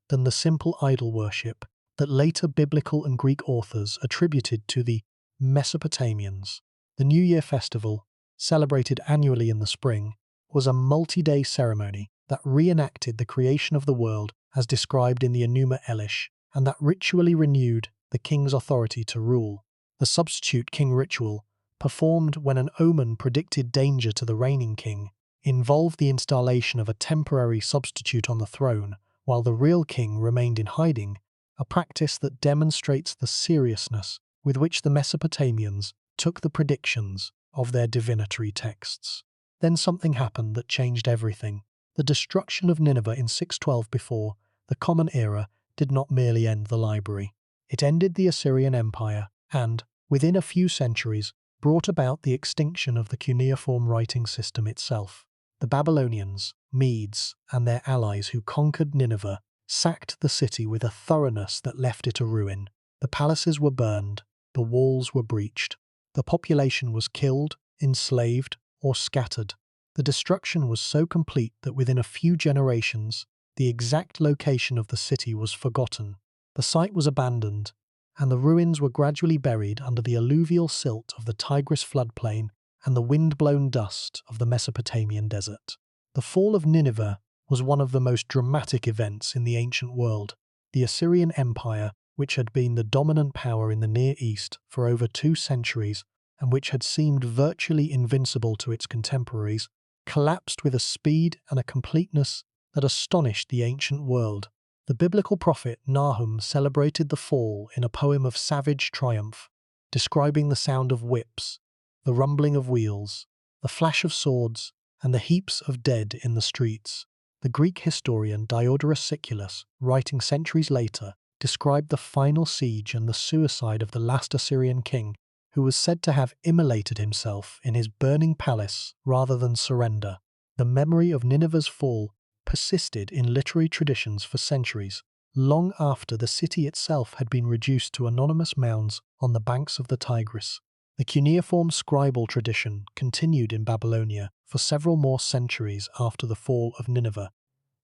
than the simple idol worship that later biblical and Greek authors attributed to the Mesopotamians. The New Year festival, celebrated annually in the spring, was a multi-day ceremony that reenacted the creation of the world as described in the Enuma Elish, and that ritually renewed the king's authority to rule. The substitute king ritual, performed when an omen predicted danger to the reigning king, involved the installation of a temporary substitute on the throne while the real king remained in hiding, a practice that demonstrates the seriousness with which the Mesopotamians took the predictions of their divinatory texts. Then something happened that changed everything. The destruction of Nineveh in 612 before the Common Era did not merely end the library. It ended the Assyrian Empire and, within a few centuries, brought about the extinction of the cuneiform writing system itself. The Babylonians, Medes, and their allies who conquered Nineveh sacked the city with a thoroughness that left it a ruin. The palaces were burned, the walls were breached, the population was killed, enslaved, or scattered. The destruction was so complete that within a few generations, the exact location of the city was forgotten. The site was abandoned, and the ruins were gradually buried under the alluvial silt of the Tigris floodplain and the wind-blown dust of the Mesopotamian desert. The fall of Nineveh was one of the most dramatic events in the ancient world. The Assyrian Empire, which had been the dominant power in the Near East for over 2 centuries and which had seemed virtually invincible to its contemporaries, collapsed with a speed and a completeness that astonished the ancient world. The biblical prophet Nahum celebrated the fall in a poem of savage triumph, describing the sound of whips, the rumbling of wheels, the flash of swords, and the heaps of dead in the streets. The Greek historian Diodorus Siculus, writing centuries later, described the final siege and the suicide of the last Assyrian king, who was said to have immolated himself in his burning palace rather than surrender. The memory of Nineveh's fall persisted in literary traditions for centuries, long after the city itself had been reduced to anonymous mounds on the banks of the Tigris. The cuneiform scribal tradition continued in Babylonia for several more centuries after the fall of Nineveh,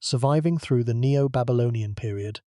surviving through the Neo-Babylonian period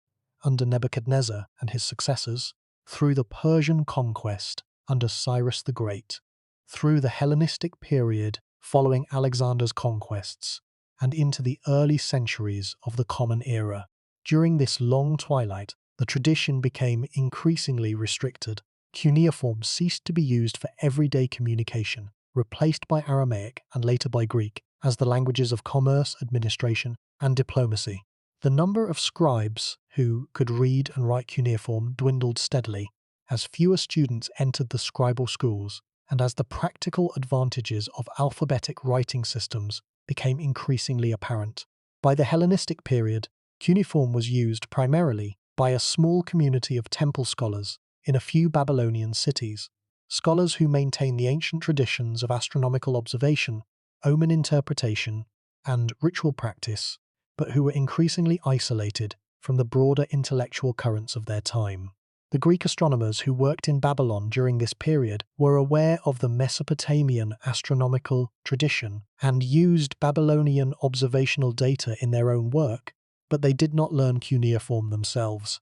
under Nebuchadnezzar and his successors, through the Persian conquest under Cyrus the Great, through the Hellenistic period following Alexander's conquests, and into the early centuries of the Common Era. During this long twilight, the tradition became increasingly restricted. Cuneiform ceased to be used for everyday communication, replaced by Aramaic and later by Greek as the languages of commerce, administration, and diplomacy. The number of scribes who could read and write cuneiform dwindled steadily as fewer students entered the scribal schools and as the practical advantages of alphabetic writing systems became increasingly apparent. By the Hellenistic period, cuneiform was used primarily by a small community of temple scholars in a few Babylonian cities, scholars who maintained the ancient traditions of astronomical observation, omen interpretation, and ritual practice, but who were increasingly isolated from the broader intellectual currents of their time. The Greek astronomers who worked in Babylon during this period were aware of the Mesopotamian astronomical tradition and used Babylonian observational data in their own work, but they did not learn cuneiform themselves.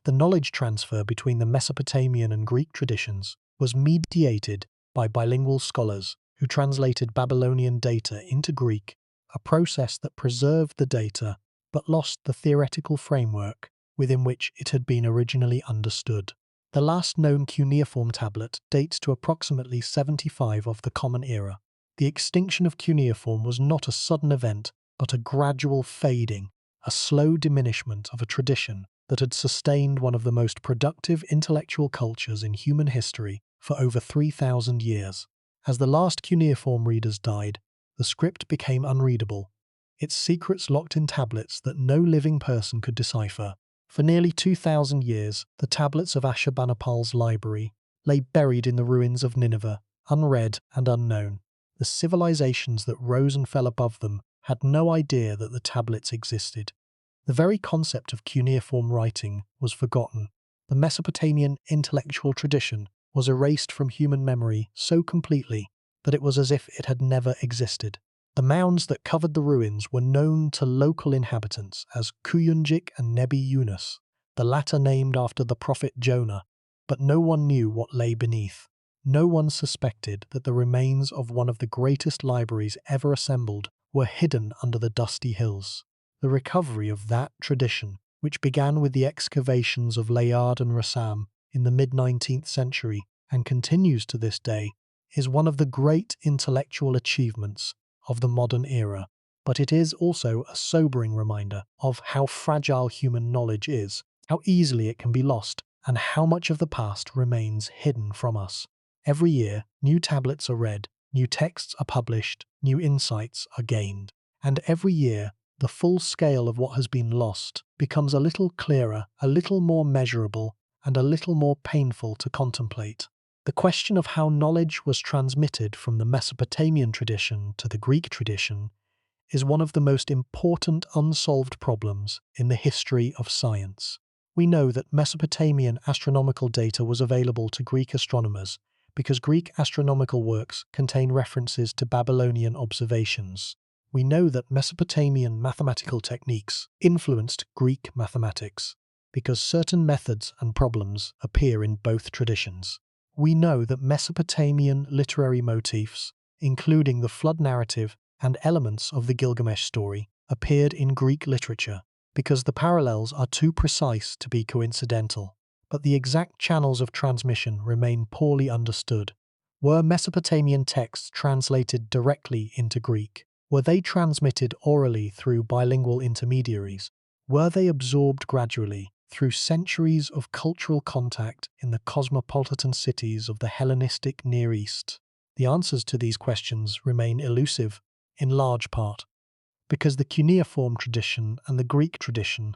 The knowledge transfer between the Mesopotamian and Greek traditions was mediated by bilingual scholars who translated Babylonian data into Greek, a process that preserved the data but lost the theoretical framework within which it had been originally understood. The last known cuneiform tablet dates to approximately 75 of the Common Era. The extinction of cuneiform was not a sudden event, but a gradual fading, a slow diminishment of a tradition that had sustained one of the most productive intellectual cultures in human history for over 3,000 years. As the last cuneiform readers died, the script became unreadable, its secrets locked in tablets that no living person could decipher. For nearly 2,000 years, the tablets of Ashurbanipal's library lay buried in the ruins of Nineveh, unread and unknown. The civilizations that rose and fell above them had no idea that the tablets existed. The very concept of cuneiform writing was forgotten. The Mesopotamian intellectual tradition was erased from human memory so completely that it was as if it had never existed. The mounds that covered the ruins were known to local inhabitants as Kuyunjik and Nebi Yunus, the latter named after the prophet Jonah, but no one knew what lay beneath. No one suspected that the remains of one of the greatest libraries ever assembled were hidden under the dusty hills. The recovery of that tradition, which began with the excavations of Layard and Rassam in the mid-19th century and continues to this day, is one of the great intellectual achievements of the modern era. But it is also a sobering reminder of how fragile human knowledge is, how easily it can be lost, and how much of the past remains hidden from us. Every year, new tablets are read, new texts are published, new insights are gained. And every year, the full scale of what has been lost becomes a little clearer, a little more measurable, and a little more painful to contemplate. The question of how knowledge was transmitted from the Mesopotamian tradition to the Greek tradition is one of the most important unsolved problems in the history of science. We know that Mesopotamian astronomical data was available to Greek astronomers because Greek astronomical works contain references to Babylonian observations. We know that Mesopotamian mathematical techniques influenced Greek mathematics because certain methods and problems appear in both traditions. We know that Mesopotamian literary motifs, including the flood narrative and elements of the Gilgamesh story, appeared in Greek literature because the parallels are too precise to be coincidental. But the exact channels of transmission remain poorly understood. Were Mesopotamian texts translated directly into Greek? Were they transmitted orally through bilingual intermediaries? Were they absorbed gradually through centuries of cultural contact in the cosmopolitan cities of the Hellenistic Near East? The answers to these questions remain elusive, in large part, because the cuneiform tradition and the Greek tradition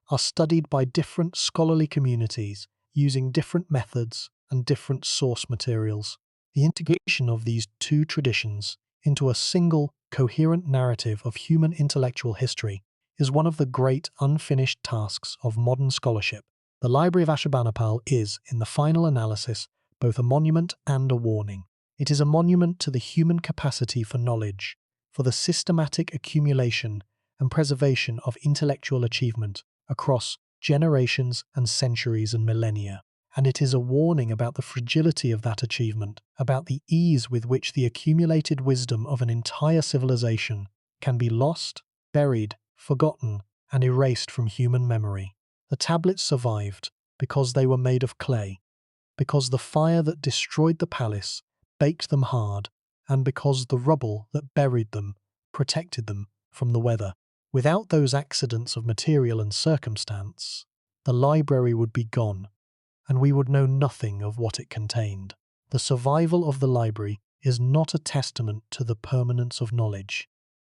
are studied by different scholarly communities using different methods and different source materials. The integration of these two traditions into a single, coherent narrative of human intellectual history is one of the great unfinished tasks of modern scholarship. The Library of Ashurbanipal is, in the final analysis, both a monument and a warning. It is a monument to the human capacity for knowledge, for the systematic accumulation and preservation of intellectual achievement across generations and centuries and millennia. And it is a warning about the fragility of that achievement, about the ease with which the accumulated wisdom of an entire civilization can be lost, buried, forgotten, and erased from human memory. The tablets survived because they were made of clay, because the fire that destroyed the palace baked them hard, and because the rubble that buried them protected them from the weather. Without those accidents of material and circumstance, the library would be gone, and we would know nothing of what it contained. The survival of the library is not a testament to the permanence of knowledge.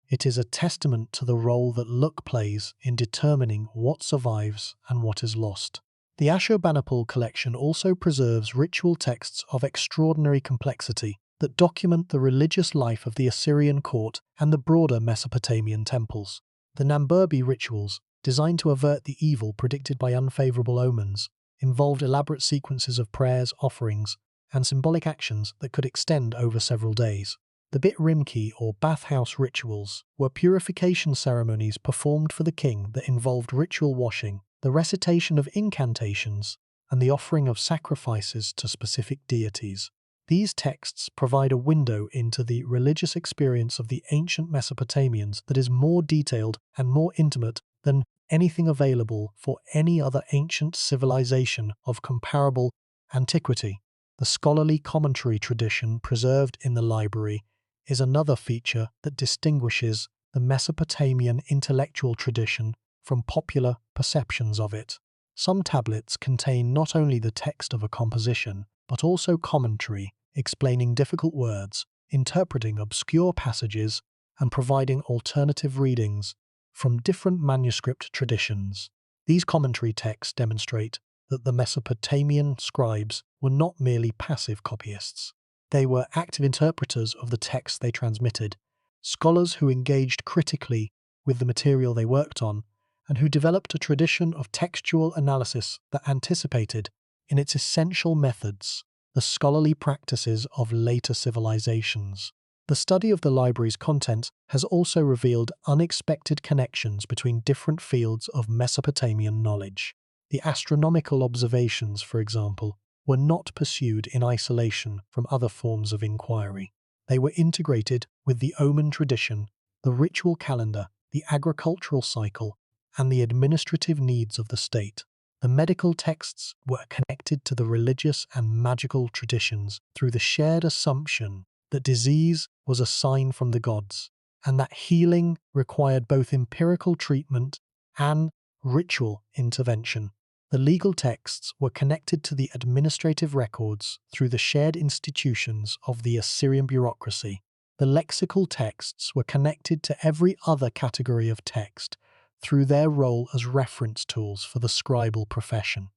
It is a testament to the role that luck plays in determining what survives and what is lost. The Ashurbanipal collection also preserves ritual texts of extraordinary complexity that document the religious life of the Assyrian court and the broader Mesopotamian temples. The Namburbi rituals, designed to avert the evil predicted by unfavorable omens, involved elaborate sequences of prayers, offerings, and symbolic actions that could extend over several days. The Bitrimki or bathhouse rituals were purification ceremonies performed for the king that involved ritual washing, the recitation of incantations, and the offering of sacrifices to specific deities. These texts provide a window into the religious experience of the ancient Mesopotamians that is more detailed and more intimate than anything available for any other ancient civilization of comparable Antiquity. The scholarly commentary tradition preserved in the library is another feature that distinguishes the Mesopotamian intellectual tradition from popular perceptions of it. Some tablets contain not only the text of a composition, but also commentary explaining difficult words, interpreting obscure passages, and providing alternative readings from different manuscript traditions. These commentary texts demonstrate that the Mesopotamian scribes were not merely passive copyists. They were active interpreters of the texts they transmitted, scholars who engaged critically with the material they worked on, and who developed a tradition of textual analysis that anticipated, in its essential methods, the scholarly practices of later civilizations. The study of the library's content has also revealed unexpected connections between different fields of Mesopotamian knowledge. The astronomical observations, for example, were not pursued in isolation from other forms of inquiry. They were integrated with the omen tradition, the ritual calendar, the agricultural cycle, and the administrative needs of the state. The medical texts were connected to the religious and magical traditions through the shared assumption that disease was a sign from the gods, and that healing required both empirical treatment and ritual intervention. The legal texts were connected to the administrative records through the shared institutions of the Assyrian bureaucracy. The lexical texts were connected to every other category of text through their role as reference tools for the scribal profession.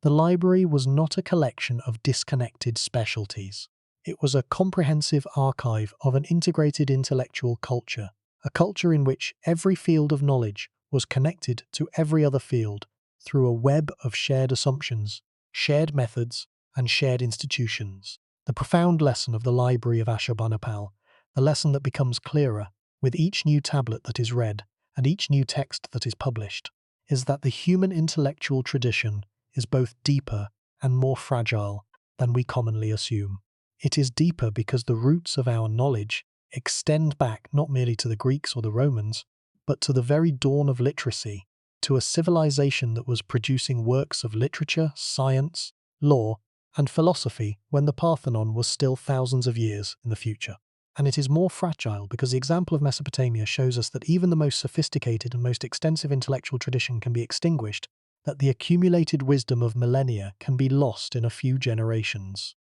The library was not a collection of disconnected specialties. It was a comprehensive archive of an integrated intellectual culture, a culture in which every field of knowledge was connected to every other field through a web of shared assumptions, shared methods, and shared institutions. The profound lesson of the Library of Ashurbanipal, the lesson that becomes clearer with each new tablet that is read and each new text that is published, is that the human intellectual tradition is both deeper and more fragile than we commonly assume. It is deeper because the roots of our knowledge extend back not merely to the Greeks or the Romans, but to the very dawn of literacy, to a civilization that was producing works of literature, science, law, and philosophy when the Parthenon was still thousands of years in the future. And it is more fragile because the example of Mesopotamia shows us that even the most sophisticated and most extensive intellectual tradition can be extinguished, that the accumulated wisdom of millennia can be lost in a few generations,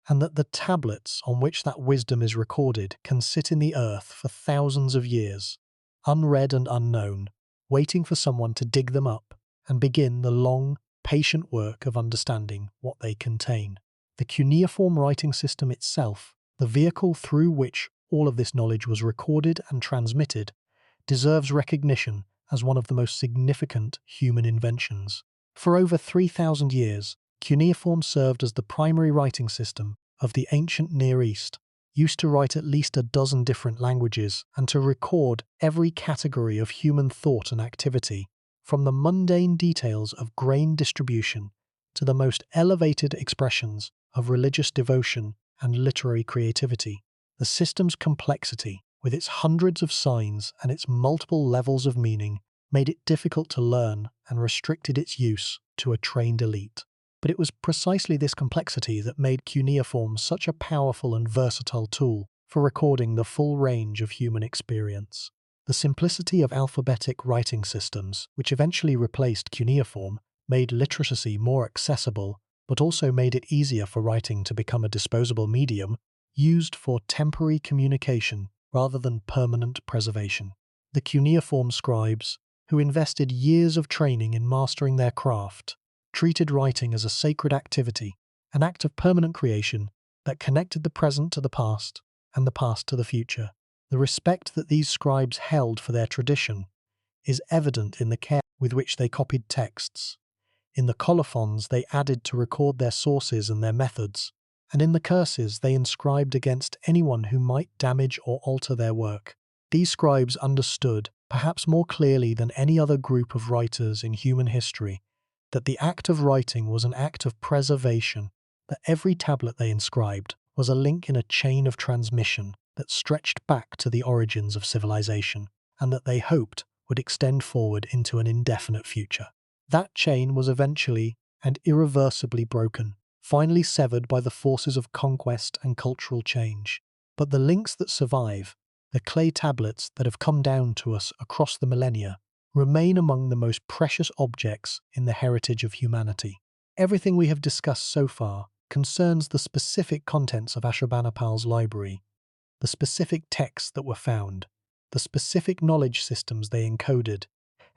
and that the tablets on which that wisdom is recorded can sit in the earth for thousands of years, unread and unknown, waiting for someone to dig them up and begin the long, patient work of understanding what they contain. The cuneiform writing system itself, the vehicle through which all of this knowledge was recorded and transmitted, deserves recognition as one of the most significant human inventions. For over 3,000 years, cuneiform served as the primary writing system of the ancient Near East, used to write at least a dozen different languages and to record every category of human thought and activity, from the mundane details of grain distribution to the most elevated expressions of religious devotion and literary creativity. The system's complexity, with its hundreds of signs and its multiple levels of meaning, made it difficult to learn and restricted its use to a trained elite. But it was precisely this complexity that made cuneiform such a powerful and versatile tool for recording the full range of human experience. The simplicity of alphabetic writing systems, which eventually replaced cuneiform, made literacy more accessible, but also made it easier for writing to become a disposable medium used for temporary communication rather than permanent preservation. The cuneiform scribes, who invested years of training in mastering their craft, treated writing as a sacred activity, an act of permanent creation that connected the present to the past and the past to the future. The respect that these scribes held for their tradition is evident in the care with which they copied texts, in the colophons they added to record their sources and their methods, and in the curses they inscribed against anyone who might damage or alter their work. These scribes understood, perhaps more clearly than any other group of writers in human history, that the act of writing was an act of preservation, that every tablet they inscribed was a link in a chain of transmission that stretched back to the origins of civilization, and that they hoped would extend forward into an indefinite future. That chain was eventually and irreversibly broken, finally severed by the forces of conquest and cultural change. But the links that survive, the clay tablets that have come down to us across the millennia, remain among the most precious objects in the heritage of humanity. Everything we have discussed so far concerns the specific contents of Ashurbanipal's library, the specific texts that were found, the specific knowledge systems they encoded,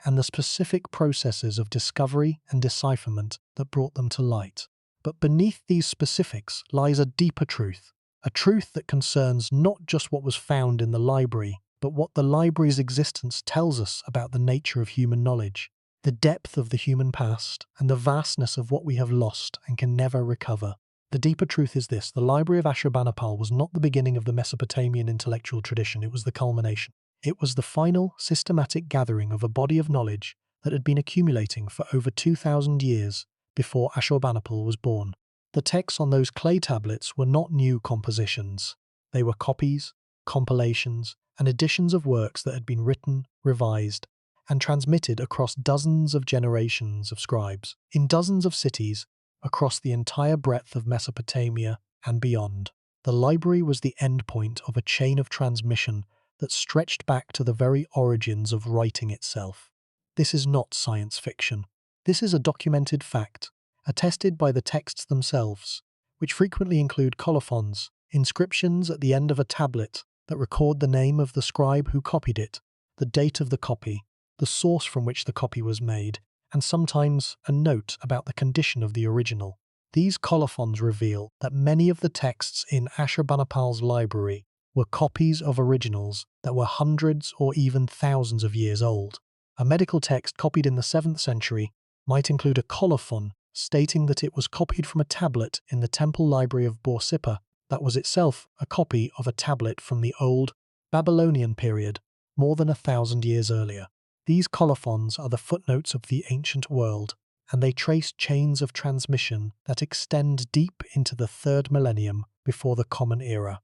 and the specific processes of discovery and decipherment that brought them to light. But beneath these specifics lies a deeper truth, a truth that concerns not just what was found in the library, but what the library's existence tells us about the nature of human knowledge, the depth of the human past, and the vastness of what we have lost and can never recover. The deeper truth is this: the Library of Ashurbanipal was not the beginning of the Mesopotamian intellectual tradition, it was the culmination. It was the final, systematic gathering of a body of knowledge that had been accumulating for over 2,000 years before Ashurbanipal was born. The texts on those clay tablets were not new compositions. They were copies, compilations, and editions of works that had been written, revised, and transmitted across dozens of generations of scribes, in dozens of cities, across the entire breadth of Mesopotamia and beyond. The library was the endpoint of a chain of transmission that stretched back to the very origins of writing itself. This is not science fiction. This is a documented fact, attested by the texts themselves, which frequently include colophons, inscriptions at the end of a tablet that record the name of the scribe who copied it, the date of the copy, the source from which the copy was made, and sometimes a note about the condition of the original. These colophons reveal that many of the texts in Ashurbanipal's library were copies of originals that were hundreds or even thousands of years old. A medical text copied in the 7th century might include a colophon stating that it was copied from a tablet in the temple library of Borsippa that was itself a copy of a tablet from the old Babylonian period, more than 1,000 years earlier. These colophons are the footnotes of the ancient world, and they trace chains of transmission that extend deep into the 3rd millennium before the Common Era.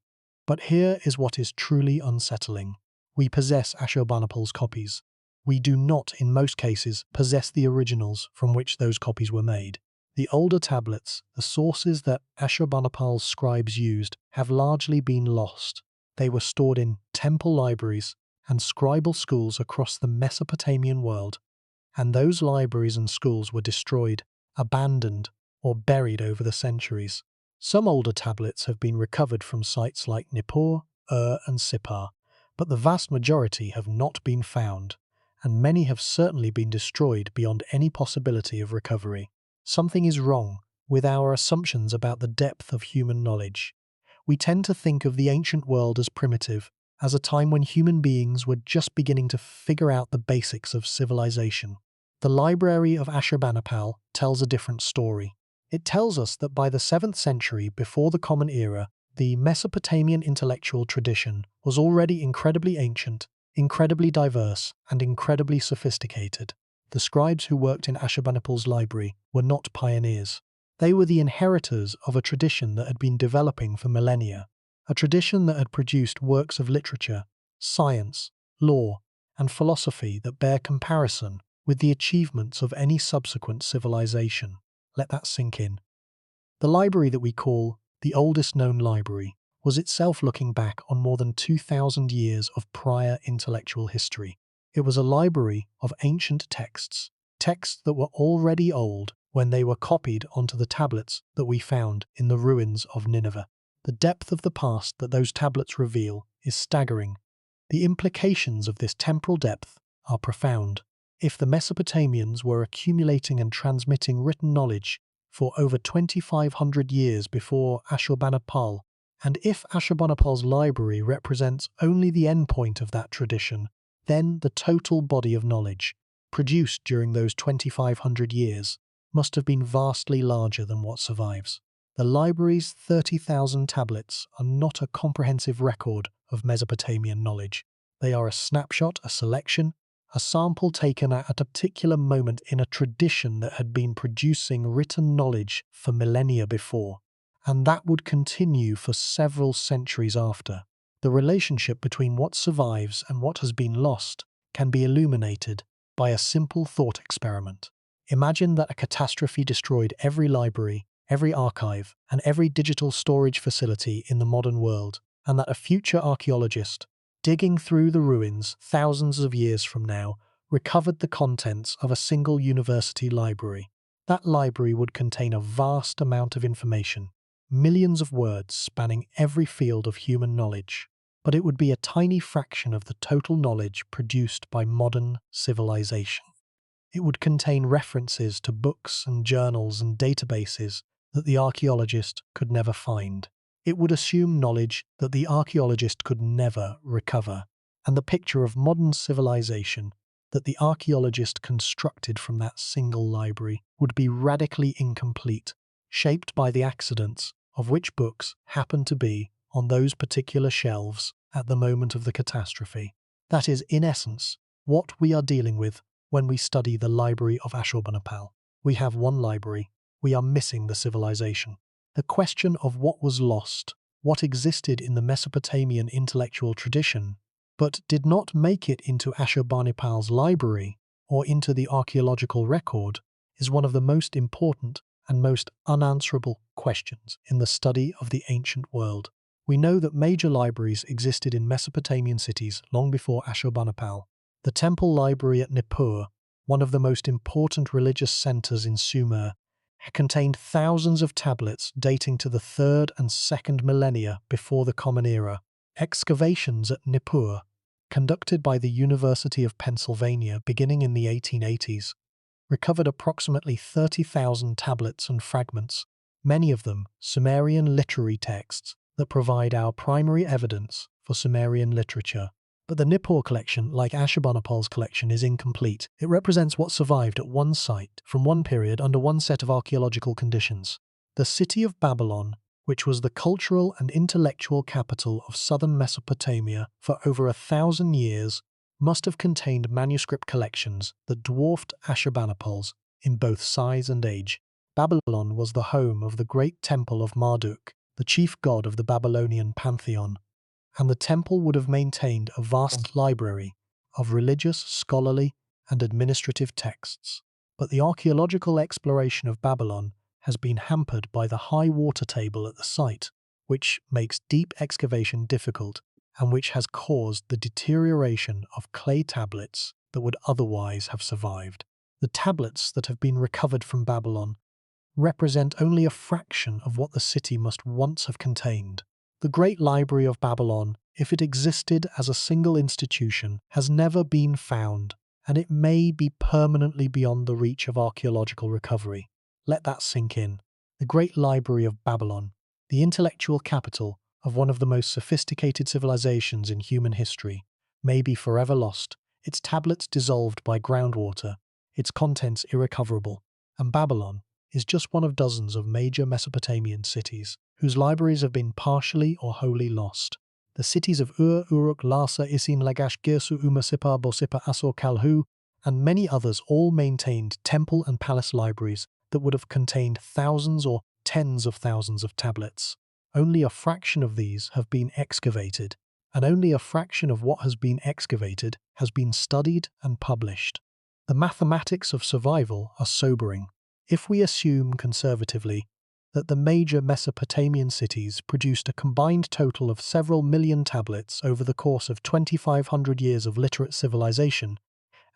But here is what is truly unsettling. We possess Ashurbanipal's copies. We do not, in most cases, possess the originals from which those copies were made. The older tablets, the sources that Ashurbanipal's scribes used, have largely been lost. They were stored in temple libraries and scribal schools across the Mesopotamian world, and those libraries and schools were destroyed, abandoned, or buried over the centuries. Some older tablets have been recovered from sites like Nippur, and Sippar, but the vast majority have not been found, and many have certainly been destroyed beyond any possibility of recovery. Something is wrong with our assumptions about the depth of human knowledge. We tend to think of the ancient world as primitive, as a time when human beings were just beginning to figure out the basics of civilization. The Library of Ashurbanipal tells a different story. It tells us that by the 7th century before the Common Era, the Mesopotamian intellectual tradition was already incredibly ancient, incredibly diverse, and incredibly sophisticated. The scribes who worked in Ashurbanipal's library were not pioneers. They were the inheritors of a tradition that had been developing for millennia, a tradition that had produced works of literature, science, law, and philosophy that bear comparison with the achievements of any subsequent civilization. Let that sink in. The library that we call the oldest known library was itself looking back on more than 2,000 years of prior intellectual history. It was a library of ancient texts, texts that were already old when they were copied onto the tablets that we found in the ruins of Nineveh. The depth of the past that those tablets reveal is staggering. The implications of this temporal depth are profound. If the Mesopotamians were accumulating and transmitting written knowledge for over 2,500 years before Ashurbanipal, and if Ashurbanipal's library represents only the endpoint of that tradition, then the total body of knowledge, produced during those 2,500 years, must have been vastly larger than what survives. The library's 30,000 tablets are not a comprehensive record of Mesopotamian knowledge. They are a snapshot, a selection, a sample taken at a particular moment in a tradition that had been producing written knowledge for millennia before, and that would continue for several centuries after. The relationship between what survives and what has been lost can be illuminated by a simple thought experiment. Imagine that a catastrophe destroyed every library, every archive, and every digital storage facility in the modern world, and that a future archaeologist, digging through the ruins thousands of years from now, recovered the contents of a single university library. That library would contain a vast amount of information, millions of words spanning every field of human knowledge, but it would be a tiny fraction of the total knowledge produced by modern civilization. It would contain references to books and journals and databases that the archaeologist could never find. It would assume knowledge that the archaeologist could never recover, and the picture of modern civilization that the archaeologist constructed from that single library would be radically incomplete, shaped by the accidents of which books happened to be on those particular shelves at the moment of the catastrophe. That is, in essence, what we are dealing with when we study the library of Ashurbanipal. We have one library, we are missing the civilization. The question of what was lost, what existed in the Mesopotamian intellectual tradition, but did not make it into Ashurbanipal's library or into the archaeological record, is one of the most important and most unanswerable questions in the study of the ancient world. We know that major libraries existed in Mesopotamian cities long before Ashurbanipal. The temple library at Nippur, one of the most important religious centers in Sumer, contained thousands of tablets dating to the 3rd and 2nd millennia before the Common Era. Excavations at Nippur, conducted by the University of Pennsylvania beginning in the 1880s, recovered approximately 30,000 tablets and fragments, many of them Sumerian literary texts that provide our primary evidence for Sumerian literature. But the Nippur collection, like Ashurbanipal's collection, is incomplete. It represents what survived at one site from one period under one set of archaeological conditions. The city of Babylon, which was the cultural and intellectual capital of southern Mesopotamia for over 1,000 years, must have contained manuscript collections that dwarfed Ashurbanipal's in both size and age. Babylon was the home of the great temple of Marduk, the chief god of the Babylonian Pantheon, and the temple would have maintained a vast library of religious, scholarly, and administrative texts. But the archaeological exploration of Babylon has been hampered by the high water table at the site, which makes deep excavation difficult and which has caused the deterioration of clay tablets that would otherwise have survived. The tablets that have been recovered from Babylon represent only a fraction of what the city must once have contained. The Great Library of Babylon, if it existed as a single institution, has never been found, and it may be permanently beyond the reach of archaeological recovery. Let that sink in. The Great Library of Babylon, the intellectual capital of one of the most sophisticated civilizations in human history, may be forever lost, its tablets dissolved by groundwater, its contents irrecoverable, and Babylon is just one of dozens of major Mesopotamian cities whose libraries have been partially or wholly lost. The cities of Ur, Uruk, Larsa, Isin, Lagash, Girsu, Umasipa, Bosipa, Assur, Kalhu, and many others all maintained temple and palace libraries that would have contained thousands or tens of thousands of tablets. Only a fraction of these have been excavated, and only a fraction of what has been excavated has been studied and published. The mathematics of survival are sobering. If we assume conservatively that the major Mesopotamian cities produced a combined total of several million tablets over the course of 2,500 years of literate civilization,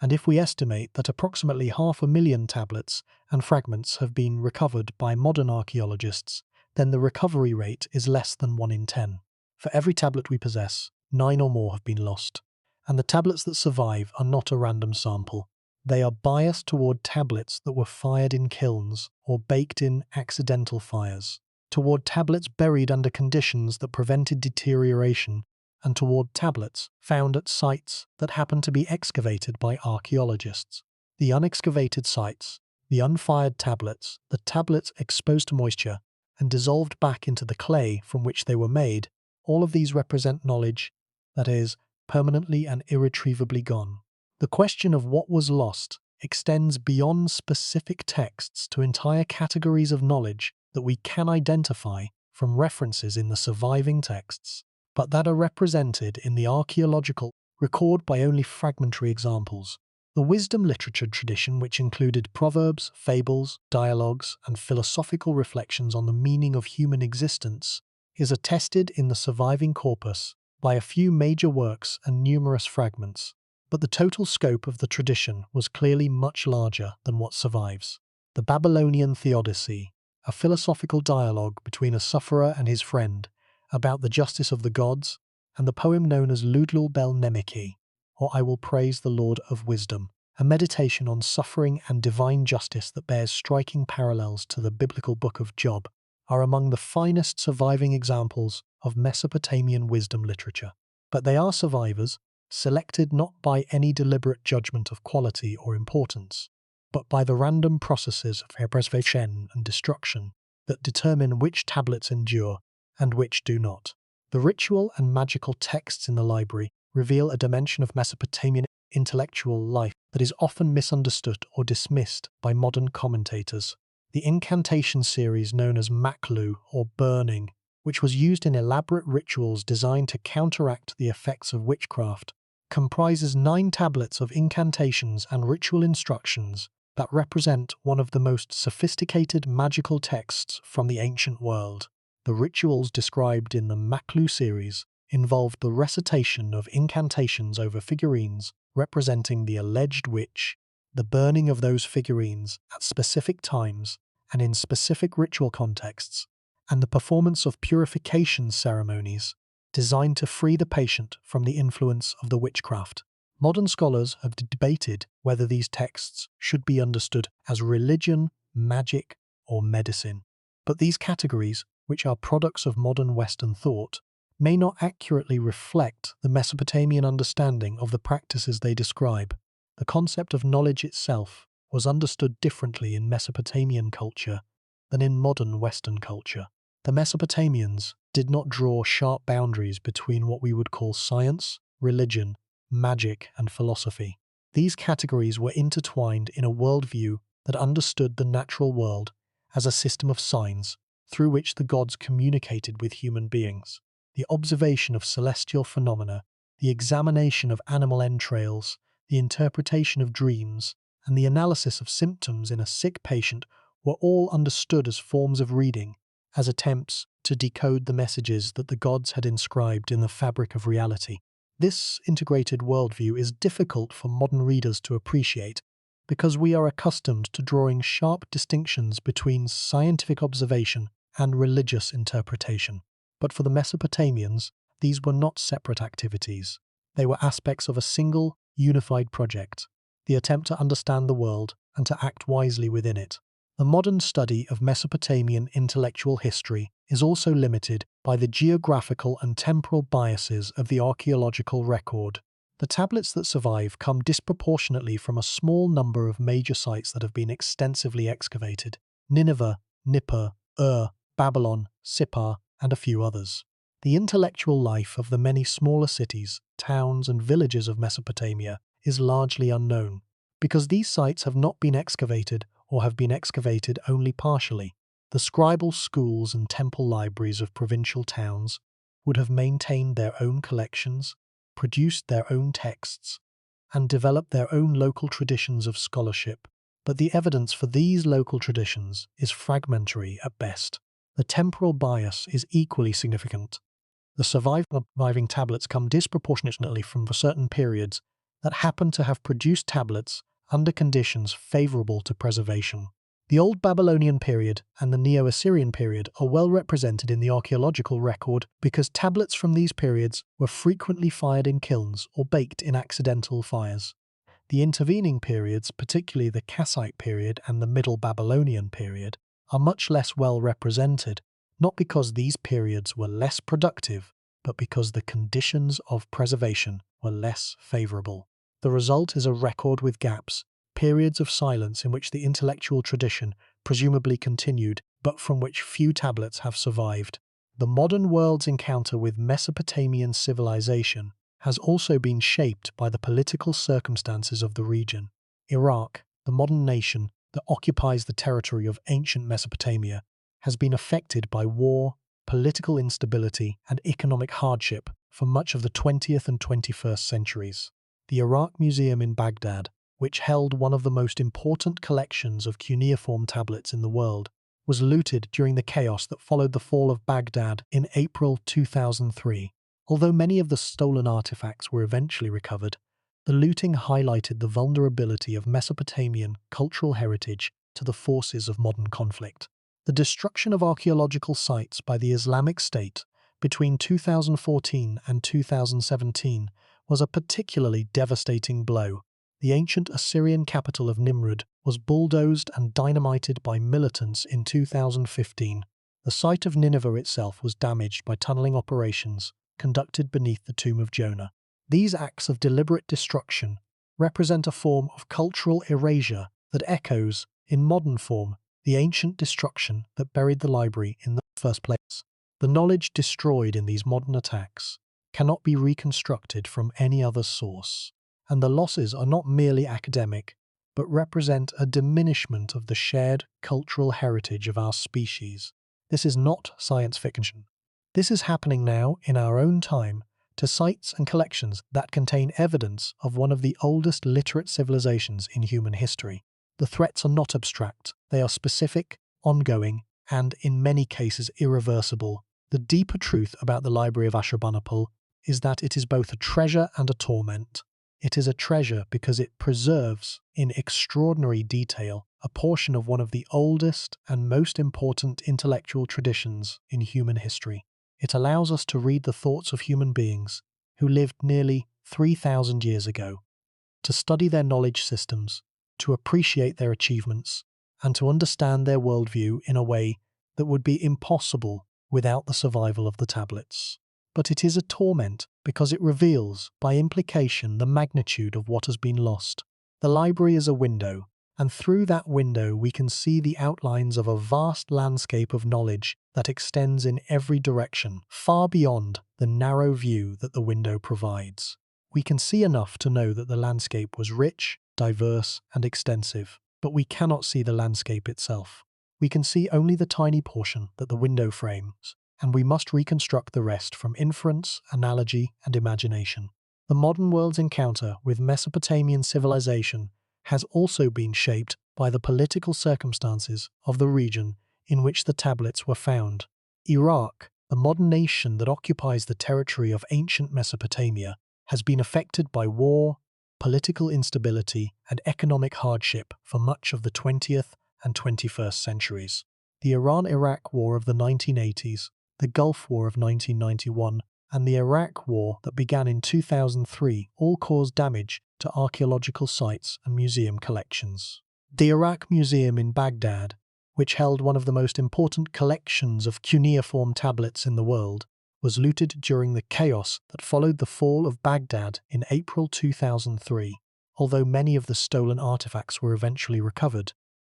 and if we estimate that approximately 500,000 tablets and fragments have been recovered by modern archaeologists, then the recovery rate is less than 1 in 10. For every tablet we possess, 9 or more have been lost, and the tablets that survive are not a random sample. They are biased toward tablets that were fired in kilns or baked in accidental fires, toward tablets buried under conditions that prevented deterioration, and toward tablets found at sites that happened to be excavated by archaeologists. The unexcavated sites, the unfired tablets, the tablets exposed to moisture and dissolved back into the clay from which they were made, all of these represent knowledge that is permanently and irretrievably gone. The question of what was lost extends beyond specific texts to entire categories of knowledge that we can identify from references in the surviving texts, but that are represented in the archaeological record by only fragmentary examples. The wisdom literature tradition, which included proverbs, fables, dialogues, and philosophical reflections on the meaning of human existence, is attested in the surviving corpus by a few major works and numerous fragments. But the total scope of the tradition was clearly much larger than what survives. The Babylonian Theodicy, a philosophical dialogue between a sufferer and his friend about the justice of the gods, and the poem known as Ludlul Bel Nemiki, or I Will Praise the Lord of Wisdom, a meditation on suffering and divine justice that bears striking parallels to the biblical book of Job, are among the finest surviving examples of Mesopotamian wisdom literature. But they are survivors, selected not by any deliberate judgment of quality or importance, but by the random processes of preservation and destruction that determine which tablets endure and which do not. The ritual and magical texts in the library reveal a dimension of Mesopotamian intellectual life that is often misunderstood or dismissed by modern commentators. The incantation series known as Maklu, or burning, which was used in elaborate rituals designed to counteract the effects of witchcraft, comprises 9 tablets of incantations and ritual instructions that represent one of the most sophisticated magical texts from the ancient world. The rituals described in the Maklu series involved the recitation of incantations over figurines representing the alleged witch, the burning of those figurines at specific times and in specific ritual contexts, and the performance of purification ceremonies designed to free the patient from the influence of the witchcraft. Modern scholars have debated whether these texts should be understood as religion, magic, or medicine. But these categories, which are products of modern Western thought, may not accurately reflect the Mesopotamian understanding of the practices they describe. The concept of knowledge itself was understood differently in Mesopotamian culture than in modern Western culture. The Mesopotamians did not draw sharp boundaries between what we would call science, religion, magic, and philosophy. These categories were intertwined in a worldview that understood the natural world as a system of signs through which the gods communicated with human beings. The observation of celestial phenomena, the examination of animal entrails, the interpretation of dreams, and the analysis of symptoms in a sick patient were all understood as forms of reading, as attempts to decode the messages that the gods had inscribed in the fabric of reality. This integrated worldview is difficult for modern readers to appreciate because we are accustomed to drawing sharp distinctions between scientific observation and religious interpretation. But for the Mesopotamians, these were not separate activities. They were aspects of a single, unified project, the attempt to understand the world and to act wisely within it. The modern study of Mesopotamian intellectual history is also limited by the geographical and temporal biases of the archaeological record. The tablets that survive come disproportionately from a small number of major sites that have been extensively excavated: Nineveh, Nippur, Babylon, Sippar, and a few others. The intellectual life of the many smaller cities, towns, and villages of Mesopotamia is largely unknown, because these sites have not been excavated or have been excavated only partially. The scribal schools and temple libraries of provincial towns would have maintained their own collections, produced their own texts, and developed their own local traditions of scholarship. But the evidence for these local traditions is fragmentary at best. The temporal bias is equally significant. The surviving tablets come disproportionately from certain periods that happen to have produced tablets under conditions favourable to preservation. The Old Babylonian period and the Neo-Assyrian period are well represented in the archaeological record because tablets from these periods were frequently fired in kilns or baked in accidental fires. The intervening periods, particularly the Kassite period and the Middle Babylonian period, are much less well represented, not because these periods were less productive, but because the conditions of preservation were less favourable. The result is a record with gaps, periods of silence in which the intellectual tradition presumably continued, but from which few tablets have survived. The modern world's encounter with Mesopotamian civilization has also been shaped by the political circumstances of the region. Iraq, the modern nation that occupies the territory of ancient Mesopotamia, has been affected by war, political instability, and economic hardship for much of the 20th and 21st centuries. The Iraq Museum in Baghdad, which held one of the most important collections of cuneiform tablets in the world, was looted during the chaos that followed the fall of Baghdad in April 2003. Although many of the stolen artifacts were eventually recovered, the looting highlighted the vulnerability of Mesopotamian cultural heritage to the forces of modern conflict. The destruction of archaeological sites by the Islamic State between 2014 and 2017 was a particularly devastating blow. The ancient Assyrian capital of Nimrud was bulldozed and dynamited by militants in 2015. The site of Nineveh itself was damaged by tunneling operations conducted beneath the tomb of Jonah. These acts of deliberate destruction represent a form of cultural erasure that echoes, in modern form, the ancient destruction that buried the library in the first place. The knowledge destroyed in these modern attacks cannot be reconstructed from any other source, and the losses are not merely academic, but represent a diminishment of the shared cultural heritage of our species. This is not science fiction. This is happening now in our own time to sites and collections that contain evidence of one of the oldest literate civilizations in human history. The threats are not abstract, they are specific, ongoing, and in many cases irreversible. The deeper truth about the Library of Ashurbanipal is that it is both a treasure and a torment. It is a treasure because it preserves, in extraordinary detail, a portion of one of the oldest and most important intellectual traditions in human history. It allows us to read the thoughts of human beings who lived nearly 3,000 years ago, to study their knowledge systems, to appreciate their achievements, and to understand their worldview in a way that would be impossible without the survival of the tablets. But it is a torment because it reveals, by implication, the magnitude of what has been lost. The library is a window, and through that window we can see the outlines of a vast landscape of knowledge that extends in every direction, far beyond the narrow view that the window provides. We can see enough to know that the landscape was rich, diverse, and extensive, but we cannot see the landscape itself. We can see only the tiny portion that the window frames, and we must reconstruct the rest from inference, analogy, and imagination. The modern world's encounter with Mesopotamian civilization has also been shaped by the political circumstances of the region in which the tablets were found. Iraq, the modern nation that occupies the territory of ancient Mesopotamia, has been affected by war, political instability, and economic hardship for much of the 20th and 21st centuries. The Iran-Iraq War of the 1980s, the Gulf War of 1991, and the Iraq War that began in 2003 all caused damage to archaeological sites and museum collections. The Iraq Museum in Baghdad, which held one of the most important collections of cuneiform tablets in the world, was looted during the chaos that followed the fall of Baghdad in April 2003. Although many of the stolen artifacts were eventually recovered,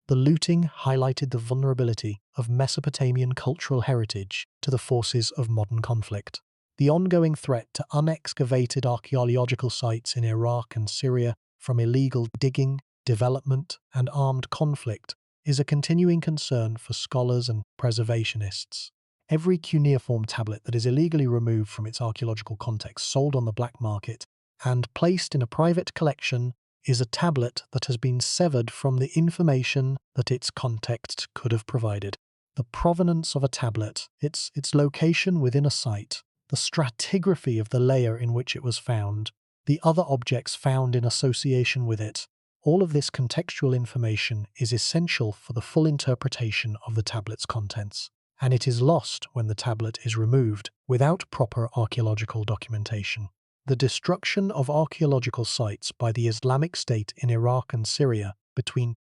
the looting highlighted the vulnerability of Mesopotamian cultural heritage to the forces of modern conflict. The ongoing threat to unexcavated archaeological sites in Iraq and Syria from illegal digging, development, and armed conflict is a continuing concern for scholars and preservationists. Every cuneiform tablet that is illegally removed from its archaeological context, sold on the black market, and placed in a private collection is a tablet that has been severed from the information that its context could have provided. The provenance of a tablet, its location within a site, the stratigraphy of the layer in which it was found, the other objects found in association with it, all of this contextual information is essential for the full interpretation of the tablet's contents, and it is lost when the tablet is removed without proper archaeological documentation. The destruction of archaeological sites by the Islamic State in Iraq and Syria between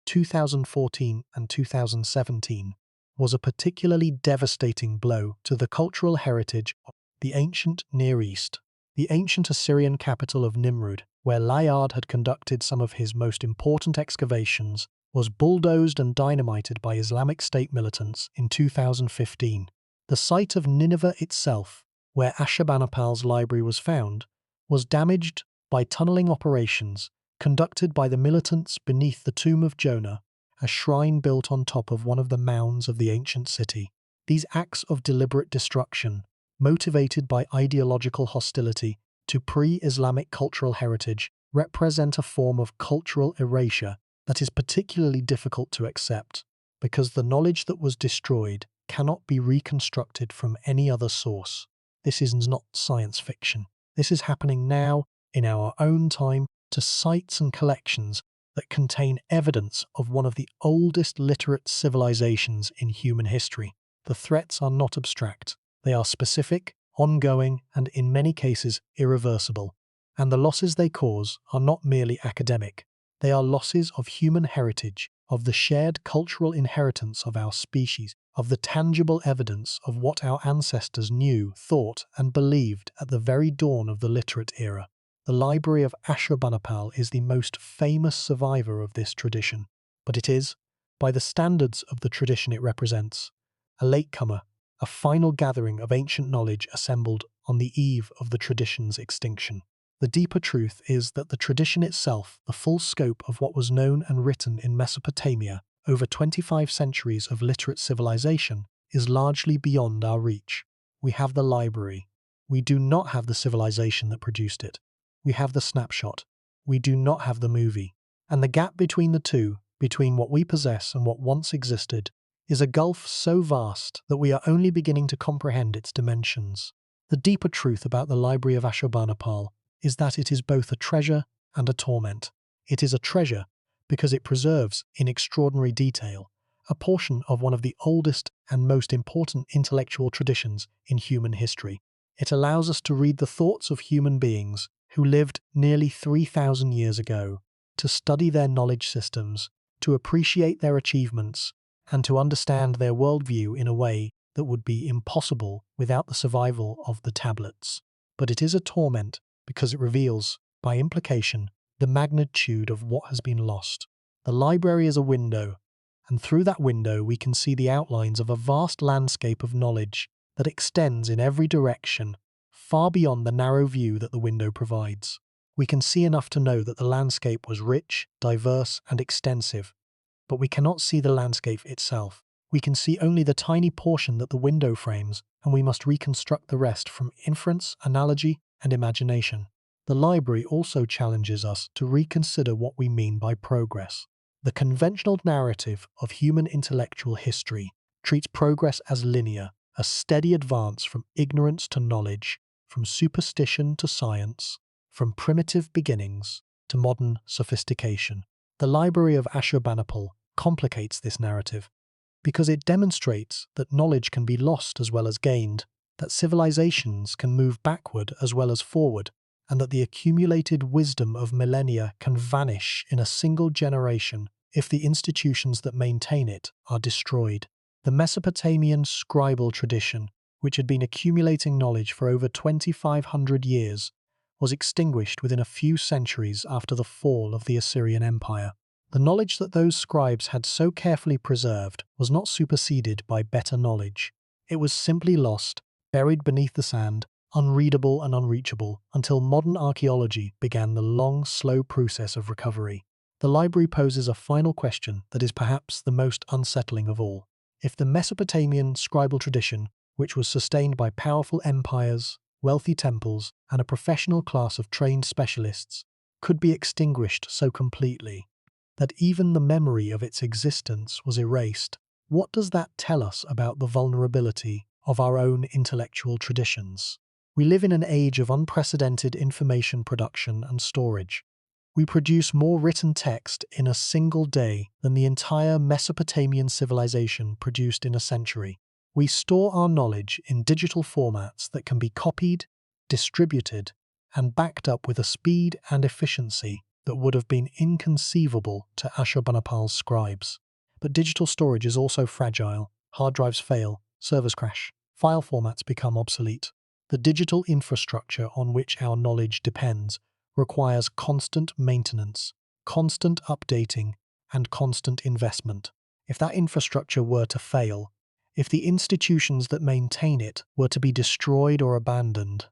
2014 and 2017 was a particularly devastating blow to the cultural heritage of the ancient Near East. The ancient Assyrian capital of Nimrud, where Layard had conducted some of his most important excavations, was bulldozed and dynamited by Islamic State militants in 2015. The site of Nineveh itself, where Ashurbanipal's library was found, was damaged by tunneling operations conducted by the militants beneath the tomb of Jonah, a shrine built on top of one of the mounds of the ancient city. These acts of deliberate destruction, motivated by ideological hostility to pre-Islamic cultural heritage, represent a form of cultural erasure that is particularly difficult to accept, because the knowledge that was destroyed cannot be reconstructed from any other source. This is not science fiction. This is happening now, in our own time, to sites and collections that contain evidence of one of the oldest literate civilizations in human history. The threats are not abstract. They are specific, ongoing, and in many cases irreversible. And the losses they cause are not merely academic. They are losses of human heritage, of the shared cultural inheritance of our species, of the tangible evidence of what our ancestors knew, thought, and believed at the very dawn of the literate era. The library of Ashurbanipal is the most famous survivor of this tradition, but it is, by the standards of the tradition it represents, a latecomer, a final gathering of ancient knowledge assembled on the eve of the tradition's extinction. The deeper truth is that the tradition itself, the full scope of what was known and written in Mesopotamia over 25 centuries of literate civilization, is largely beyond our reach. We have the library. We do not have the civilization that produced it. We have the snapshot. We do not have the movie. And the gap between the two, between what we possess and what once existed, is a gulf so vast that we are only beginning to comprehend its dimensions. The deeper truth about the library of Ashurbanipal is that it is both a treasure and a torment. It is a treasure because it preserves, in extraordinary detail, a portion of one of the oldest and most important intellectual traditions in human history. It allows us to read the thoughts of human beings who lived nearly 3,000 years ago, to study their knowledge systems, to appreciate their achievements, and to understand their worldview in a way that would be impossible without the survival of the tablets. But it is a torment because it reveals, by implication, the magnitude of what has been lost. The library is a window, and through that window we can see the outlines of a vast landscape of knowledge that extends in every direction, far beyond the narrow view that the window provides. We can see enough to know that the landscape was rich, diverse, and extensive, but we cannot see the landscape itself. We can see only the tiny portion that the window frames, and we must reconstruct the rest from inference, analogy, and imagination. The library also challenges us to reconsider what we mean by progress. The conventional narrative of human intellectual history treats progress as linear, a steady advance from ignorance to knowledge, from superstition to science, from primitive beginnings to modern sophistication. The library of Ashurbanipal complicates this narrative because it demonstrates that knowledge can be lost as well as gained, that civilizations can move backward as well as forward, and that the accumulated wisdom of millennia can vanish in a single generation if the institutions that maintain it are destroyed. The Mesopotamian scribal tradition, which had been accumulating knowledge for over 2,500 years, was extinguished within a few centuries after the fall of the Assyrian Empire. The knowledge that those scribes had so carefully preserved was not superseded by better knowledge. It was simply lost, buried beneath the sand, unreadable and unreachable, until modern archaeology began the long, slow process of recovery. The library poses a final question that is perhaps the most unsettling of all. If the Mesopotamian scribal tradition, which was sustained by powerful empires, wealthy temples, and a professional class of trained specialists, could be extinguished so completely that even the memory of its existence was erased, what does that tell us about the vulnerability of our own intellectual traditions? We live in an age of unprecedented information production and storage. We produce more written text in a single day than the entire Mesopotamian civilization produced in a century. We store our knowledge in digital formats that can be copied, distributed, and backed up with a speed and efficiency that would have been inconceivable to Ashurbanipal's scribes. But digital storage is also fragile. Hard drives fail, servers crash, file formats become obsolete. The digital infrastructure on which our knowledge depends requires constant maintenance, constant updating, and constant investment. If that infrastructure were to fail, if the institutions that maintain it were to be destroyed or abandoned,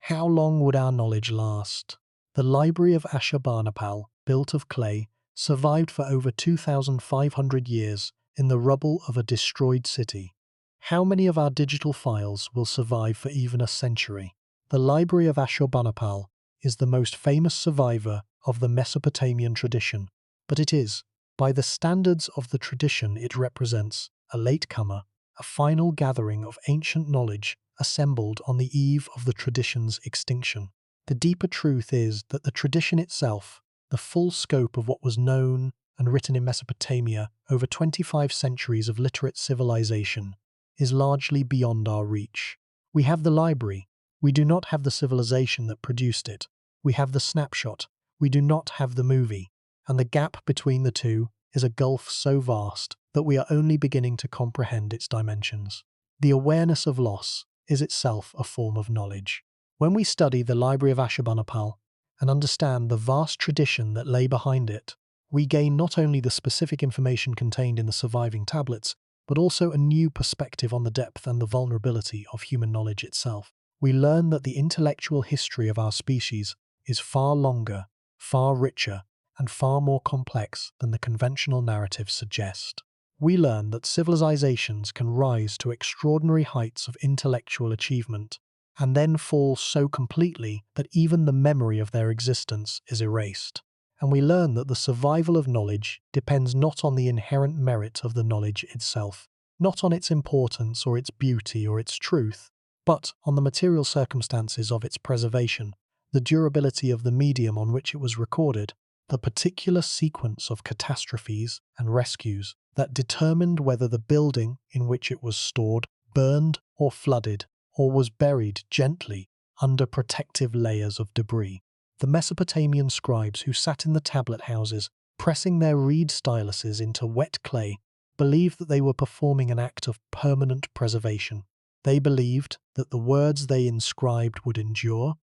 how long would our knowledge last? The library of Ashurbanipal, built of clay, survived for over 2,500 years in the rubble of a destroyed city. How many of our digital files will survive for even a century? The library of Ashurbanipal is the most famous survivor of the Mesopotamian tradition, but it is, by the standards of the tradition it represents, a latecomer, a final gathering of ancient knowledge assembled on the eve of the tradition's extinction. The deeper truth is that the tradition itself, the full scope of what was known and written in Mesopotamia over 25 centuries of literate civilization, is largely beyond our reach. We have the library. We do not have the civilization that produced it. We have the snapshot. We do not have the movie. And the gap between the two is a gulf so vast that we are only beginning to comprehend its dimensions. The awareness of loss is itself a form of knowledge. When we study the Library of Ashurbanipal and understand the vast tradition that lay behind it, we gain not only the specific information contained in the surviving tablets, but also a new perspective on the depth and the vulnerability of human knowledge itself. We learn that the intellectual history of our species is far longer, far richer, and far more complex than the conventional narratives suggest. We learn that civilizations can rise to extraordinary heights of intellectual achievement and then fall so completely that even the memory of their existence is erased. And we learn that the survival of knowledge depends not on the inherent merit of the knowledge itself, not on its importance or its beauty or its truth, but on the material circumstances of its preservation, the durability of the medium on which it was recorded, the particular sequence of catastrophes and rescues that determined whether the building in which it was stored burned or flooded or was buried gently under protective layers of debris. The Mesopotamian scribes who sat in the tablet houses, pressing their reed styluses into wet clay, believed that they were performing an act of permanent preservation. They believed that the words they inscribed would endure,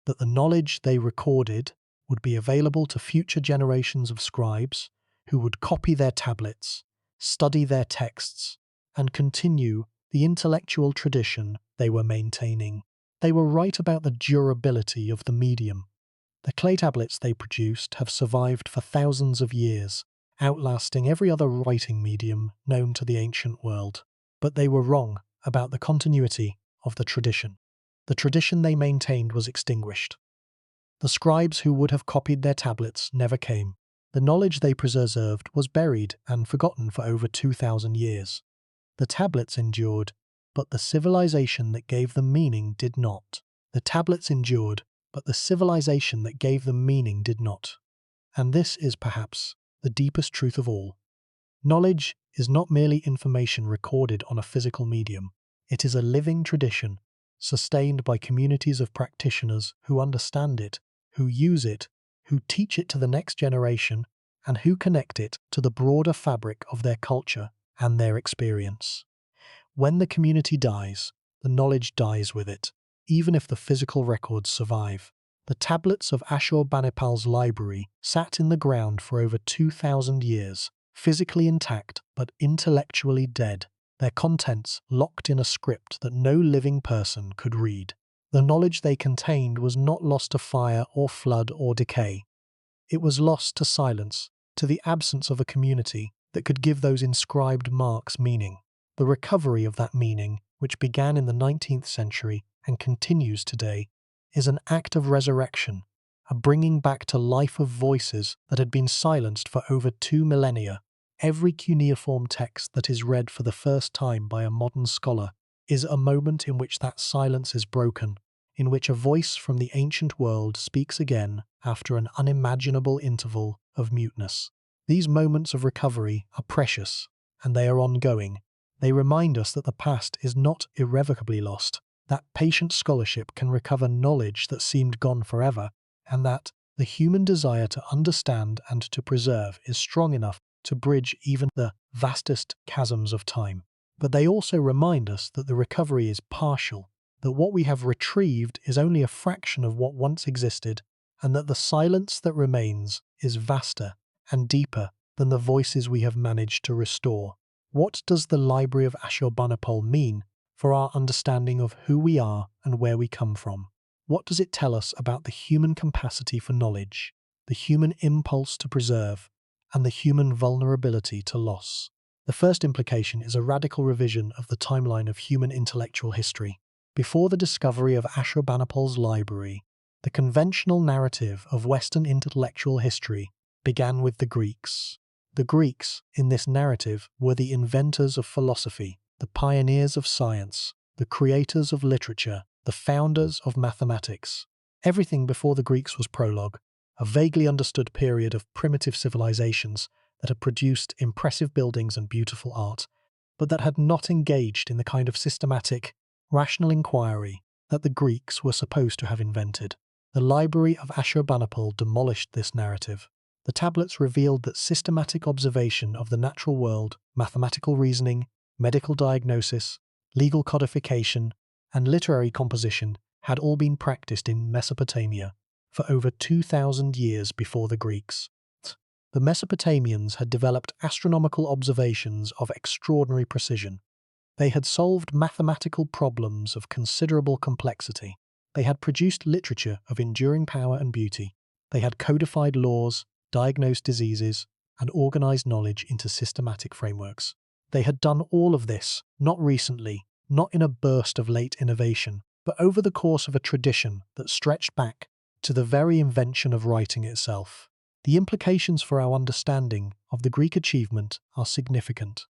that the knowledge they recorded would be available to future generations of scribes who would copy their tablets, study their texts, and continue the intellectual tradition they were maintaining. They were right about the durability of the medium. The clay tablets they produced have survived for thousands of years, outlasting every other writing medium known to the ancient world. But they were wrong about the continuity of the tradition. The tradition they maintained was extinguished. The scribes who would have copied their tablets never came. The knowledge they preserved was buried and forgotten for over 2,000 years. The tablets endured, but the civilization that gave them meaning did not. The tablets endured, but the civilization that gave them meaning did not. And this is perhaps the deepest truth of all. Knowledge is not merely information recorded on a physical medium. It is a living tradition, sustained by communities of practitioners who understand it, who use it, who teach it to the next generation, and who connect it to the broader fabric of their culture and their experience. When the community dies, the knowledge dies with it, even if the physical records survive. The tablets of Ashurbanipal's library sat in the ground for over 2,000 years, physically intact but intellectually dead, their contents locked in a script that no living person could read. The knowledge they contained was not lost to fire or flood or decay. It was lost to silence, to the absence of a community that could give those inscribed marks meaning. The recovery of that meaning, which began in the 19th century and continues today, is an act of resurrection, a bringing back to life of voices that had been silenced for over 2 millennia. Every cuneiform text that is read for the first time by a modern scholar is a moment in which that silence is broken, in which a voice from the ancient world speaks again after an unimaginable interval of muteness. These moments of recovery are precious, and they are ongoing. They remind us that the past is not irrevocably lost, that patient scholarship can recover knowledge that seemed gone forever, and that the human desire to understand and to preserve is strong enough to bridge even the vastest chasms of time. But they also remind us that the recovery is partial, that what we have retrieved is only a fraction of what once existed, and that the silence that remains is vaster and deeper than the voices we have managed to restore. What does the Library of Ashurbanipal mean for our understanding of who we are and where we come from? What does it tell us about the human capacity for knowledge, the human impulse to preserve, and the human vulnerability to loss? The first implication is a radical revision of the timeline of human intellectual history. Before the discovery of Ashurbanipal's library, The conventional narrative of Western intellectual history began with the Greeks. The Greeks, in this narrative, were the inventors of philosophy, the pioneers of science, the creators of literature, the founders of mathematics. Everything before the Greeks was prologue, a vaguely understood period of primitive civilizations that had produced impressive buildings and beautiful art, but that had not engaged in the kind of systematic, rational inquiry that the Greeks were supposed to have invented. The library of Ashurbanipal demolished this narrative. The tablets revealed that systematic observation of the natural world, mathematical reasoning, medical diagnosis, legal codification, and literary composition had all been practiced in Mesopotamia for over 2,000 years before the Greeks. The Mesopotamians had developed astronomical observations of extraordinary precision. They had solved mathematical problems of considerable complexity. They had produced literature of enduring power and beauty. They had codified laws, diagnosed diseases, and organized knowledge into systematic frameworks. They had done all of this, not recently, not in a burst of late innovation, but over the course of a tradition that stretched back to the very invention of writing itself. The implications for our understanding of the Greek achievement are significant.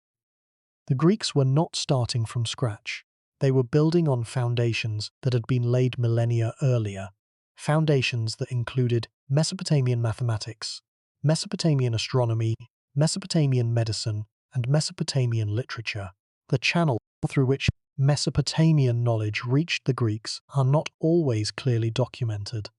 The Greeks were not starting from scratch. They were building on foundations that had been laid millennia earlier, foundations that included Mesopotamian mathematics, Mesopotamian astronomy, Mesopotamian medicine, and Mesopotamian literature. The channel through which Mesopotamian knowledge reached the Greeks are not always clearly documented,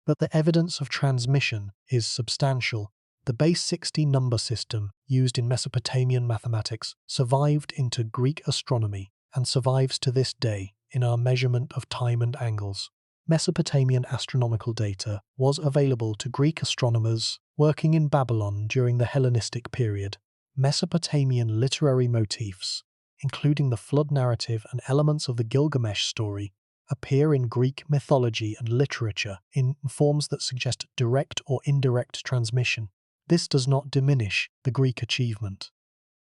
but the evidence of transmission is substantial. The base 60 number system used in Mesopotamian mathematics survived into Greek astronomy and survives to this day in our measurement of time and angles. Mesopotamian astronomical data was available to Greek astronomers working in Babylon during the Hellenistic period. Mesopotamian literary motifs, including the flood narrative and elements of the Gilgamesh story, appear in Greek mythology and literature in forms that suggest direct or indirect transmission. This does not diminish the Greek achievement.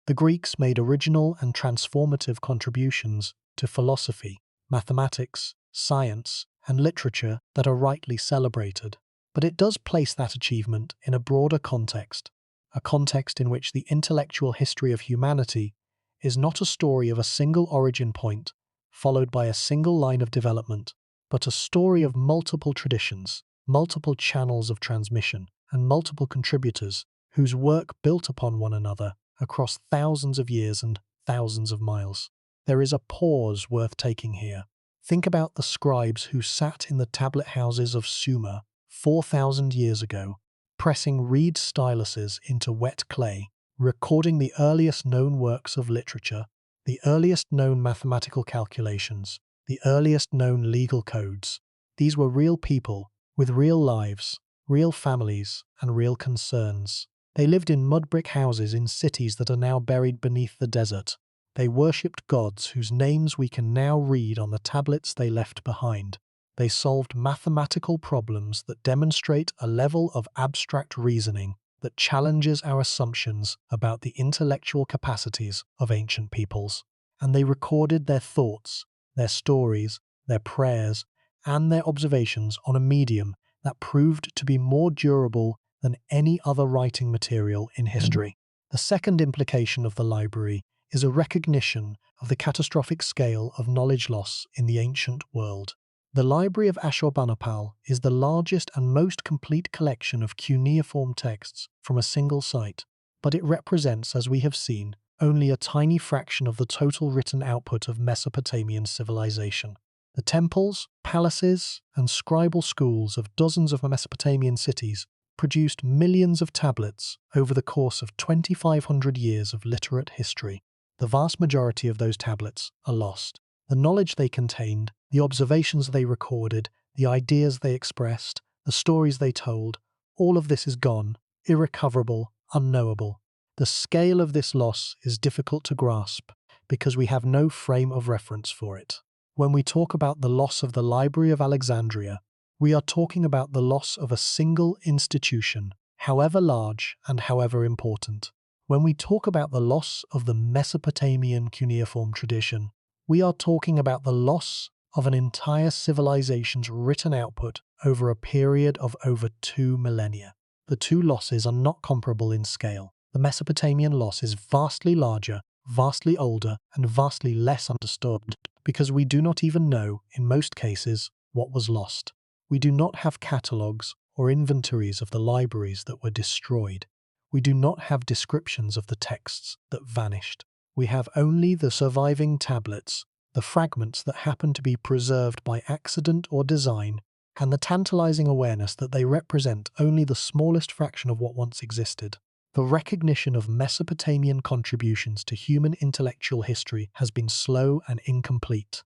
The Greeks made original and transformative contributions to philosophy, mathematics, science, and literature that are rightly celebrated. But it does place that achievement in a broader context, a context in which the intellectual history of humanity is not a story of a single origin point followed by a single line of development, but a story of multiple traditions, multiple channels of transmission, and multiple contributors whose work built upon one another across thousands of years and thousands of miles. There is a pause worth taking here. Think about the scribes who sat in the tablet houses of Sumer 4,000 years ago, pressing reed styluses into wet clay, recording the earliest known works of literature, the earliest known mathematical calculations, the earliest known legal codes. These were real people with real lives, real families, and real concerns. They lived in mud brick houses in cities that are now buried beneath the desert. They worshipped gods whose names we can now read on the tablets they left behind. They solved mathematical problems that demonstrate a level of abstract reasoning that challenges our assumptions about the intellectual capacities of ancient peoples. And they recorded their thoughts, their stories, their prayers, and their observations on a medium that proved to be more durable than any other writing material in history. The second implication of the library is a recognition of the catastrophic scale of knowledge loss in the ancient world. The Library of Ashurbanipal is the largest and most complete collection of cuneiform texts from a single site, but it represents, as we have seen, only a tiny fraction of the total written output of Mesopotamian civilization. The temples, palaces, and scribal schools of dozens of Mesopotamian cities produced millions of tablets over the course of 2,500 years of literate history. The vast majority of those tablets are lost. The knowledge they contained, the observations they recorded, the ideas they expressed, the stories they told, all of this is gone, irrecoverable, unknowable. The scale of this loss is difficult to grasp because we have no frame of reference for it. When we talk about the loss of the Library of Alexandria, we are talking about the loss of a single institution, however large and however important. When we talk about the loss of the Mesopotamian cuneiform tradition, we are talking about the loss of an entire civilization's written output over a period of over 2 millennia. The two losses are not comparable in scale. The Mesopotamian loss is vastly larger, vastly older, and vastly less understood because we do not even know, in most cases, what was lost. We do not have catalogues or inventories of the libraries that were destroyed. We do not have descriptions of the texts that vanished. We have only the surviving tablets, the fragments that happen to be preserved by accident or design, and the tantalizing awareness that they represent only the smallest fraction of what once existed. The recognition of Mesopotamian contributions to human intellectual history has been slow and incomplete.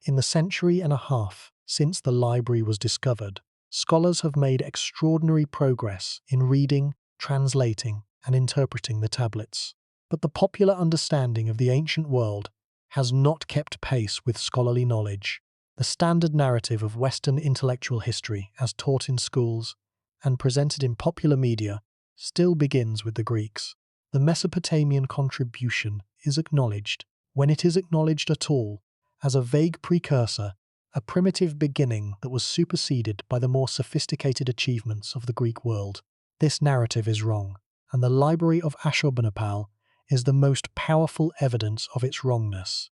In the century and a half since the library was discovered, scholars have made extraordinary progress in reading, translating, and interpreting the tablets. But the popular understanding of the ancient world has not kept pace with scholarly knowledge. The standard narrative of Western intellectual history, as taught in schools and presented in popular media, still begins with the Greeks. The Mesopotamian contribution is acknowledged, when it is acknowledged at all, as a vague precursor, a primitive beginning that was superseded by the more sophisticated achievements of the Greek world. This narrative is wrong, and the Library of Ashurbanipal is the most powerful evidence of its wrongness.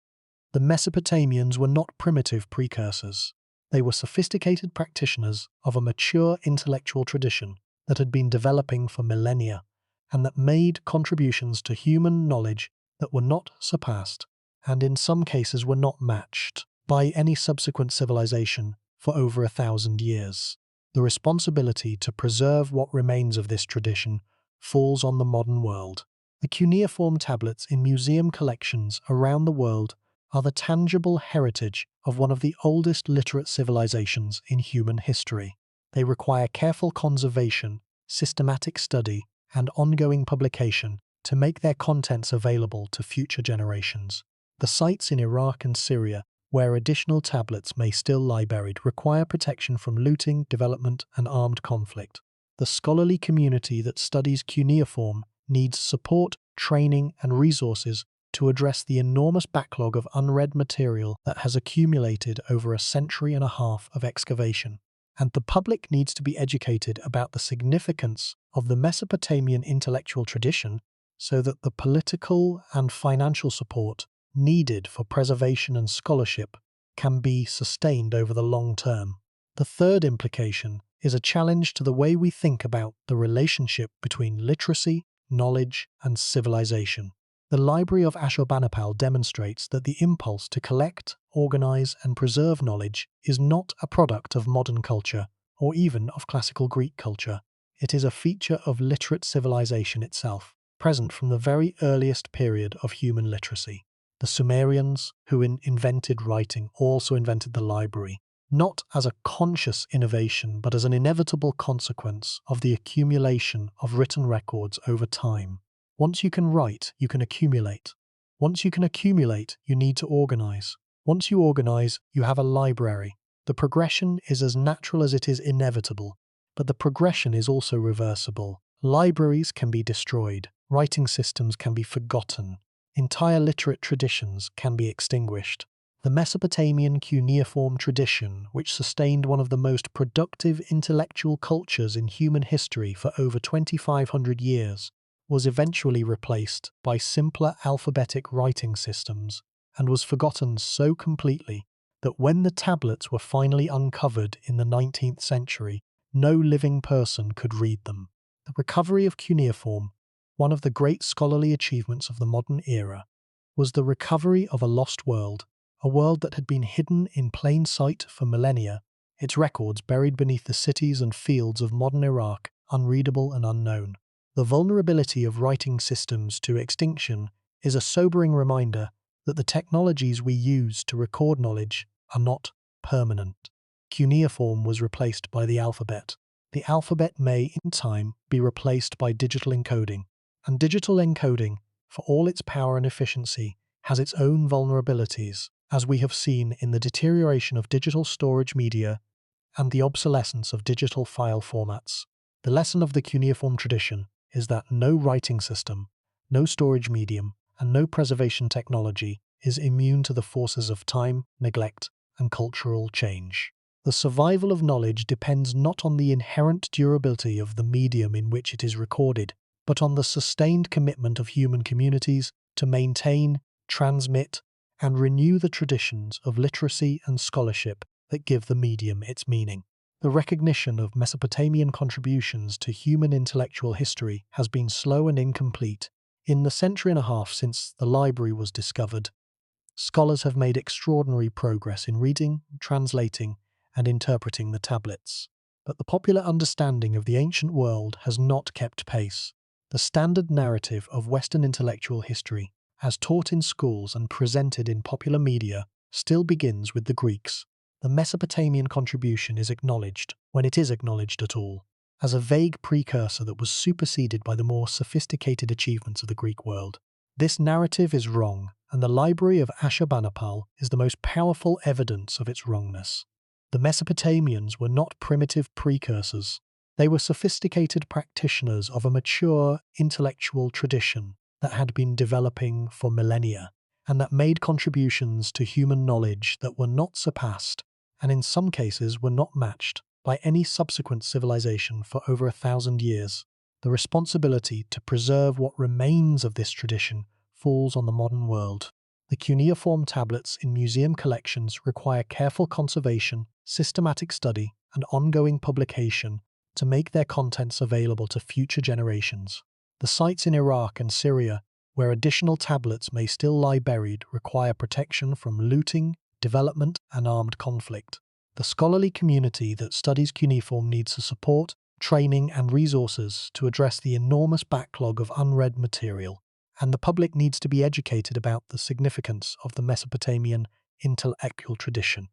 The Mesopotamians were not primitive precursors. They were sophisticated practitioners of a mature intellectual tradition that had been developing for millennia, and that made contributions to human knowledge that were not surpassed, and in some cases were not matched, by any subsequent civilization for over 1,000 years. The responsibility to preserve what remains of this tradition falls on the modern world. The cuneiform tablets in museum collections around the world are the tangible heritage of one of the oldest literate civilizations in human history. They require careful conservation, systematic study, and ongoing publication to make their contents available to future generations. The sites in Iraq and Syria where additional tablets may still lie buried require protection from looting, development, and armed conflict. The scholarly community that studies cuneiform needs support, training, and resources to address the enormous backlog of unread material that has accumulated over a century and a half of excavation. And the public needs to be educated about the significance of the Mesopotamian intellectual tradition so that the political and financial support needed for preservation and scholarship can be sustained over the long term. The third implication is a challenge to the way we think about the relationship between literacy, knowledge, and civilization. The Library of Ashurbanipal demonstrates that the impulse to collect, organize, and preserve knowledge is not a product of modern culture or even of classical Greek culture. It is a feature of literate civilization itself, present from the very earliest period of human literacy. The Sumerians, who invented writing, also invented the library, not as a conscious innovation but as an inevitable consequence of the accumulation of written records over time. Once you can write, you can accumulate. Once you can accumulate, you need to organize. Once you organize, you have a library. The progression is as natural as it is inevitable, but the progression is also reversible. Libraries can be destroyed, writing systems can be forgotten, entire literate traditions can be extinguished. The Mesopotamian cuneiform tradition, which sustained one of the most productive intellectual cultures in human history for over 2,500 years, was eventually replaced by simpler alphabetic writing systems and was forgotten so completely that when the tablets were finally uncovered in the 19th century, no living person could read them. The recovery of cuneiform, one of the great scholarly achievements of the modern era, was the recovery of a lost world, a world that had been hidden in plain sight for millennia, its records buried beneath the cities and fields of modern Iraq, unreadable and unknown. The vulnerability of writing systems to extinction is a sobering reminder that the technologies we use to record knowledge are not permanent. Cuneiform was replaced by the alphabet. The alphabet may, in time, be replaced by digital encoding. And digital encoding, for all its power and efficiency, has its own vulnerabilities, as we have seen in the deterioration of digital storage media and the obsolescence of digital file formats. The lesson of the cuneiform tradition is that no writing system, no storage medium, and no preservation technology is immune to the forces of time, neglect, and cultural change. The survival of knowledge depends not on the inherent durability of the medium in which it is recorded, but on the sustained commitment of human communities to maintain, transmit, and renew the traditions of literacy and scholarship that give the medium its meaning. The recognition of Mesopotamian contributions to human intellectual history has been slow and incomplete. In the century and a half since the library was discovered, scholars have made extraordinary progress in reading, translating, and interpreting the tablets. But the popular understanding of the ancient world has not kept pace. The standard narrative of Western intellectual history, as taught in schools and presented in popular media, still begins with the Greeks. The Mesopotamian contribution is acknowledged, when it is acknowledged at all, as a vague precursor that was superseded by the more sophisticated achievements of the Greek world. This narrative is wrong, and the library of Ashurbanipal is the most powerful evidence of its wrongness. The Mesopotamians were not primitive precursors. They were sophisticated practitioners of a mature intellectual tradition that had been developing for millennia, and that made contributions to human knowledge that were not surpassed, and in some cases were not matched, by any subsequent civilization for over 1,000 years. The responsibility to preserve what remains of this tradition falls on the modern world. The cuneiform tablets in museum collections require careful conservation, systematic study, and ongoing publication to make their contents available to future generations. The sites in Iraq and Syria, where additional tablets may still lie buried, require protection from looting, development, and armed conflict. The scholarly community that studies cuneiform needs the support, training, and resources to address the enormous backlog of unread material, and the public needs to be educated about the significance of the Mesopotamian intellectual tradition,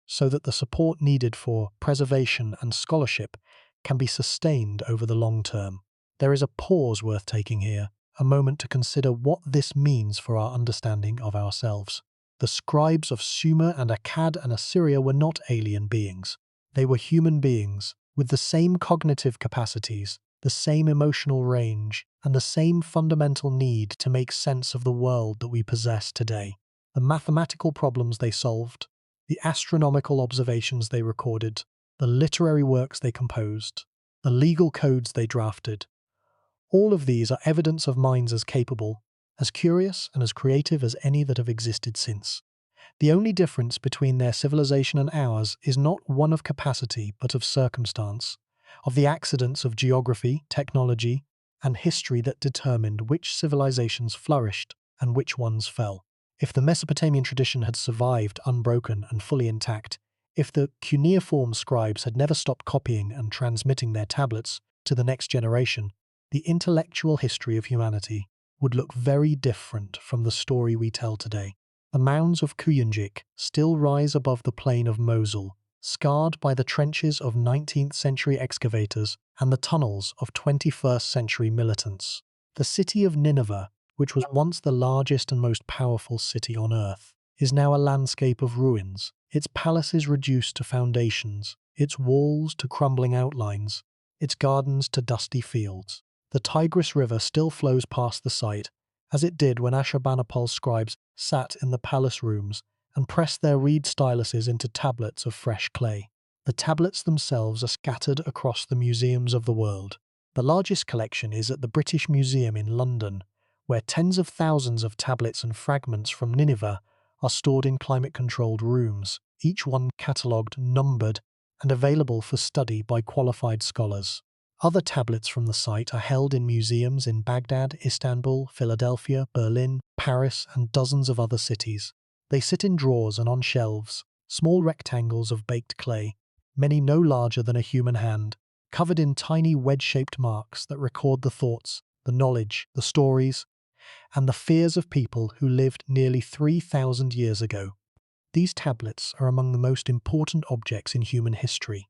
so that the support needed for preservation and scholarship can be sustained over the long term. There is a pause worth taking here, a moment to consider what this means for our understanding of ourselves. The scribes of Sumer and Akkad and Assyria were not alien beings. They were human beings, with the same cognitive capacities, the same emotional range, and the same fundamental need to make sense of the world that we possess today. The mathematical problems they solved, the astronomical observations they recorded, the literary works they composed, the legal codes they drafted, all of these are evidence of minds as capable, as curious, and as creative as any that have existed since. The only difference between their civilization and ours is not one of capacity, but of circumstance, of the accidents of geography, technology, and history that determined which civilizations flourished and which ones fell. If the Mesopotamian tradition had survived unbroken and fully intact, if the cuneiform scribes had never stopped copying and transmitting their tablets to the next generation, the intellectual history of humanity would look very different from the story we tell today. The mounds of Kuyunjik still rise above the plain of Mosul, scarred by the trenches of 19th century excavators and the tunnels of 21st century militants. The city of Nineveh, which was once the largest and most powerful city on earth, is now a landscape of ruins, its palaces reduced to foundations, its walls to crumbling outlines, its gardens to dusty fields. The Tigris River still flows past the site, as it did when Ashurbanipal's scribes sat in the palace rooms and pressed their reed styluses into tablets of fresh clay. The tablets themselves are scattered across the museums of the world. The largest collection is at the British Museum in London, where tens of thousands of tablets and fragments from Nineveh are stored in climate-controlled rooms, each one catalogued, numbered, and available for study by qualified scholars. Other tablets from the site are held in museums in Baghdad, Istanbul, Philadelphia, Berlin, Paris, and dozens of other cities. They sit in drawers and on shelves, small rectangles of baked clay, many no larger than a human hand, covered in tiny wedge-shaped marks that record the thoughts, the knowledge, the stories, and the fears of people who lived nearly 3,000 years ago. These tablets are among the most important objects in human history.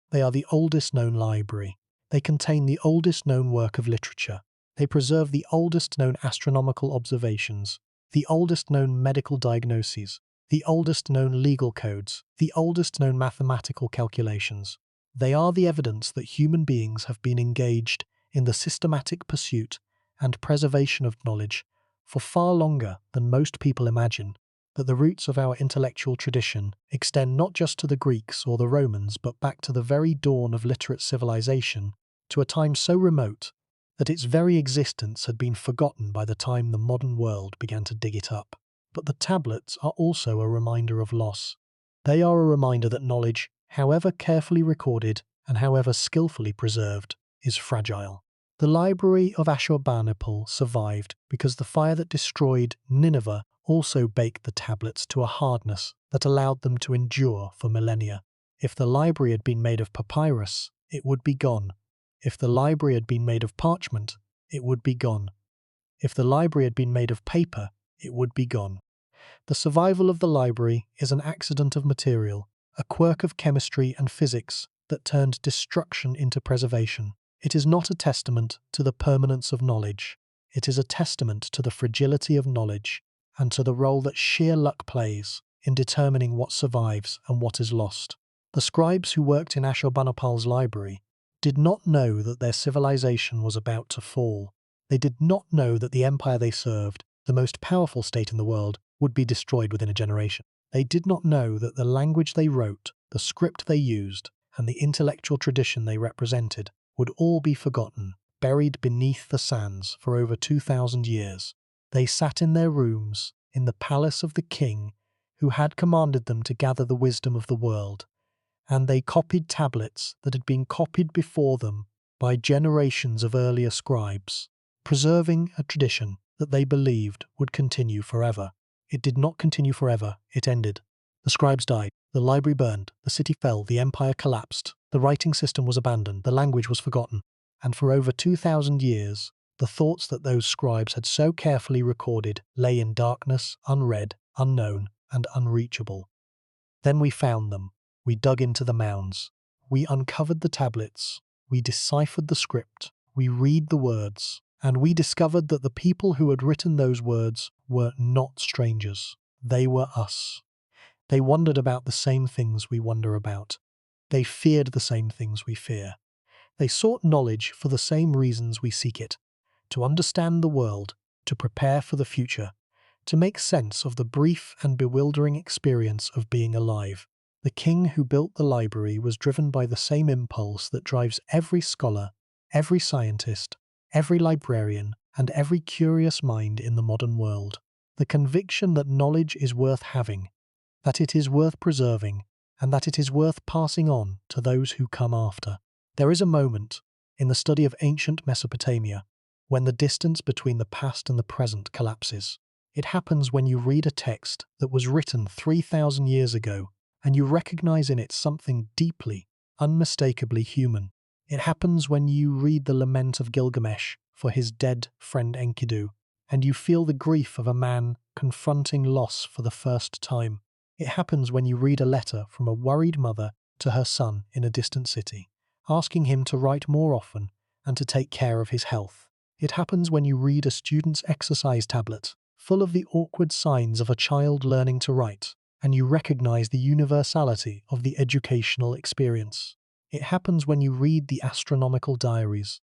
They are the oldest known library. They contain the oldest known work of literature. They preserve the oldest known astronomical observations, the oldest known medical diagnoses, the oldest known legal codes, the oldest known mathematical calculations. They are the evidence that human beings have been engaged in the systematic pursuit and preservation of knowledge for far longer than most people imagine. that the roots of our intellectual tradition extend not just to the Greeks or the Romans, but back to the very dawn of literate civilization, to a time so remote that its very existence had been forgotten by the time the modern world began to dig it up. But the tablets are also a reminder of loss. They are a reminder that knowledge, however carefully recorded and however skillfully preserved, is fragile. The library of Ashurbanipal survived because the fire that destroyed Nineveh also baked the tablets to a hardness that allowed them to endure for millennia. If the library had been made of papyrus, it would be gone. If the library had been made of parchment, it would be gone. If the library had been made of paper, it would be gone. The survival of the library is an accident of material, a quirk of chemistry and physics that turned destruction into preservation. It is not a testament to the permanence of knowledge. It is a testament to the fragility of knowledge and to the role that sheer luck plays in determining what survives and what is lost. The scribes who worked in Ashurbanipal's library did not know that their civilization was about to fall. They did not know that the empire they served, the most powerful state in the world, would be destroyed within a generation. They did not know that the language they wrote, the script they used, and the intellectual tradition they represented would all be forgotten, buried beneath the sands for over 2,000 years. They sat in their rooms, in the palace of the king who had commanded them to gather the wisdom of the world, and they copied tablets that had been copied before them by generations of earlier scribes, preserving a tradition that they believed would continue forever. It did not continue forever, it ended. The scribes died, the library burned, the city fell, the empire collapsed, the writing system was abandoned, the language was forgotten, and for over 2,000 years, the thoughts that those scribes had so carefully recorded lay in darkness, unread, unknown, and unreachable. Then we found them. We dug into the mounds. We uncovered the tablets. We deciphered the script. We read the words. And we discovered that the people who had written those words were not strangers. They were us. They wondered about the same things we wonder about. They feared the same things we fear. They sought knowledge for the same reasons we seek it: to understand the world, to prepare for the future, to make sense of the brief and bewildering experience of being alive. The king who built the library was driven by the same impulse that drives every scholar, every scientist, every librarian, and every curious mind in the modern world. The conviction that knowledge is worth having, that it is worth preserving, and that it is worth passing on to those who come after. There is a moment, in the study of ancient Mesopotamia, when the distance between the past and the present collapses. It happens when you read a text that was written 3,000 years ago, and you recognize in it something deeply, unmistakably human. It happens when you read the lament of Gilgamesh for his dead friend Enkidu, and you feel the grief of a man confronting loss for the first time. It happens when you read a letter from a worried mother to her son in a distant city, asking him to write more often and to take care of his health. It happens when you read a student's exercise tablet, full of the awkward signs of a child learning to write, and you recognize the universality of the educational experience. It happens when you read the astronomical diaries,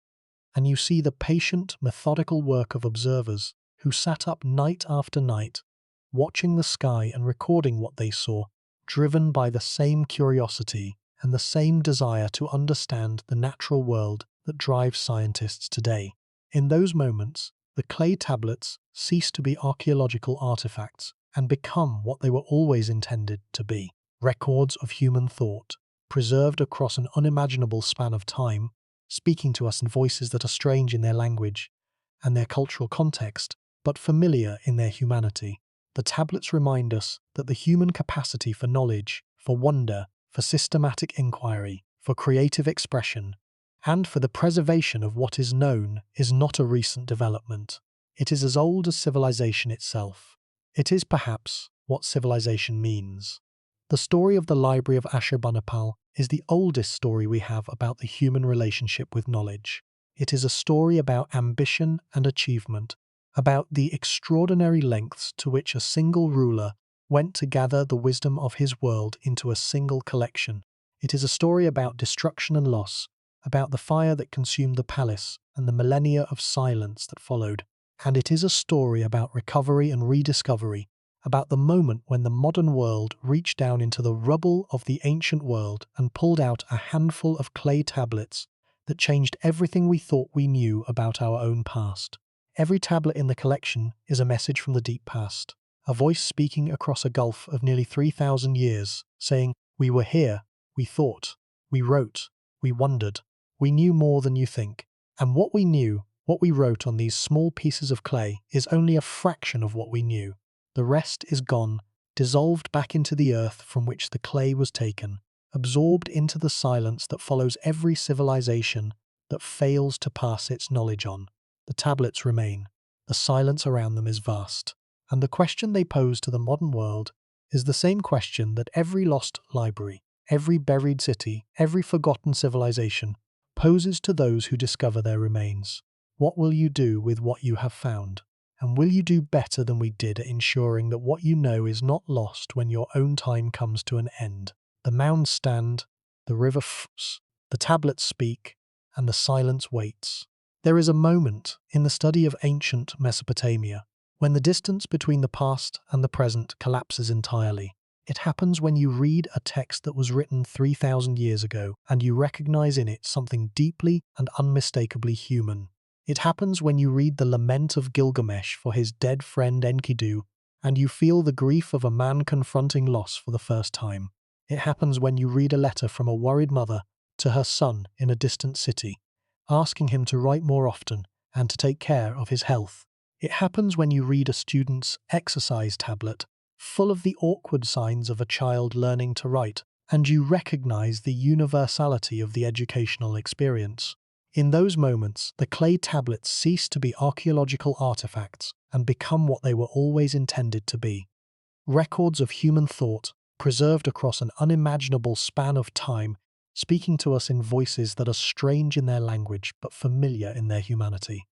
and you see the patient, methodical work of observers who sat up night after night, watching the sky and recording what they saw, driven by the same curiosity and the same desire to understand the natural world that drives scientists today. In those moments, the clay tablets cease to be archaeological artifacts and become what they were always intended to be: records of human thought, preserved across an unimaginable span of time, speaking to us in voices that are strange in their language and their cultural context, but familiar in their humanity. The tablets remind us that the human capacity for knowledge, for wonder, for systematic inquiry, for creative expression, and for the preservation of what is known is not a recent development. It is as old as civilization itself. It is perhaps what civilization means. The story of the Library of Ashurbanipal is the oldest story we have about the human relationship with knowledge. It is a story about ambition and achievement, about the extraordinary lengths to which a single ruler went to gather the wisdom of his world into a single collection. It is a story about destruction and loss, about the fire that consumed the palace and the millennia of silence that followed. And it is a story about recovery and rediscovery, about the moment when the modern world reached down into the rubble of the ancient world and pulled out a handful of clay tablets that changed everything we thought we knew about our own past. Every tablet in the collection is a message from the deep past, a voice speaking across a gulf of nearly 3,000 years, saying, "We were here, we thought, we wrote, we wondered, we knew more than you think." And what we knew, what we wrote on these small pieces of clay, is only a fraction of what we knew. The rest is gone, dissolved back into the earth from which the clay was taken, absorbed into the silence that follows every civilization that fails to pass its knowledge on. The tablets remain. The silence around them is vast. And the question they pose to the modern world is the same question that every lost library, every buried city, every forgotten civilization poses to those who discover their remains. What will you do with what you have found? And will you do better than we did at ensuring that what you know is not lost when your own time comes to an end? The mounds stand, the river flows, the tablets speak, and the silence waits. There is a moment in the study of ancient Mesopotamia when the distance between the past and the present collapses entirely. It happens when you read a text that was written 3,000 years ago and you recognize in it something deeply and unmistakably human. It happens when you read the lament of Gilgamesh for his dead friend Enkidu and you feel the grief of a man confronting loss for the first time. It happens when you read a letter from a worried mother to her son in a distant city, asking him to write more often and to take care of his health. It happens when you read a student's exercise tablet full of the awkward signs of a child learning to write, and you recognize the universality of the educational experience. In those moments, the clay tablets cease to be archaeological artifacts and become what they were always intended to be: records of human thought, preserved across an unimaginable span of time, speaking to us in voices that are strange in their language but familiar in their humanity.